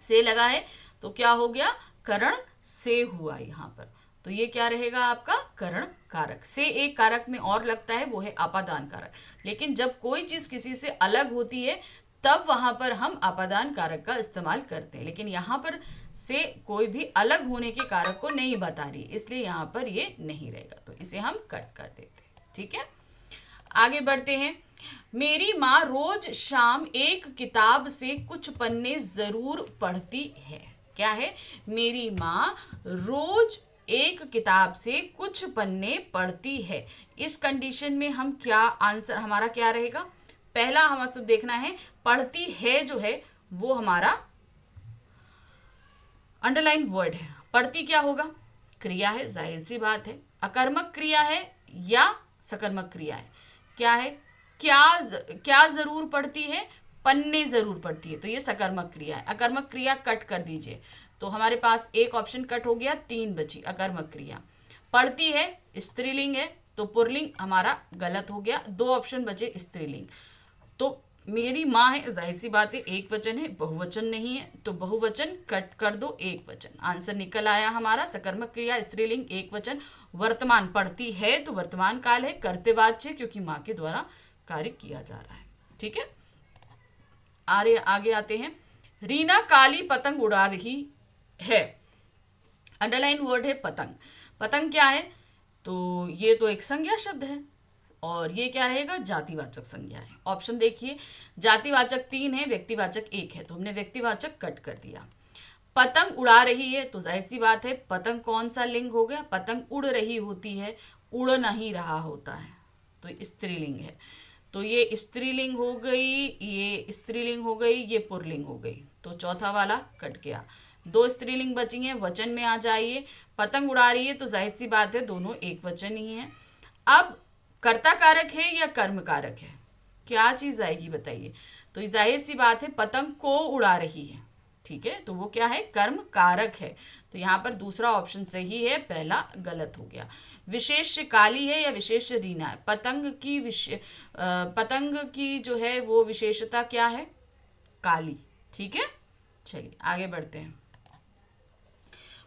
से लगा है, तो क्या हो गया? करण से हुआ यहाँ पर। तो ये क्या रहेगा आपका? करण कारक। से एक कारक में और लगता है, वो है अपादान कारक। लेकिन जब कोई चीज किसी से अलग होती है तब वहां पर हम अपादान कारक का इस्तेमाल करते हैं, लेकिन यहाँ पर से कोई भी अलग होने के कारक को नहीं बता रही, इसलिए यहाँ पर ये नहीं रहेगा, तो इसे हम कट कर देते हैं। ठीक है, आगे बढ़ते हैं। मेरी माँ रोज शाम एक किताब से कुछ पन्ने जरूर पढ़ती है। क्या है? मेरी माँ रोज एक किताब से कुछ पन्ने पढ़ती है। इस कंडीशन में हम क्या आंसर हमारा क्या रहेगा? पहला हमें सब देखना है, पढ़ती है जो है वो हमारा अंडरलाइन वर्ड है। पढ़ती क्या होगा? क्रिया है, जाहिर सी बात है। अकर्मक क्रिया है या सकर्मक क्रिया है? क्या है? क्या जरूर पड़ती है? पन्ने जरूर पड़ती है, तो ये सकर्मक क्रिया है। अकर्मक क्रिया कट कर दीजिए, तो हमारे पास एक ऑप्शन कट हो गया, 3 बची। अकर्मक क्रिया पड़ती है, स्त्रीलिंग है, तो पुल्लिंग हमारा गलत हो गया, 2 ऑप्शन बचे स्त्रीलिंग। तो मेरी माँ है, जाहिर सी बात है एक वचन है, बहुवचन नहीं है, तो बहुवचन कट कर दो, एक वचन। आंसर निकल आया हमारा सकर्मक क्रिया स्त्रीलिंग एक वचन। वर्तमान पढ़ती है तो वर्तमान काल है, कर्तव्यवाच्य क्योंकि माँ के द्वारा कार्य किया जा रहा है। ठीक है, आगे आते हैं। रीना काली पतंग उड़ा रही है। अंडरलाइन वर्ड है पतंग। पतंग क्या है? तो ये तो एक संज्ञा शब्द है, और ये क्या रहेगा? जातिवाचक संज्ञा है। ऑप्शन देखिए, जातिवाचक 3 है, व्यक्तिवाचक 1 है, तो हमने व्यक्तिवाचक कट कर दिया। पतंग उड़ा रही है, तो जाहिर सी बात है पतंग कौन सा लिंग हो गया? पतंग उड़ रही होती है, उड़ नहीं रहा होता है, तो स्त्रीलिंग है। तो ये स्त्रीलिंग हो गई, ये स्त्रीलिंग हो गई, ये पुल्लिंग हो गई, तो चौथा वाला कट गया। 2 स्त्रीलिंग बची हैं, वचन में आ जाइए। पतंग उड़ा रही है, तो जाहिर सी बात है दोनों एक वचन ही है। अब कर्ता कारक है या कर्म कारक है? क्या चीज आएगी बताइए? तो जाहिर सी बात है पतंग को उड़ा रही है, ठीक है, तो वो क्या है? कर्म कारक है। तो यहाँ पर दूसरा ऑप्शन सही है, पहला गलत हो गया। विशेष काली है या विशेष रीना है? पतंग की जो है वो विशेषता क्या है? काली। ठीक है, चलिए आगे बढ़ते हैं।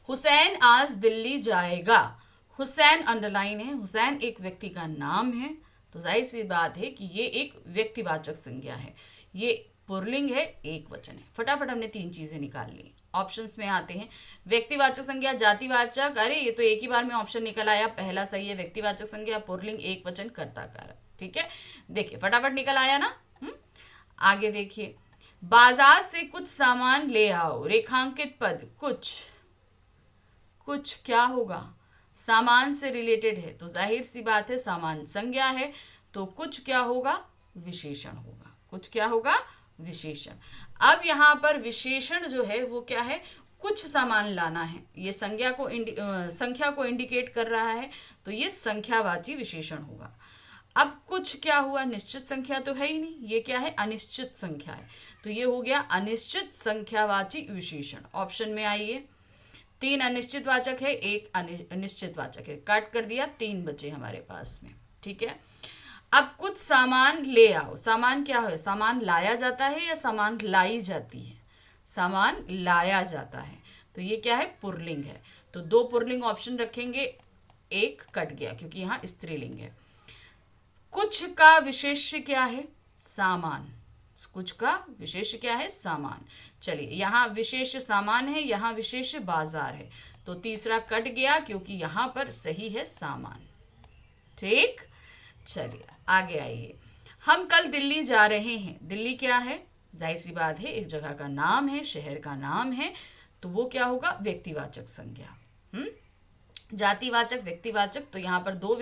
हुसैन आज दिल्ली जाएगा। हुसैन अंडरलाइन है, हुसैन एक व्यक्ति का नाम है, तो जाहिर सी बात है कि ये एक व्यक्तिवाचक संज्ञा है, ये पुल्लिंग है, एक वचन है। फटाफट हमने 3 चीजें निकाल ली। ऑप्शंस में आते हैं। व्यक्तिवाचक संज्ञा, जातिवाचक, अरे ये तो एक ही बार में ऑप्शन निकल आया, पहला सही है। व्यक्तिवाचक संज्ञा, पुल्लिंग, एक वचन, कर्ता कारक। ठीक है, देखिए फटाफट निकल आया ना। आगे देखिए, बाजार से कुछ सामान ले आओ। रेखांकित पद कुछ क्या होगा? सामान से रिलेटेड है, तो जाहिर सी बात है सामान संज्ञा है, तो कुछ क्या होगा? विशेषण होगा। कुछ क्या होगा? विशेषण। अब यहाँ पर विशेषण जो है वो क्या है? कुछ सामान लाना है, ये संख्या को इंडिकेट कर रहा है, तो ये संख्यावाची विशेषण होगा। अब कुछ क्या हुआ? निश्चित संख्या तो है ही नहीं, ये क्या है? अनिश्चित संख्या है, तो ये हो गया अनिश्चित संख्यावाची विशेषण। ऑप्शन में आइए, 3 अनिश्चित वाचक है, 1 अनिश्चित वाचक है, काट कर दिया, 3 बचे हमारे पास में। ठीक है, अब कुछ सामान ले आओ। सामान क्या है? सामान लाया जाता है या सामान लाई जाती है? सामान लाया जाता है, तो ये क्या है? पुल्लिंग है, तो 2 पुल्लिंग ऑप्शन रखेंगे, 1 कट गया क्योंकि यहाँ स्त्रीलिंग है। कुछ का विशेष्य क्या है? सामान। कुछ का विशेष्य क्या है? सामान। चलिए, यहाँ विशेष सामान है, यहाँ विशेष बाजार है, तो तीसरा कट गया क्योंकि यहाँ पर सही है सामान। ठीक, चलिए आगे आइए। हम कल दिल्ली जा रहे हैं। दिल्ली क्या है? जाहिर सी बात है एक जगह का नाम है, शहर का नाम है, तो वो क्या होगा? व्यक्तिवाचक संज्ञा। जातिवाचक, व्यक्तिवाचक, तो यहाँ पर दो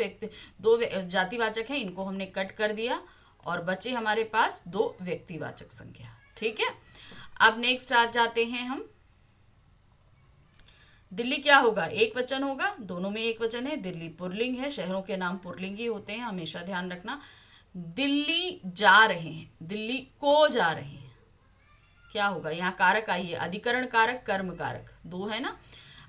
जातिवाचक है, इनको हमने कट कर दिया, और बचे हमारे पास 2 व्यक्तिवाचक संज्ञा। ठीक है, अब नेक्स्ट आ जाते हैं हम। दिल्ली क्या होगा? एक वचन होगा, दोनों में एक वचन है। दिल्ली पुल्लिंग है, शहरों के नाम पुल्लिंग ही होते हैं, हमेशा ध्यान रखना। दिल्ली जा रहे हैं, दिल्ली को जा रहे हैं, क्या होगा? यहाँ कारक आइए, अधिकरण कारक, कर्म कारक, 2 है ना।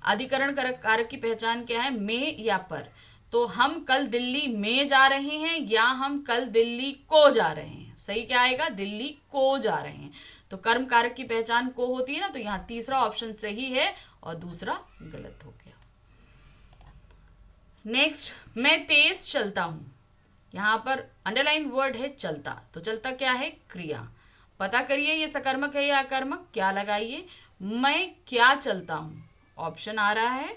अधिकरण कारक की पहचान क्या है? में या पर। तो हम कल दिल्ली में जा रहे हैं या हम कल दिल्ली को जा रहे हैं? सही क्या आएगा? दिल्ली को जा रहे हैं, तो कर्म कारक की पहचान को होती है ना, तो यहाँ तीसरा ऑप्शन सही है और दूसरा गलत हो गया। नेक्स्ट, मैं तेज चलता हूं। यहाँ पर अंडरलाइन वर्ड है चलता, तो चलता क्या है? क्रिया। पता करिए ये सकर्मक है या अकर्मक, क्या लगाइए? मैं क्या चलता हूं, ऑप्शन आ रहा है,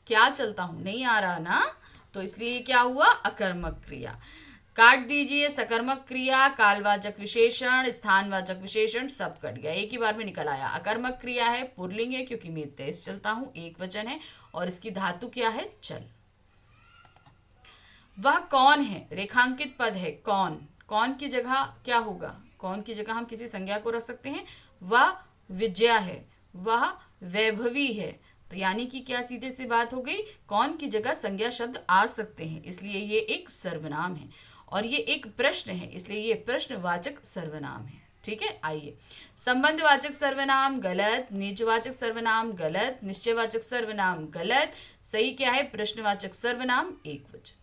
क्या चलता हूं नहीं आ रहा ना, तो इसलिए क्या हुआ? अकर्मक क्रिया। काट दीजिए, सकर्मक क्रिया, कालवाचक विशेषण, स्थानवाचक विशेषण सब कट गया, एक ही बार में निकल आया। अकर्मक क्रिया है, पुल्लिंग है क्योंकि मैं तेज चलता हूं, एक वचन है, और इसकी धातु क्या है? चल। वह कौन है? रेखांकित पद है, कौन। कौन की जगह क्या होगा? कौन की जगह हम किसी संज्ञा को रख सकते हैं। वह विजया है, वह वैभवी है, तो यानी कि क्या सीधे से बात हो गई, कौन की जगह संज्ञा शब्द आ सकते हैं, इसलिए ये एक सर्वनाम है। और ये एक प्रश्न है, इसलिए ये प्रश्नवाचक सर्वनाम है। ठीक है, आइए। संबंधवाचक सर्वनाम गलत, निजवाचक सर्वनाम गलत, निश्चयवाचक सर्वनाम गलत। सही क्या है, प्रश्नवाचक सर्वनाम एकवचन।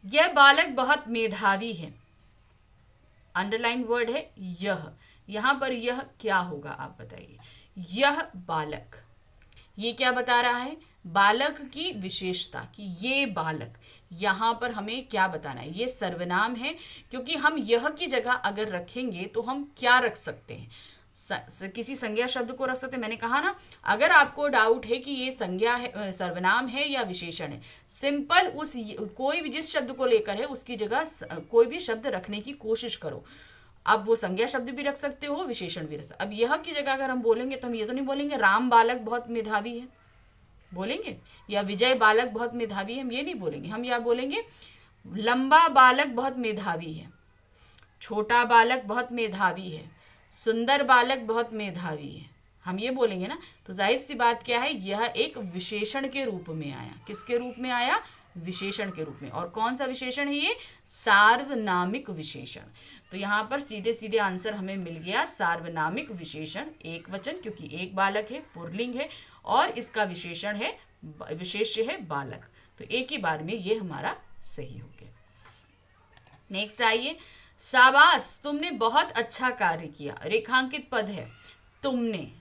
यह बालक बहुत मेधावी है, अंडरलाइन वर्ड है यह। यहां पर यह क्या होगा आप बताइए। यह बालक, ये क्या बता रहा है, बालक की विशेषता, कि ये बालक। यहां पर हमें क्या बताना है, ये सर्वनाम है, क्योंकि हम यह की जगह अगर रखेंगे तो हम क्या रख सकते हैं, किसी संज्ञा शब्द को रख सकते हैं। मैंने कहा ना, अगर आपको डाउट है कि ये संज्ञा है, सर्वनाम है या विशेषण है, सिंपल उस कोई भी जिस शब्द को लेकर है उसकी जगह कोई भी शब्द रखने की कोशिश करो। अब वो संज्ञा शब्द भी रख सकते हो, विशेषण भी रख सकते हो। अब यह की जगह अगर हम बोलेंगे तो हम ये तो नहीं बोलेंगे राम बालक बहुत मेधावी है, बोलेंगे, या विजय बालक बहुत मेधावी है, हम ये नहीं बोलेंगे। हम यह बोलेंगे लंबा बालक बहुत मेधावी है, छोटा बालक बहुत मेधावी है, सुंदर बालक बहुत मेधावी है, हम ये बोलेंगे ना। तो जाहिर सी बात क्या है, यह एक विशेषण के रूप में आया। किसके रूप में आया, विशेषण के रूप में। और कौन सा विशेषण है ये, सार्वनामिक विशेषण। तो यहाँ पर सीधे सीधे आंसर हमें मिल गया, सार्वनामिक विशेषण एक वचन, क्योंकि एक बालक है, पुल्लिंग है, और इसका विशेषण है, विशेष्य है बालक। तो एक ही बार में ये हमारा सही हो गया। नेक्स्ट आइए, शाबाश तुमने बहुत अच्छा कार्य किया, रेखांकित पद है तुमने।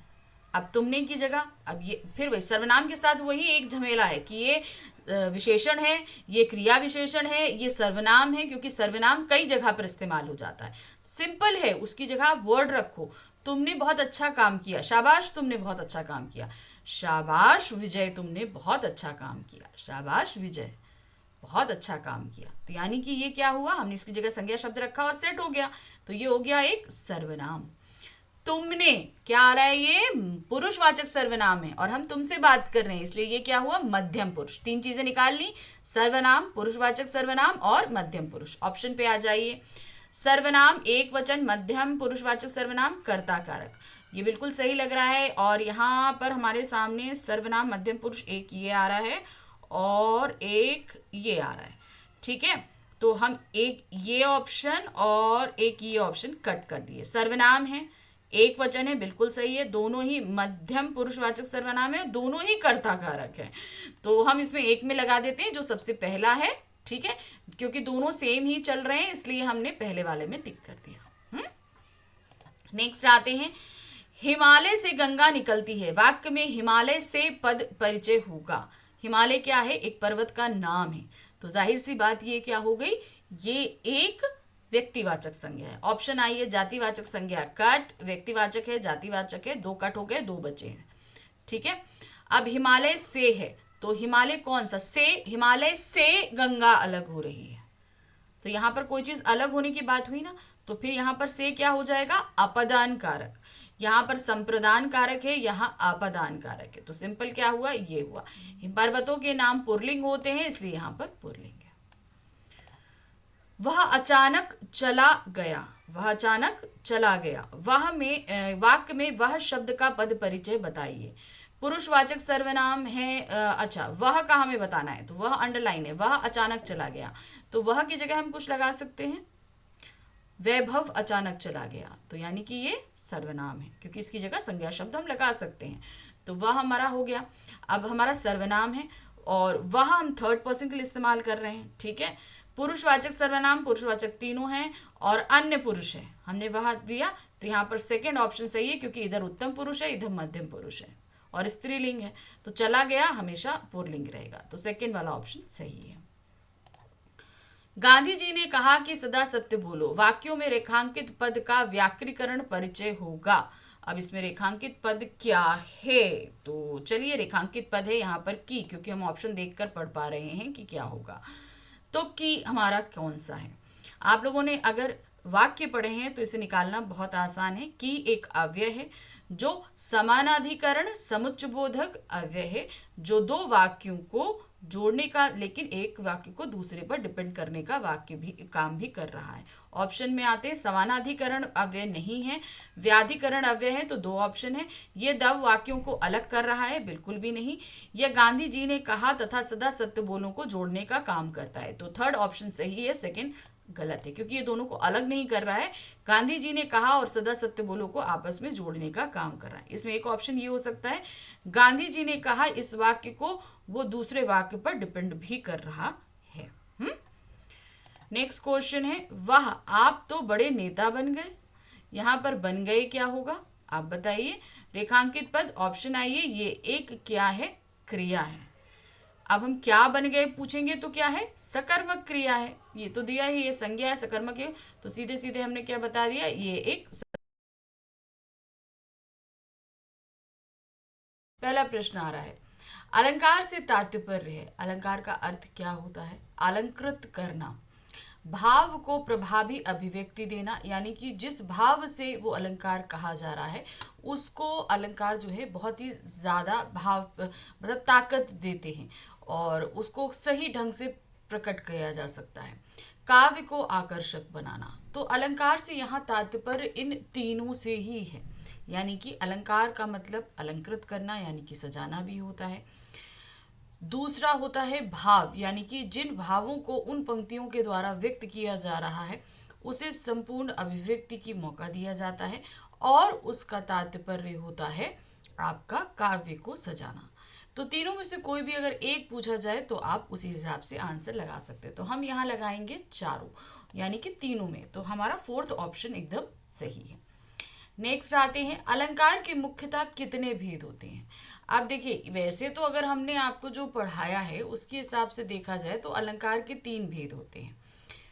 अब तुमने की जगह, अब ये फिर वही सर्वनाम के साथ वही एक झमेला है कि ये विशेषण है, ये क्रिया विशेषण है, ये सर्वनाम है, क्योंकि सर्वनाम कई जगह पर इस्तेमाल हो जाता है। सिंपल है, उसकी जगह आप वर्ड रखो, तुमने बहुत अच्छा काम किया, शाबाश तुमने बहुत अच्छा काम किया, शाबाश विजय तुमने बहुत अच्छा काम किया, शाबाश विजय बहुत अच्छा काम किया। तो यानी कि ये क्या हुआ, हमने इसकी जगह संज्ञा शब्द रखा और सेट हो गया, तो ये हो गया एक सर्वनाम। तुमने क्या आ रहा है, ये पुरुषवाचक सर्वनाम है और हम तुमसे बात कर रहे हैं, इसलिए ये क्या हुआ, मध्यम पुरुष। तीन चीजें निकाल ली, सर्वनाम, पुरुषवाचक सर्वनाम और मध्यम पुरुष। ऑप्शन पे आ जाइए। सर्वनाम एक वचन, मध्यम पुरुषवाचक सर्वनाम, कर्ता कारक, ये बिल्कुल सही लग रहा है। और यहाँ पर हमारे सामने सर्वनाम मध्यम पुरुष एक ये आ रहा है और एक ये आ रहा है। ठीक है, तो हम एक ये ऑप्शन और एक ये ऑप्शन कट कर दिए। सर्वनाम है, एक वचन है, बिल्कुल सही है, दोनों ही मध्यम पुरुषवाचक सर्वनाम है, दोनों ही कर्ता कारक है, तो हम इसमें एक में लगा देते हैं जो सबसे पहला है। ठीक है, क्योंकि दोनों सेम ही चल रहे हैं इसलिए हमने पहले वाले में टिक कर दिया। नेक्स्ट आते हैं, हिमालय से गंगा निकलती है, वाक्य में हिमालय से पद परिचय होगा। हिमालय क्या है, एक पर्वत का नाम है, तो जाहिर सी बात ये क्या हो गई, ये एक व्यक्तिवाचक संज्ञा है। ऑप्शन आई है जातिवाचक संज्ञा कट, व्यक्तिवाचक है, जातिवाचक है, दो कट हो गए, दो बचे हैं। ठीक है, अब हिमालय से है, तो हिमालय कौन सा, से, हिमालय से गंगा अलग हो रही है, तो यहां पर कोई चीज अलग होने की बात हुई ना, तो फिर यहां पर से क्या हो जाएगा, अपदान कारक। यहाँ पर संप्रदान कारक है, यहाँ आपदान कारक है, तो सिंपल क्या हुआ, ये हुआ। पर्वतों के नाम पुल्लिंग होते हैं इसलिए यहाँ पर पुल्लिंग है। वह अचानक चला गया, वह अचानक चला गया, वह में वाक्य में वह शब्द का पद परिचय बताइए। पुरुषवाचक सर्वनाम है, अच्छा वह का हमें बताना है, तो वह अंडरलाइन है, वह अचानक चला गया, तो वह की जगह हम कुछ लगा सकते हैं, वैभव अचानक चला गया, तो यानी कि ये सर्वनाम है, क्योंकि इसकी जगह संज्ञा शब्द हम लगा सकते हैं, तो वह हमारा हो गया। अब हमारा सर्वनाम है और वह हम थर्ड पर्सन के लिए इस्तेमाल कर रहे हैं। ठीक है, पुरुषवाचक सर्वनाम, पुरुषवाचक तीनों हैं और अन्य पुरुष है, हमने वह दिया, तो यहाँ पर सेकेंड ऑप्शन सही है, क्योंकि इधर उत्तम पुरुष है, इधर मध्यम पुरुष है और स्त्रीलिंग है, तो चला गया हमेशा पुल्लिंग रहेगा, तो सेकेंड वाला ऑप्शन सही है। गांधी जी ने कहा कि सदा सत्य बोलो, वाक्यों में रेखांकित पद का व्याकरणीकरण परिचय होगा। अब इसमें रेखांकित पद क्या है, तो चलिए रेखांकित पद है यहाँ पर की, क्योंकि हम ऑप्शन देखकर पढ़ पा रहे हैं कि क्या होगा, तो की हमारा कौन सा है। आप लोगों ने अगर वाक्य पढ़े हैं तो इसे निकालना बहुत आसान है। की एक अव्यय है जो समानाधिकरण समुच्चयबोधक अव्यय है, जो दो वाक्यों को जोड़ने का, लेकिन एक वाक्य को दूसरे पर डिपेंड करने का वाक्य भी काम भी कर रहा है। ऑप्शन में आते हैं, समानाधिकरण अव्यय नहीं है, व्याधिकरण अव्यय है, तो दो ऑप्शन है। ये दव वाक्यों को अलग कर रहा है, बिल्कुल भी नहीं। यह गांधी जी ने कहा तथा सदा सत्य बोलों को जोड़ने का काम करता है, तो थर्ड ऑप्शन सही है, सेकंड गलत है, क्योंकि ये दोनों को अलग नहीं कर रहा है। गांधी जी ने कहा और सदा सत्य बोलो को आपस में जोड़ने का काम कर रहा है। इसमें एक ऑप्शन ये हो सकता है, गांधी जी ने कहा इस वाक्य को वो दूसरे वाक्य पर डिपेंड भी कर रहा है। नेक्स्ट क्वेश्चन है, वाह आप तो बड़े नेता बन गए। यहां पर बन गए क्या होगा आप बताइए। रेखांकित पद ऑप्शन आइए, ये एक क्या है, क्रिया है। अब हम क्या बन गए पूछेंगे तो क्या है, सकर्मक क्रिया है। ये तो दिया ही, ये संज्ञा है, सकर्मक है, तो सीधे सीधे हमने क्या बता दिया, ये एक। पहला प्रश्न आ रहा है, अलंकार से तात्पर्य है। अलंकार का अर्थ क्या होता है, अलंकृत करना, भाव को प्रभावी अभिव्यक्ति देना, यानी कि जिस भाव से वो अलंकार कहा जा रहा है उसको अलंकार जो है बहुत ही ज्यादा भाव मतलब ताकत देते हैं और उसको सही ढंग से प्रकट किया जा सकता है। काव्य को आकर्षक बनाना, तो अलंकार से यहाँ तात्पर्य इन तीनों से ही है, यानी कि अलंकार का मतलब अलंकृत करना यानी कि सजाना भी होता है। दूसरा होता है भाव, यानी कि जिन भावों को उन पंक्तियों के द्वारा व्यक्त किया जा रहा है उसे संपूर्ण अभिव्यक्ति की मौका दिया जाता है। और उसका तात्पर्य होता है आपका काव्य को सजाना। तो तीनों में से कोई भी अगर एक पूछा जाए तो आप उसी हिसाब से आंसर लगा सकते हैं। तो हम यहाँ लगाएंगे चारों, यानी कि तीनों में, तो हमारा फोर्थ ऑप्शन एकदम सही है। नेक्स्ट आते हैं, अलंकार के मुख्यतः कितने भेद होते हैं। आप देखिए, वैसे तो अगर हमने आपको जो पढ़ाया है उसके हिसाब से देखा जाए तो अलंकार के तीन भेद होते हैं,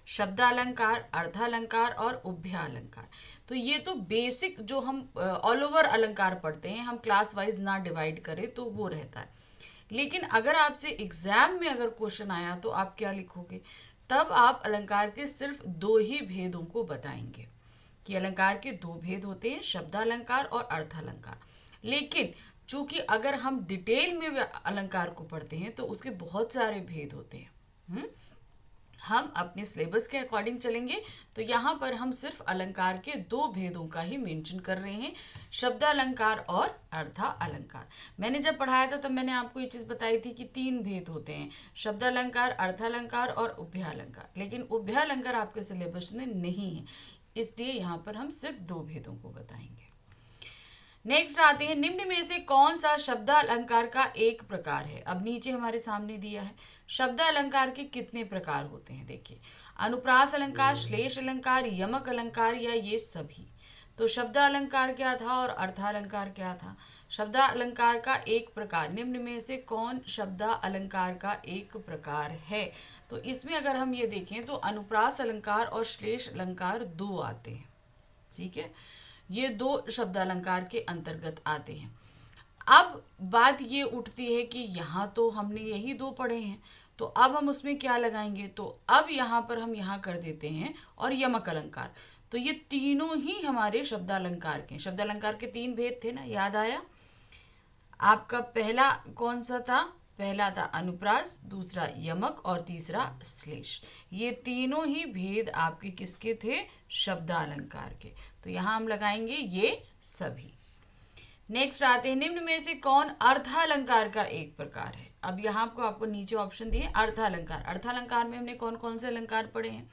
शब्दालंकार, अर्धालंकार और उभयालंकार। तो ये तो बेसिक जो हम ऑल ओवर अलंकार पढ़ते हैं, हम क्लास वाइज ना डिवाइड करें तो वो रहता है। लेकिन अगर आपसे एग्जाम में अगर क्वेश्चन आया तो आप क्या लिखोगे, तब आप अलंकार के सिर्फ दो ही भेदों को बताएंगे कि अलंकार के दो भेद होते हैं, शब्दालंकार और अर्थालंकार। लेकिन चूंकि अगर हम डिटेल में अलंकार को पढ़ते हैं तो उसके बहुत सारे भेद होते हैं। हम अपने सिलेबस के अकॉर्डिंग चलेंगे, तो यहाँ पर हम सिर्फ अलंकार के दो भेदों का ही मेंशन कर रहे हैं, शब्दालंकार और अर्था अलंकार। मैंने जब पढ़ाया था तब मैंने आपको ये चीज़ बताई थी कि तीन भेद होते हैं, शब्दालंकार, अर्थालंकार और उभयालंकार। लेकिन उभयालंकार आपके सिलेबस में नहीं है, इसलिए यहाँ पर हम सिर्फ दो भेदों को बताएंगे। नेक्स्ट आते हैं, निम्न में से कौन सा शब्दालंकार का एक प्रकार है। अब नीचे हमारे सामने दिया है शब्दालंकार के कितने प्रकार होते हैं। देखिए, अनुप्रास अलंकार, श्लेष अलंकार, यमक अलंकार या ये सभी। तो शब्दालंकार क्या था और अर्थालंकार क्या था। शब्दालंकार का एक प्रकार, निम्न में से कौन शब्दालंकार का एक प्रकार है। तो इसमें अगर हम ये देखें तो अनुप्रास अलंकार और श्लेष अलंकार दो आते हैं, ठीक है, ये दो शब्दालंकार के अंतर्गत आते हैं। अब बात ये उठती है कि यहाँ तो हमने यही दो पढ़े हैं, तो अब हम उसमें क्या लगाएंगे। तो अब यहाँ पर हम यहाँ कर देते हैं और यमक अलंकार। तो ये तीनों ही हमारे शब्दालंकार के, शब्दालंकार के तीन भेद थे ना, याद आया आपका। पहला कौन सा था, पहला था अनुप्रास, दूसरा यमक और तीसरा श्लेष। ये तीनों ही भेद आपके किसके थे, शब्दालंकार के। तो यहाँ हम लगाएंगे ये सभी। नेक्स्ट आते हैं, निम्न में से कौन अर्थालंकार का एक प्रकार है। अब यहाँ आपको नीचे ऑप्शन दिए अर्थालंकार। अर्थालंकार में हमने कौन कौन से अलंकार पढ़े हैं,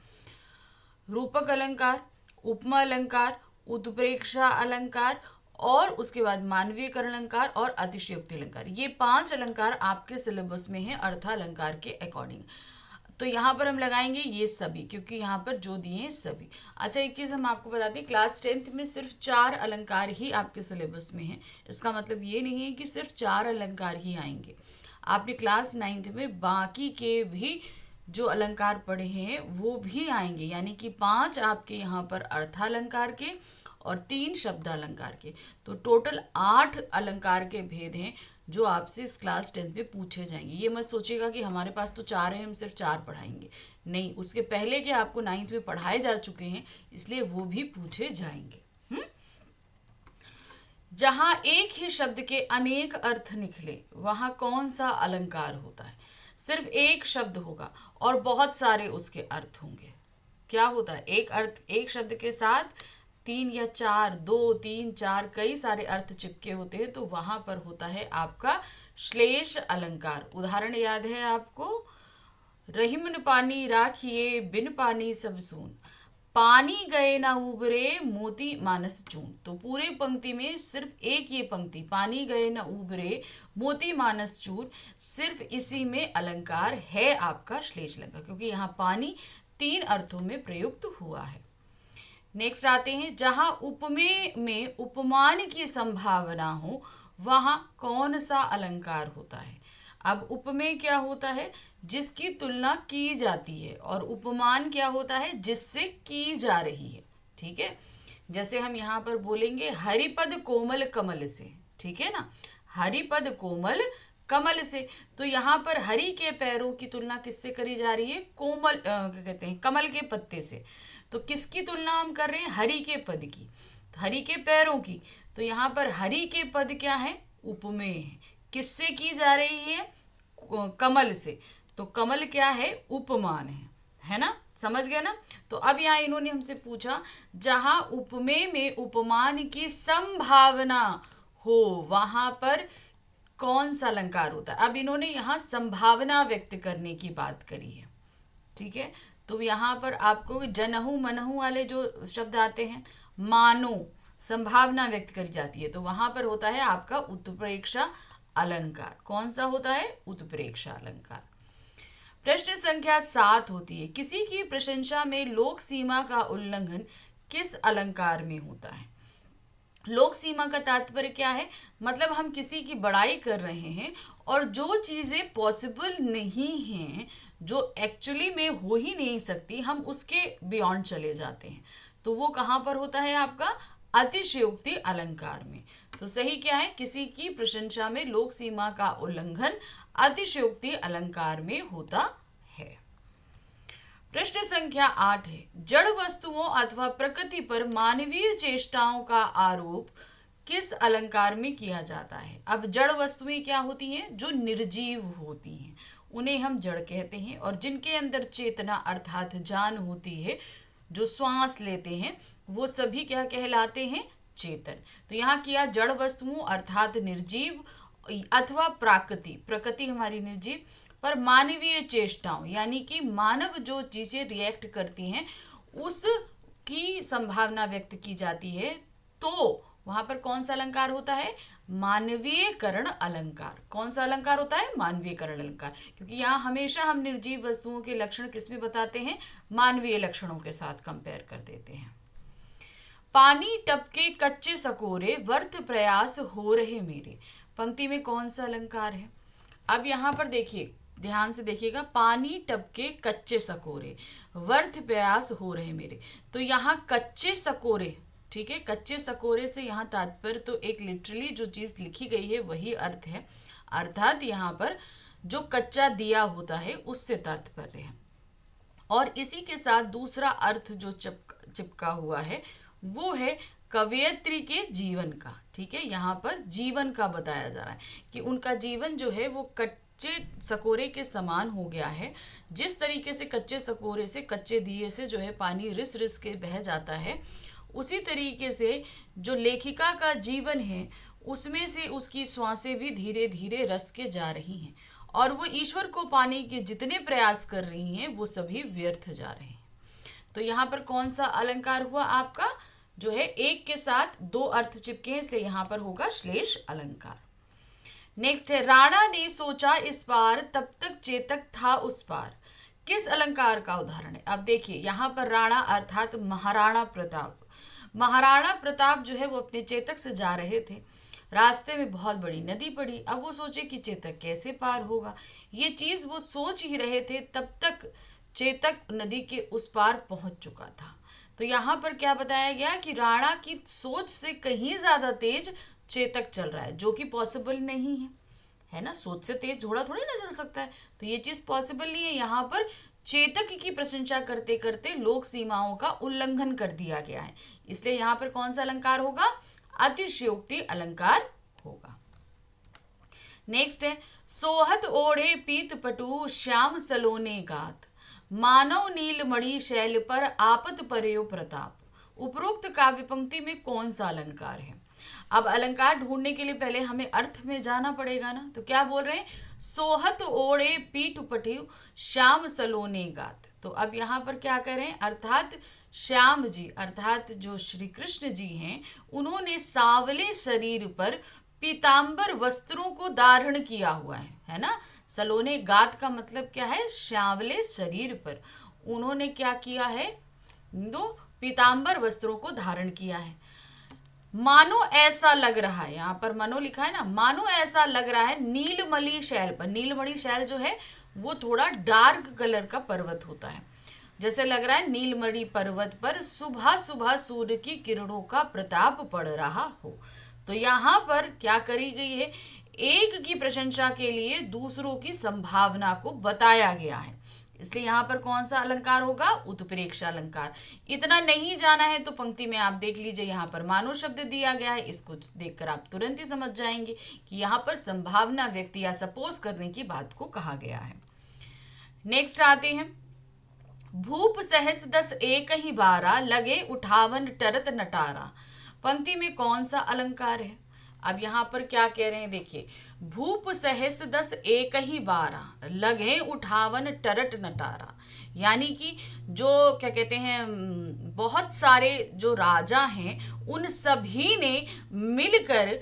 रूपक अलंकार, उपमा अलंकार, उत्प्रेक्षा अलंकार और उसके बाद मानवीयकरण अलंकार और अतिशयोक्ति अलंकार। ये 5 अलंकार आपके सिलेबस में है अर्थालंकार के अकॉर्डिंग। तो यहाँ पर हम लगाएंगे ये सभी, क्योंकि यहाँ पर जो दिए हैं सभी। अच्छा, एक चीज़ हम आपको बताते हैं, क्लास 10th में सिर्फ 4 अलंकार ही आपके सिलेबस में है। इसका मतलब ये नहीं है कि सिर्फ 4 अलंकार ही आएंगे। आपने क्लास 9th में बाकी के भी जो अलंकार पढ़े हैं वो भी आएंगे, यानी कि 5 आपके यहाँ पर अर्थालंकार के और 3 शब्दालंकार के। तो टोटल 8 अलंकार के भेद हैं जो आपसे इस क्लास 10th में पूछे जाएंगे। ये मत सोचिएगा कि हमारे पास तो 4 है, हम सिर्फ 4 पढ़ाएंगे, नहीं, उसके पहले के आपको 9th में पढ़ाए जा चुके हैं, इसलिए वो भी पूछे जाएंगे। जहां एक ही शब्द के अनेक अर्थ निकले वहां कौन सा अलंकार होता है। सिर्फ एक शब्द होगा और बहुत सारे उसके अर्थ होंगे। क्या होता है, एक अर्थ, एक शब्द के साथ 3 या 4, 2, 3, 4 कई सारे अर्थ चिपके होते हैं, तो वहां पर होता है आपका श्लेष अलंकार। उदाहरण याद है आपको, रहीमन पानी राखिए बिन पानी सब सून, पानी गए ना उबरे मोती मानस चून। तो पूरे पंक्ति में सिर्फ एक ये पंक्ति, पानी गए ना उबरे मोती मानस चून, सिर्फ इसी में अलंकार है आपका श्लेष अलंकार, क्योंकि यहाँ पानी 3 अर्थों में प्रयुक्त हुआ है। नेक्स्ट आते हैं, जहां उपमेय में उपमान की संभावना हो वहां कौन सा अलंकार होता है। अब उपमेय क्या होता है, जिसकी तुलना की जाती है, और उपमान क्या होता है, जिससे की जा रही है। ठीक है, जैसे हम यहाँ पर बोलेंगे हरिपद कोमल कमल से, ठीक है ना, हरिपद कोमल कमल से, तो यहाँ पर हरि के पैरों की तुलना किससे करी जा रही है, कोमल क्या कहते हैं, कमल के पत्ते से। तो किसकी तुलना हम कर रहे हैं, हरि के पद की, तो हरि के पैरों की। तो यहाँ पर हरि के पद क्या है, उपमेय है। किससे की जा रही है, कमल से, तो कमल क्या है, उपमान है ना, समझ गए ना। तो अब यहाँ इन्होंने हमसे पूछा, जहां उपमेय में उपमान की संभावना हो वहां पर कौन सा अलंकार होता है। अब इन्होंने यहाँ संभावना व्यक्त करने की बात करी है, ठीक है। तो यहाँ पर आपको जनहु मनहु वाले जो शब्द आते हैं, मानो संभावना व्यक्त करी जाती है, तो वहां पर होता है आपका उत्प्रेक्षा अलंकार। कौन सा होता है, उत्प्रेक्षा अलंकार। प्रश्न संख्या 7 होती है, किसी की प्रशंसा में लोक सीमा का उल्लंघन किस अलंकार में होता है। लोक सीमा का तात्पर्य क्या है, मतलब हम किसी की बड़ाई कर रहे हैं और जो चीजें पॉसिबल नहीं हैं, जो एक्चुअली में हो ही नहीं सकती, हम उसके बियॉन्ड चले जाते हैं, तो वो कहाँ पर होता है आपका अतिशयोक्ति अलंकार में। तो सही क्या है, किसी की प्रशंसा में लोक सीमा का उल्लंघन अतिशयोक्ति अलंकार में होता है। प्रश्न संख्या 8 है, जड़ वस्तुओं अथवा प्रकृति पर मानवीय चेष्टाओं का आरोप किस अलंकार में किया जाता है। अब जड़ वस्तुएं क्या होती हैं, जो निर्जीव होती हैं, उन्हें हम जड़ कहते हैं, और जिनके अंदर चेतना अर्थात जान होती है, जो श्वास लेते हैं, वो सभी क्या कहलाते हैं, चेतन। तो यहाँ किया जड़ वस्तुओं अर्थात निर्जीव अथवा प्राकृति, प्रकृति हमारी निर्जीव, पर मानवीय चेष्टाओं यानी कि मानव जो चीजें रिएक्ट करती हैं उसकी संभावना व्यक्त की जाती है, तो वहां पर कौन सा अलंकार होता है, मानवीयकरण अलंकार। कौन सा अलंकार होता है, मानवीयकरण अलंकार, क्योंकि यहाँ हमेशा हम निर्जीव वस्तुओं के लक्षण किसमें बताते हैं, मानवीय लक्षणों के साथ कंपेयर कर देते हैं। पानी टपके कच्चे सकोरे वर्थ प्रयास हो रहे मेरे, पंक्ति में कौन सा अलंकार है। अब यहाँ पर देखिए, ध्यान से देखिएगा, पानी टपके कच्चे सकोरे वर्थ प्रयास हो रहे मेरे, तो यहाँ कच्चे सकोरे, ठीक है, कच्चे सकोरे से यहाँ तात्पर्य तो एक लिटरली जो चीज लिखी गई है वही अर्थ है, अर्थात यहाँ पर जो कच्चा दिया होता है उससे तात्पर्य है। और इसी के साथ दूसरा अर्थ जो चिपका हुआ है वो है कवयित्री के जीवन का, ठीक है, यहाँ पर जीवन का बताया जा रहा है कि उनका जीवन जो है वो कच्चे सकोरे के समान हो गया है। जिस तरीके से कच्चे सकोरे से, कच्चे दिए से जो है पानी रिस रिस के बह जाता है, उसी तरीके से जो लेखिका का जीवन है उसमें से उसकी श्वासें भी धीरे धीरे रस के जा रही हैं, और वो ईश्वर को पाने के जितने प्रयास कर रही हैं वो सभी व्यर्थ जा रहे हैं। तो यहाँ पर कौन सा अलंकार हुआ आपका, जो है एक के साथ 2 अर्थ चिपके हैं, इसलिए यहाँ पर होगा श्लेष अलंकार। नेक्स्ट है, राणा ने सोचा इस पार तब तक चेतक था उस पार, किस अलंकार का उदाहरण है। अब देखिए यहाँ पर राणा अर्थात महाराणा प्रताप, महाराणा प्रताप जो है वो अपने चेतक से जा रहे थे, रास्ते में बहुत बड़ी नदी पड़ी, अब वो सोचे कि चेतक कैसे पार होगा, ये चीज वो सोच ही रहे थे, तब तक चेतक नदी के उस पार पहुंच चुका था। तो यहाँ पर क्या बताया गया कि राणा की सोच से कहीं ज्यादा तेज चेतक चल रहा है, जो कि पॉसिबल नहीं है ना, सोच से तेज घोड़ा थोड़ी ना चल सकता है, तो ये चीज पॉसिबल नहीं है। यहाँ पर चेतक की प्रशंसा करते करते लोक सीमाओं का उल्लंघन कर दिया गया है, इसलिए यहाँ पर कौन सा अलंकार होगा, अतिशयोक्ति अलंकार होगा। नेक्स्ट है, सोहत ओढ़े पीत पटु श्याम सलोने गात, मानव नील मणि शैल पर आपत पर्यो प्रताप। उपरोक्त काव्य पंक्ति में कौन सा अलंकार है? अब अलंकार ढूंढने के लिए पहले हमें अर्थ में जाना पड़ेगा ना। तो क्या बोल रहे हैं? सोहत ओढ़े पीठ पटु श्याम सलोने गात। तो अब यहाँ पर क्या करें, अर्थात श्याम जी अर्थात जो श्री कृष्ण जी हैं, उन्होंने सांवले शरीर पर पीतांबर वस्त्रों को धारण किया हुआ है ना। सलोने गात का मतलब क्या है? श्यावले शरीर पर उन्होंने क्या किया है? दो पीतांबर वस्त्रों को धारण किया है। मानो ऐसा लग रहा है, यहाँ पर मनो लिखा है ना, मानो ऐसा लग रहा है नीलमणि शैल पर। नीलमणि शैल जो है वो थोड़ा डार्क कलर का पर्वत होता है, जैसे लग रहा है नीलमणि पर्वत पर सुबह सुबह सूर्य की किरणों का प्रताप पड़ रहा हो। तो यहाँ पर क्या करी गई है? एक की प्रशंसा के लिए दूसरों की संभावना को बताया गया है, इसलिए यहाँ पर कौन सा अलंकार होगा? उत्प्रेक्षा अलंकार। इतना नहीं जाना है तो पंक्ति में आप देख लीजिए, यहाँ पर मानो शब्द दिया गया है, इसको देखकर आप तुरंत ही समझ जाएंगे कि यहाँ पर संभावना व्यक्त या सपोज करने की बात को कहा गया है। नेक्स्ट आते हैं, भूप सहस दस एक ही बारा, लगे उठावन टरत नटारा। पंक्ति में कौन सा अलंकार है? अब यहाँ पर क्या कह रहे हैं, देखिए, भूप सहस दस एक ही बारा, लगे उठावन टरट नटारा। यानी कि जो क्या कहते हैं, बहुत सारे जो राजा हैं उन सभी ने मिलकर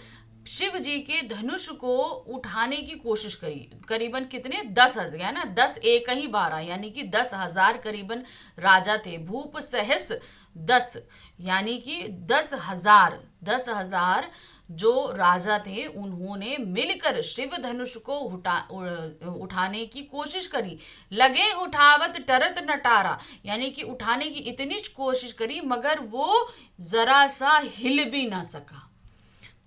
शिव जी के धनुष को उठाने की कोशिश करी। करीबन कितने? 10,000 है ना, 10 एक ही 12 यानी कि 10,000 करीबन राजा थे। भूप सहस 10 यानी कि 10,000 जो राजा थे उन्होंने मिलकर शिव धनुष को उठाने की कोशिश करी। लगे उठावत टरत नटारा यानी कि उठाने की इतनी कोशिश करी मगर वो जरा सा हिल भी ना सका।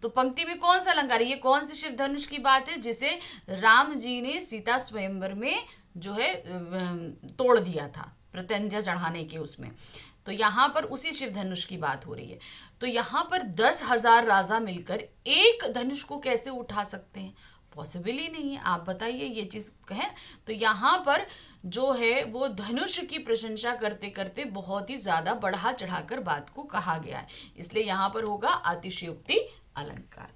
तो पंक्ति में कौन सा अलंकार है? ये कौन सी शिव धनुष की बात है जिसे राम जी ने सीता स्वयंवर में जो है तोड़ दिया था प्रत्यंजय चढ़ाने के उसमें। तो यहाँ पर उसी शिव धनुष की बात हो रही है। तो यहाँ पर 10,000 राजा मिलकर एक धनुष को कैसे उठा सकते हैं? पॉसिबल ही नहीं है। आप बताइए ये चीज कहें तो यहाँ पर जो है वो धनुष की प्रशंसा करते करते बहुत ही ज्यादा बढ़ा चढ़ाकर बात को कहा गया है, इसलिए यहाँ पर होगा अतिशयोक्ति अलंकार।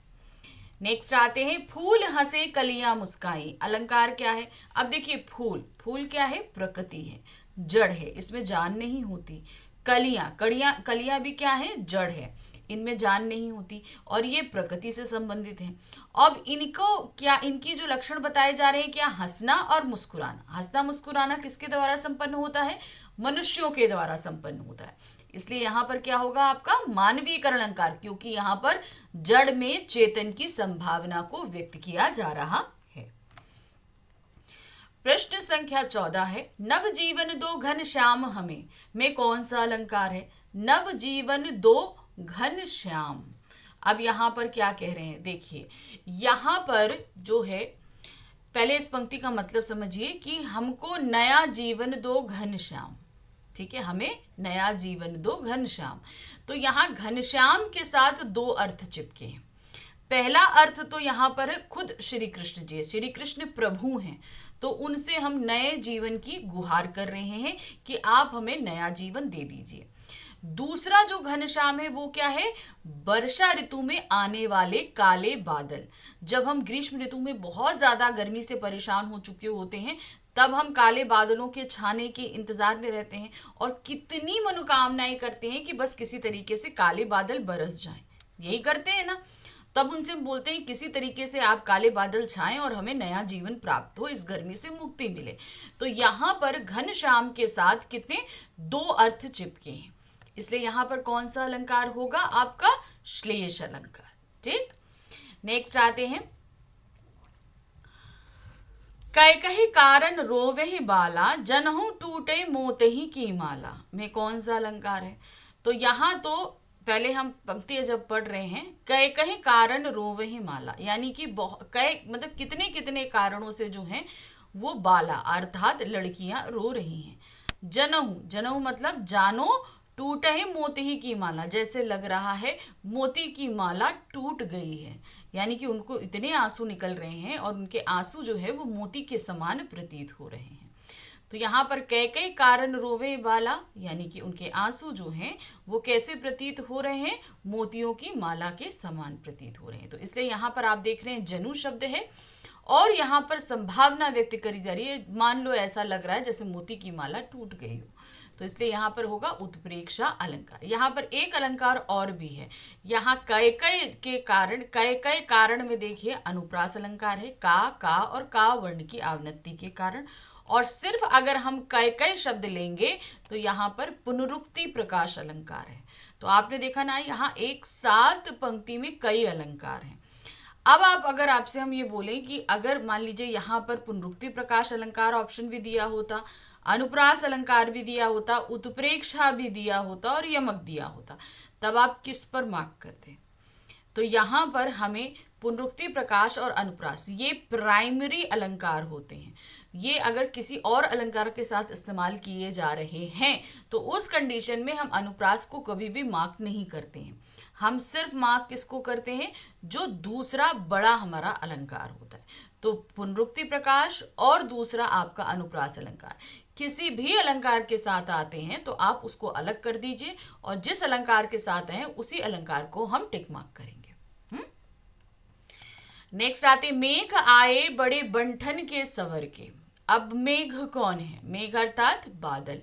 नेक्स्ट आते हैं, फूल हंसे कलियां मुस्काई। अलंकार क्या है? अब देखिए, फूल क्या है? प्रकृति है, जड़ है, इसमें जान नहीं होती। कलियां भी क्या है? जड़ है, इनमें जान नहीं होती और ये प्रकृति से संबंधित है। अब इनको क्या, इनकी जो लक्षण बताए जा रहे हैं, क्या? हंसना और मुस्कुराना। हंसना मुस्कुराना किसके द्वारा संपन्न होता है? मनुष्यों के द्वारा संपन्न होता है, इसलिए यहां पर क्या होगा आपका? मानवीकरण अलंकार, क्योंकि यहां पर जड़ में चेतन की संभावना को व्यक्त किया जा रहा है। प्रश्न संख्या 14 है, नव जीवन दो घन श्याम हमें में कौन सा अलंकार है? नव जीवन दो घन श्याम। अब यहां पर क्या कह रहे हैं? देखिए, यहां पर जो है, पहले इस पंक्ति का मतलब समझिए कि हमको नया जीवन दो घन श्याम। ठीक है, हमें नया जीवन दो घनश्याम। तो यहाँ घनश्याम के साथ दो अर्थ चिपके हैं। पहला अर्थ तो यहाँ पर है खुद श्री कृष्ण जी, श्री कृष्ण प्रभु हैं, तो उनसे हम नए जीवन की गुहार कर रहे हैं कि आप हमें नया जीवन दे दीजिए। दूसरा जो घनश्याम है वो क्या है? वर्षा ऋतु में आने वाले काले बादल। जब हम ग्रीष्म ऋतु में बहुत ज्यादा गर्मी से परेशान हो चुके होते हैं, तब हम काले बादलों के छाने के इंतजार में रहते हैं और कितनी मनोकामनाएं करते हैं कि बस किसी तरीके से काले बादल बरस जाएं। यही करते हैं ना। तब उनसे हम बोलते हैं किसी तरीके से आप काले बादल छाएं और हमें नया जीवन प्राप्त हो, इस गर्मी से मुक्ति मिले। तो यहाँ पर घनश्याम के साथ कितने? दो अर्थ चिपके हैं, इसलिए यहाँ पर कौन सा अलंकार होगा आपका? श्लेष अलंकार। ठीक, नेक्स्ट आते हैं, कैकहि कारण रोवे बाला, जनहु टूटे मोतहि की माला में कौन सा अलंकार है? तो यहाँ तो पहले हम पंक्ति जब पढ़ रहे हैं, कैकहि कारण रोवे माला, यानी कि कई मतलब कितने कितने कारणों से जो है वो बाला अर्थात लड़कियां रो रही हैं। जनहु, जनहु मतलब जानो टूट ही मोती की माला, जैसे लग रहा है मोती की माला टूट गई है, यानी कि उनको इतने आंसू निकल रहे हैं और उनके आंसू जो है वो मोती के समान प्रतीत हो रहे हैं। तो यहाँ पर कई कारण रोवे वाला, यानी कि उनके आंसू जो हैं वो कैसे प्रतीत हो रहे हैं, मोतियों की माला के समान प्रतीत हो रहे हैं। तो इसलिए यहाँ पर आप देख रहे हैं जनु शब्द है और यहाँ पर संभावना व्यक्त करी जा रही है। मान लो ऐसा लग रहा है जैसे मोती की माला टूट गई हो, तो इसलिए यहाँ पर होगा उत्प्रेक्षा अलंकार। यहाँ पर एक अलंकार और भी है, यहाँ कई कई कारण में देखिए अनुप्रास अलंकार है, का और का वर्ण की आवृत्ति के कारण। और सिर्फ अगर हम कई शब्द लेंगे तो यहाँ पर पुनरुक्ति प्रकाश अलंकार है। तो आपने देखा ना, यहाँ एक साथ पंक्ति में कई अलंकार हैं। अब अगर आपसे हम ये बोलें कि अगर मान लीजिए यहाँ पर पुनरुक्ति प्रकाश अलंकार ऑप्शन भी दिया होता, अनुप्रास अलंकार भी दिया होता, उत्प्रेक्षा भी दिया होता और यमक दिया होता, तब आप किस पर मार्क करते? तो यहाँ पर हमें पुनरुक्ति प्रकाश और अनुप्रास ये प्राइमरी अलंकार होते हैं। ये अगर किसी और अलंकार के साथ इस्तेमाल किए जा रहे हैं तो उस कंडीशन में हम अनुप्रास को कभी भी मार्क नहीं करते हैं। हम सिर्फ मार्क किसको करते हैं? जो दूसरा बड़ा हमारा अलंकार होता है। तो पुनरुक्ति प्रकाश और दूसरा आपका अनुप्रास अलंकार किसी भी अलंकार के साथ आते हैं तो आप उसको अलग कर दीजिए और जिस अलंकार के साथ हैं उसी अलंकार को हम टिक मार्क करेंगे। नेक्स्ट आते मेघ आए बड़े बंठन के सवर के। अब मेघ कौन है? मेघ अर्थात बादल।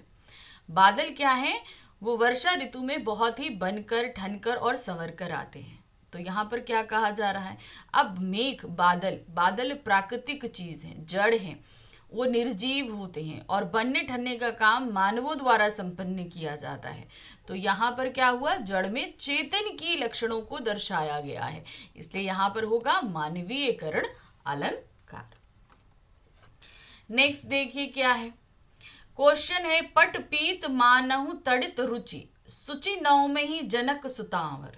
बादल क्या है? वो वर्षा ऋतु में बहुत ही बनकर, ठनकर और संवर कर आते हैं। तो यहाँ पर क्या कहा जा रहा है? अब मेघ, बादल प्राकृतिक चीज है, जड़ है, वो निर्जीव होते हैं और बनने ठनने का काम मानवों द्वारा संपन्न किया जाता है। तो यहाँ पर क्या हुआ? जड़ में चेतन की लक्षणों को दर्शाया गया है, इसलिए यहाँ पर होगा मानवीयकरण अलंकार। नेक्स्ट देखिए क्या है, क्वेश्चन है पट पीत मानहु तड़ित रुचि, सुचि नौ में ही जनक सुतांवर।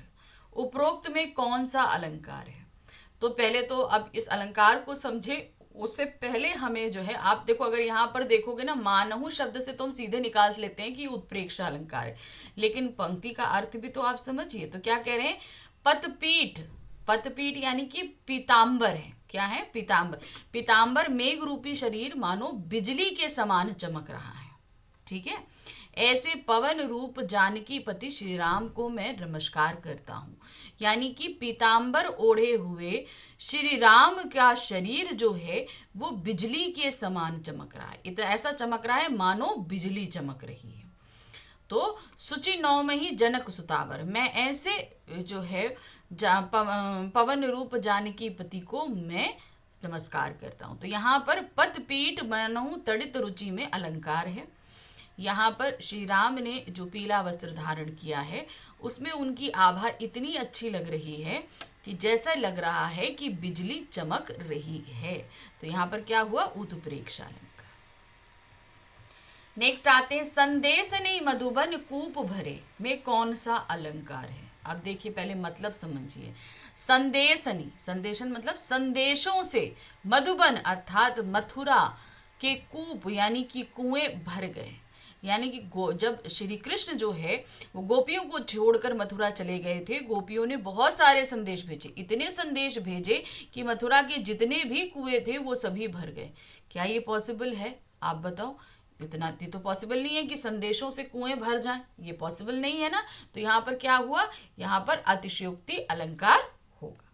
उपरोक्त में कौन सा अलंकार है? तो पहले तो अब इस अलंकार को समझे, उससे पहले हमें जो है, आप देखो अगर यहाँ पर देखोगे ना, मानहु शब्द से तो हम सीधे निकाल लेते हैं कि उत्प्रेक्षा अलंकार है, लेकिन पंक्ति का अर्थ भी तो आप समझिए। तो क्या कह रहे हैं? पतपीठ, पतपीठ यानी कि पीतांबर है। क्या है? पीतांबर। पीतांबर मेघ रूपी शरीर मानो बिजली के समान चमक रहा है। ठीक है, ऐसे पवन रूप जानकी पति श्री राम को मैं नमस्कार करता हूँ। यानी कि पीतांबर ओढ़े हुए श्री राम का शरीर जो है वो बिजली के समान चमक रहा है, इतना ऐसा चमक रहा है मानो बिजली चमक रही है। तो सुचि नौ में ही जनक सुतावर, मैं ऐसे जो है पवन रूप जानकी पति को मैं नमस्कार करता हूँ। तो यहाँ पर पतपीठ मनहु तड़ित रुचि में अलंकार है। यहाँ पर श्री राम ने जो पीला वस्त्र धारण किया है उसमें उनकी आभा इतनी अच्छी लग रही है कि जैसा लग रहा है कि बिजली चमक रही है। तो यहाँ पर क्या हुआ? उत्प्रेक्षा अलंकार। नेक्स्ट आते हैं संदेशनी मधुबन कूप भरे में कौन सा अलंकार है? अब देखिए पहले मतलब समझिए। संदेशनी, संदेशन मतलब संदेशों से, मधुबन अर्थात मथुरा के कूप यानी कि कुएं भर गए। यानी कि जब श्री कृष्ण जो है वो गोपियों को छोड़कर मथुरा चले गए थे, गोपियों ने बहुत सारे संदेश भेजे, इतने संदेश भेजे कि मथुरा के जितने भी कुएं थे वो सभी भर गए। क्या ये पॉसिबल है? आप बताओ। इतना तो पॉसिबल नहीं है कि संदेशों से कुएं भर जाएं, ये पॉसिबल नहीं है ना। तो यहाँ पर क्या हुआ? यहाँ पर अतिशयोक्ति अलंकार होगा।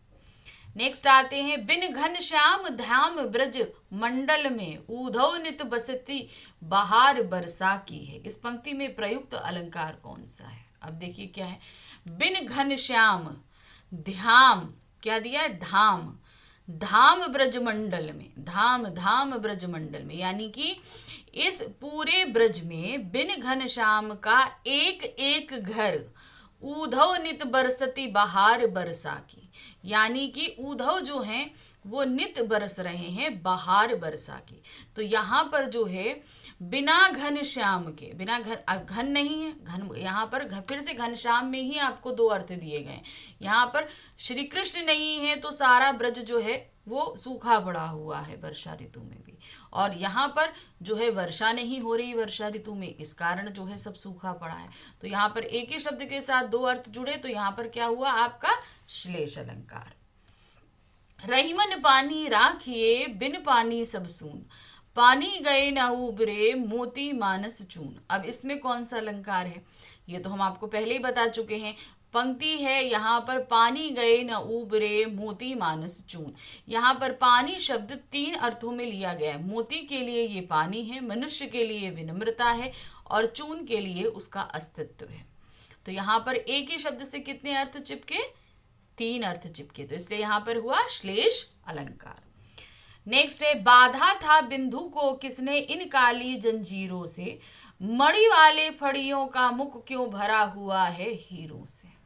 नेक्स्ट आते हैं बिन घन श्याम धाम ब्रज मंडल में ऊधव नित बसती बहार बरसा की है। इस पंक्ति में प्रयुक्त अलंकार कौन सा है? अब देखिए क्या है। बिन घन श्याम, धाम क्या दिया है? धाम, धाम ब्रज मंडल में, धाम ब्रज मंडल में, यानी कि इस पूरे ब्रज में बिन घन श्याम का एक एक घर ऊधव नित बरसती बहार बरसा की, यानी कि ऊधव जो हैं वो नित बरस रहे हैं बहार बरसा की। तो यहाँ पर जो है बिना घन श्याम के, बिना घन, घन नहीं है, घन यहाँ पर फिर से घनश्याम में ही आपको दो अर्थ दिए गए। यहाँ पर श्री कृष्ण नहीं है तो सारा ब्रज जो है वो सूखा पड़ा हुआ है वर्षा ऋतु में भी, और यहाँ पर जो है वर्षा नहीं हो रही वर्षा ऋतु में, इस कारण जो है सब सूखा पड़ा है। तो यहाँ पर एक ही शब्द के साथ दो अर्थ जुड़े, तो यहाँ पर क्या हुआ आपका श्लेष अलंकार। रहीमन पानी राखिए बिन पानी सब सून, पानी गए न उबरे मोती मानस चून। अब इसमें कौन सा अलंकार है, ये तो हम आपको पहले ही बता चुके हैं। पंक्ति है यहाँ पर पानी गए न उबरे मोती मानस चून। यहाँ पर पानी शब्द तीन अर्थों में लिया गया है। मोती के लिए ये पानी है, मनुष्य के लिए विनम्रता है, और चून के लिए उसका अस्तित्व है। तो यहाँ पर एक ही शब्द से कितने अर्थ चिपके, तीन अर्थ चिपके, तो इसलिए यहाँ पर हुआ श्लेष अलंकार। नेक्स्ट है बाधा था बिंदु को किसने इन काली जंजीरों से, मणि वाले फड़ियों का मुख क्यों भरा हुआ है हीरों से।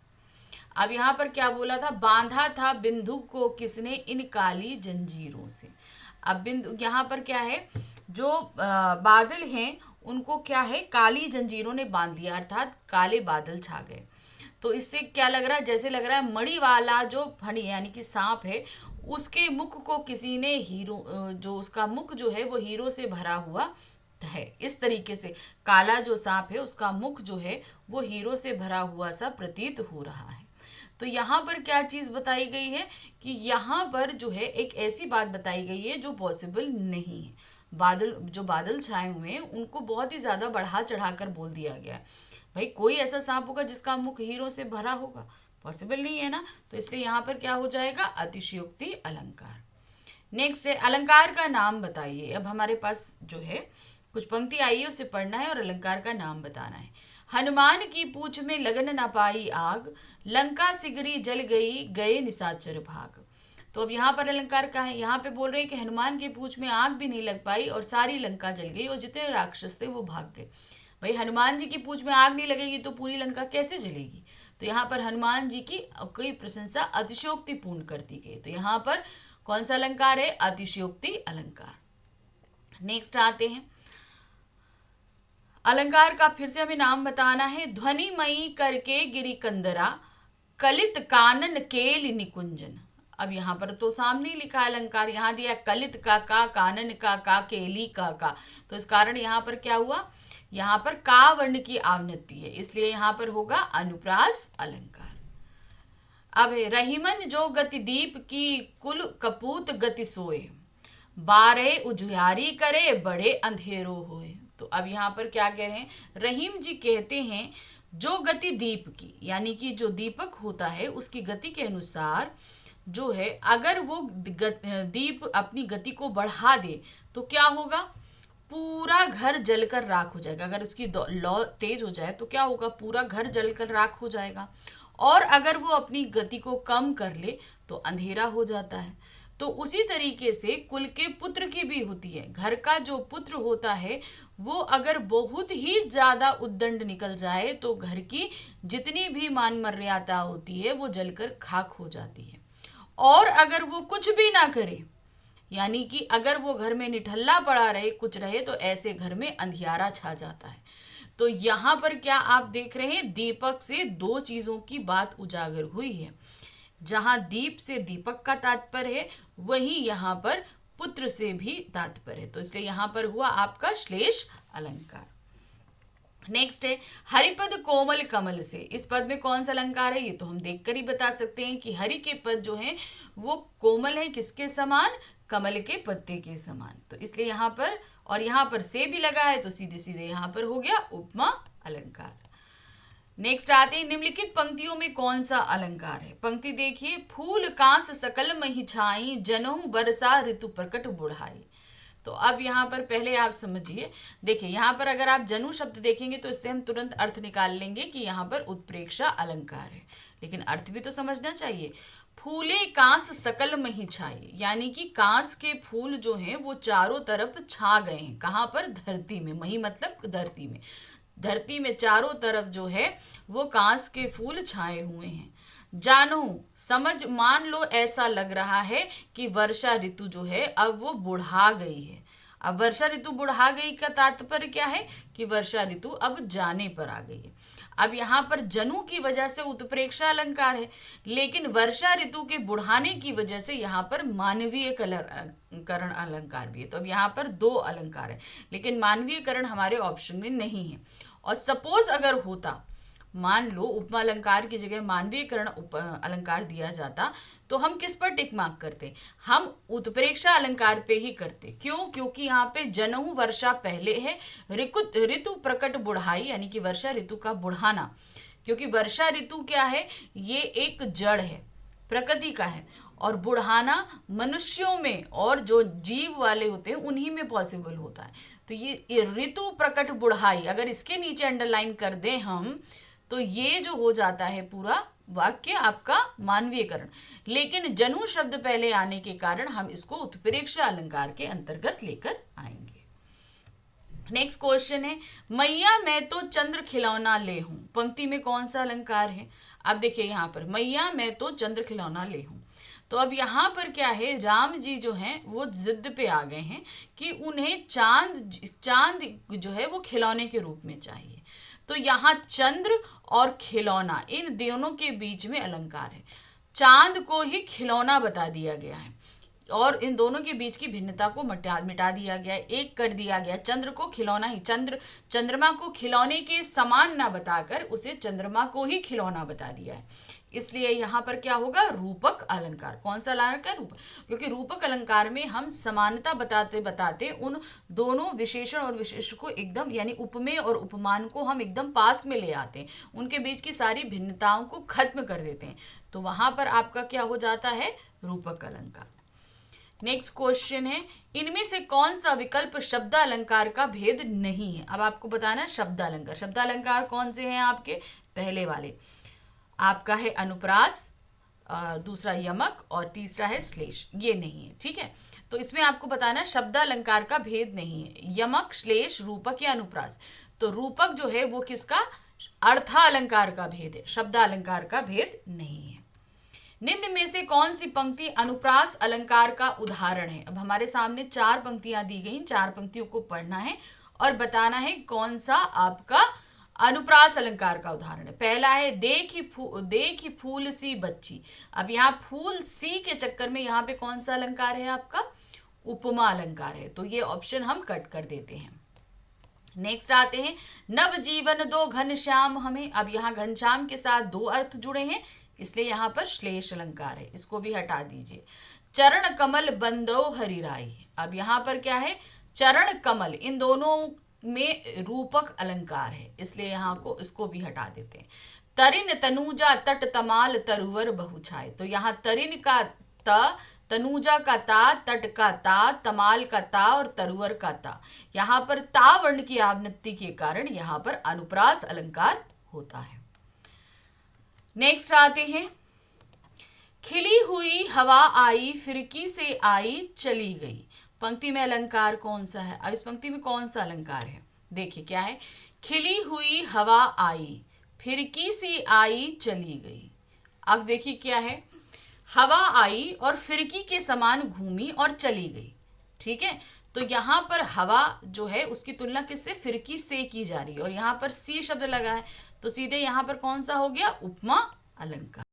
अब यहाँ पर क्या बोला था, बांधा था बिंदु को किसने इन काली जंजीरों से। अब बिंदु यहाँ पर क्या है, जो बादल हैं उनको क्या है, काली जंजीरों ने बांध लिया, अर्थात काले बादल छा गए। तो इससे क्या लग रहा है, जैसे लग रहा है मणि वाला जो फणी यानी कि सांप है, उसके मुख को किसी ने हीरो, जो उसका मुख जो है वो हीरो से भरा हुआ है। इस तरीके से काला जो सांप है उसका मुख जो है वो हीरो से भरा हुआ सा प्रतीत हो रहा है। तो यहाँ पर क्या चीज बताई गई है कि यहाँ पर जो है एक ऐसी बात बताई गई है जो पॉसिबल नहीं है। बादल, जो बादल छाए हुए हैं उनको बहुत ही ज्यादा बढ़ा चढ़ाकर बोल दिया गया है। भाई कोई ऐसा सांप होगा जिसका मुख हीरो से भरा होगा, पॉसिबल नहीं है ना। तो इसलिए यहाँ पर क्या हो जाएगा, अतिशयोक्ति अलंकार। नेक्स्ट है अलंकार का नाम बताइए। अब हमारे पास जो है कुछ पंक्ति आई है उसे पढ़ना है और अलंकार का नाम बताना है। हनुमान की पूछ में लगन न पाई आग, लंका सिगरी जल गई गए निशाचर भाग। तो अब यहाँ पर अलंकार का है, यहाँ पे बोल रहे हैं कि हनुमान की पूछ में आग भी नहीं लग पाई और सारी लंका जल गई और जितने राक्षस थे वो भाग गए। भाई हनुमान जी की पूछ में आग नहीं लगेगी तो पूरी लंका कैसे जलेगी। तो यहाँ पर हनुमान जी की कोई प्रशंसा अतिशयोक्तिपूर्ण कर दी गई। तो यहाँ पर कौन सा अलंकार है, अतिशयोक्ति अलंकार। नेक्स्ट आते हैं अलंकार का, फिर से हमें नाम बताना है। ध्वनिमयी करके गिरी कंदरा, कलित कानन केल निकुंजन। अब यहाँ पर तो सामने लिखा अलंकार, यहाँ दिया कलित का, कानन का, केली का। तो इस कारण यहाँ पर क्या हुआ, यहाँ पर का वर्ण की आवृत्ति है, इसलिए यहाँ पर होगा अनुप्रास अलंकार। अब है रहीमन जो गति दीप की कुल कपूत गति सोए, बारह उजियारी करे बड़े अंधेरो होए। तो अब यहाँ पर क्या कह रहे हैं, रहीम जी कहते हैं जो गति दीप की, यानी कि जो दीपक होता है उसकी गति के अनुसार जो है अगर वो दीप अपनी गति को बढ़ा दे तो क्या होगा, पूरा घर जलकर राख हो जाएगा। अगर उसकी लौ तेज हो जाए तो क्या होगा, पूरा घर जलकर राख हो जाएगा। और अगर वो अपनी गति को कम कर ले तो अंधेरा हो जाता है। तो उसी तरीके से कुल के पुत्र की भी होती है। घर का जो पुत्र होता है वो अगर बहुत ही ज्यादा उद्दंड निकल जाए तो घर की जितनी भी मान मर्यादा होती है वो जलकर खाक हो जाती है। और अगर वो कुछ भी ना करे, यानी कि अगर वो घर में निठल्ला पड़ा रहे, कुछ रहे, तो ऐसे घर में अंधियारा छा जाता है। तो यहाँ पर क्या आप देख रहे हैं, दीपक से दो चीजों की बात उजागर हुई है। जहां दीप से दीपक का तात्पर्य है वहीं यहाँ पर पुत्र से भी तात्पर्य है। तो इसलिए यहाँ पर हुआ आपका श्लेष अलंकार। नेक्स्ट है हरिपद कोमल कमल से। इस पद में कौन सा अलंकार है, ये तो हम देखकर ही बता सकते हैं कि हरि के पद जो हैं वो कोमल है, किसके समान, कमल के पत्ते के समान। तो इसलिए यहाँ पर, और यहाँ पर से भी लगा है तो सीधे सीधे यहाँ पर हो गया उपमा अलंकार। नेक्स्ट आते हैं निम्नलिखित पंक्तियों में कौन सा अलंकार है। पंक्ति देखिए, फूल कांस सकल मही छाई, जनहु बरसा ऋतु प्रकट बुढ़ाई। तो अब यहाँ पर पहले आप समझिए, देखिए यहाँ पर अगर आप जनु शब्द देखेंगे तो इससे हम तुरंत अर्थ निकाल लेंगे कि यहाँ पर उत्प्रेक्षा अलंकार है, लेकिन अर्थ भी तो समझना चाहिए। फूले कांस सकल मही छाई, यानी कि कांस के फूल जो हैं वो चारों तरफ छा गए हैं। कहाँ पर, धरती में। मही मतलब धरती में, धरती में चारों तरफ जो है वो कांस के फूल छाए हुए हैं। जानो, समझ, मान लो ऐसा लग रहा है कि वर्षा ऋतु जो है अब वो बुढ़ा गई है। अब वर्षा ऋतु बुढ़ा गई का तात्पर्य क्या है कि वर्षा ऋतु अब जाने पर आ गई है। अब यहाँ पर जनु की वजह से उत्प्रेक्षा अलंकार है, लेकिन वर्षा ऋतु के बुढ़ाने की वजह से यहाँ पर मानवीय करण अलंकार भी है। तो अब यहाँ पर दो अलंकार है, लेकिन मानवीय करण हमारे ऑप्शन में नहीं है। और सपोज अगर होता, मान लो उपमा अलंकार की जगह मानवीयकरण अलंकार दिया जाता, तो हम किस पर टिक मार्क करते? हम उत्प्रेक्षा अलंकार पे ही करते। क्यों? क्योंकि यहाँ पे जनहु वर्षा पहले है, ऋतु प्रकट बुढ़ाई यानी कि वर्षा ऋतु का बुढ़ाना। क्योंकि वर्षा ऋतु क्या है, ये एक जड़ है, प्रकृति का है, और बुढ़ाना मनुष्यों में और जो जीव वाले होते हैं उन्हीं में पॉसिबल होता है। तो ये ऋतु प्रकट बुढ़ाई अगर इसके नीचे अंडरलाइन कर दें हम, तो ये जो हो जाता है पूरा वाक्य आपका मानवीयकरण। लेकिन जनु शब्द पहले आने के कारण हम इसको उत्प्रेक्षा अलंकार के अंतर्गत लेकर आएंगे। नेक्स्ट क्वेश्चन है, मैया मैं तो चंद्र खिलौना ले हूं। पंक्ति में कौन सा अलंकार है? अब देखिए यहाँ पर मैया मैं तो चंद्र खिलौना ले हूं। तो अब यहाँ पर क्या है, राम जी जो हैं वो जिद पे आ गए हैं कि उन्हें चांद जो है वो खिलौने के रूप में चाहिए। तो यहाँ चंद्र और खिलौना इन दोनों के बीच में अलंकार है। चांद को ही खिलौना बता दिया गया है और इन दोनों के बीच की भिन्नता को मिटा दिया गया है, एक कर दिया गया। चंद्र को खिलौना ही, चंद्रमा को खिलौने के समान ना बताकर उसे चंद्रमा को ही खिलौना बता दिया है। इसलिए यहाँ पर क्या होगा, रूपक अलंकार। कौन सा अलंकार? रूपक। क्योंकि रूपक अलंकार में हम समानता बताते बताते उन दोनों विशेषण और विशेष को एकदम, यानी उपमेय और उपमान को हम एकदम पास में ले आते हैं, उनके बीच की सारी भिन्नताओं को खत्म कर देते हैं। तो वहां पर आपका क्या हो जाता है, रूपक अलंकार। नेक्स्ट क्वेश्चन है, इनमें से कौन सा विकल्प शब्दालंकार का भेद नहीं है? अब आपको बताना है शब्दालंकार। शब्दालंकार कौन से हैं आपके? पहले वाले आपका है अनुप्रास, दूसरा यमक और तीसरा है श्लेष। ये नहीं है, ठीक है। तो इसमें आपको बताना है शब्दालंकार का भेद नहीं है, यमक, श्लेष, रूपक या अनुप्रास। तो रूपक जो है वो किसका? अर्थालंकार का भेद है, शब्दालंकार का भेद नहीं है। निम्न में से कौन सी पंक्ति अनुप्रास अलंकार का उदाहरण है? अब हमारे सामने 4 पंक्तियां दी गई, 4 पंक्तियों को पढ़ना है और बताना है कौन सा आपका अनुप्रास अलंकार का उदाहरण है। पहला है देखी फूल सी बच्ची। अब यहाँ फूल सी के चक्कर में यहाँ पे कौन सा अलंकार है आपका? उपमा अलंकार है। तो ये ऑप्शन हम कट कर देते हैं। नेक्स्ट आते हैं, नव जीवन दो घनश्याम हमें। अब यहाँ घनश्याम के साथ 2 अर्थ जुड़े हैं, इसलिए यहाँ पर श्लेष अलंकार है, इसको भी हटा दीजिए। चरण कमल बंदो हरिराई। अब यहाँ पर क्या है, चरण कमल, इन दोनों में रूपक अलंकार है, इसलिए यहाँ को इसको भी हटा देते हैं। तरिन तनुजा तट तमाल तरुवर बहुछाए। तो यहाँ तरिन का त, तनुजा का ता, तट का ता, तमाल का ता और तरुवर का ता, यहाँ पर ता वर्ण की आवृत्ति के कारण यहाँ पर अनुप्रास अलंकार होता है। नेक्स्ट आते हैं, खिली हुई हवा आई फिरकी से आई चली गई। पंक्ति में अलंकार कौन सा है? अब इस पंक्ति में कौन सा अलंकार है? देखिए क्या है, खिली हुई हवा आई फिरकी से आई चली गई। अब देखिए क्या है, हवा आई और फिरकी के समान घूमी और चली गई, ठीक है। तो यहाँ पर हवा जो है उसकी तुलना किससे? फिरकी से की जा रही है और यहाँ पर सी शब्द लगा है, तो सीधे यहाँ पर कौन सा हो गया? उपमा अलंकार।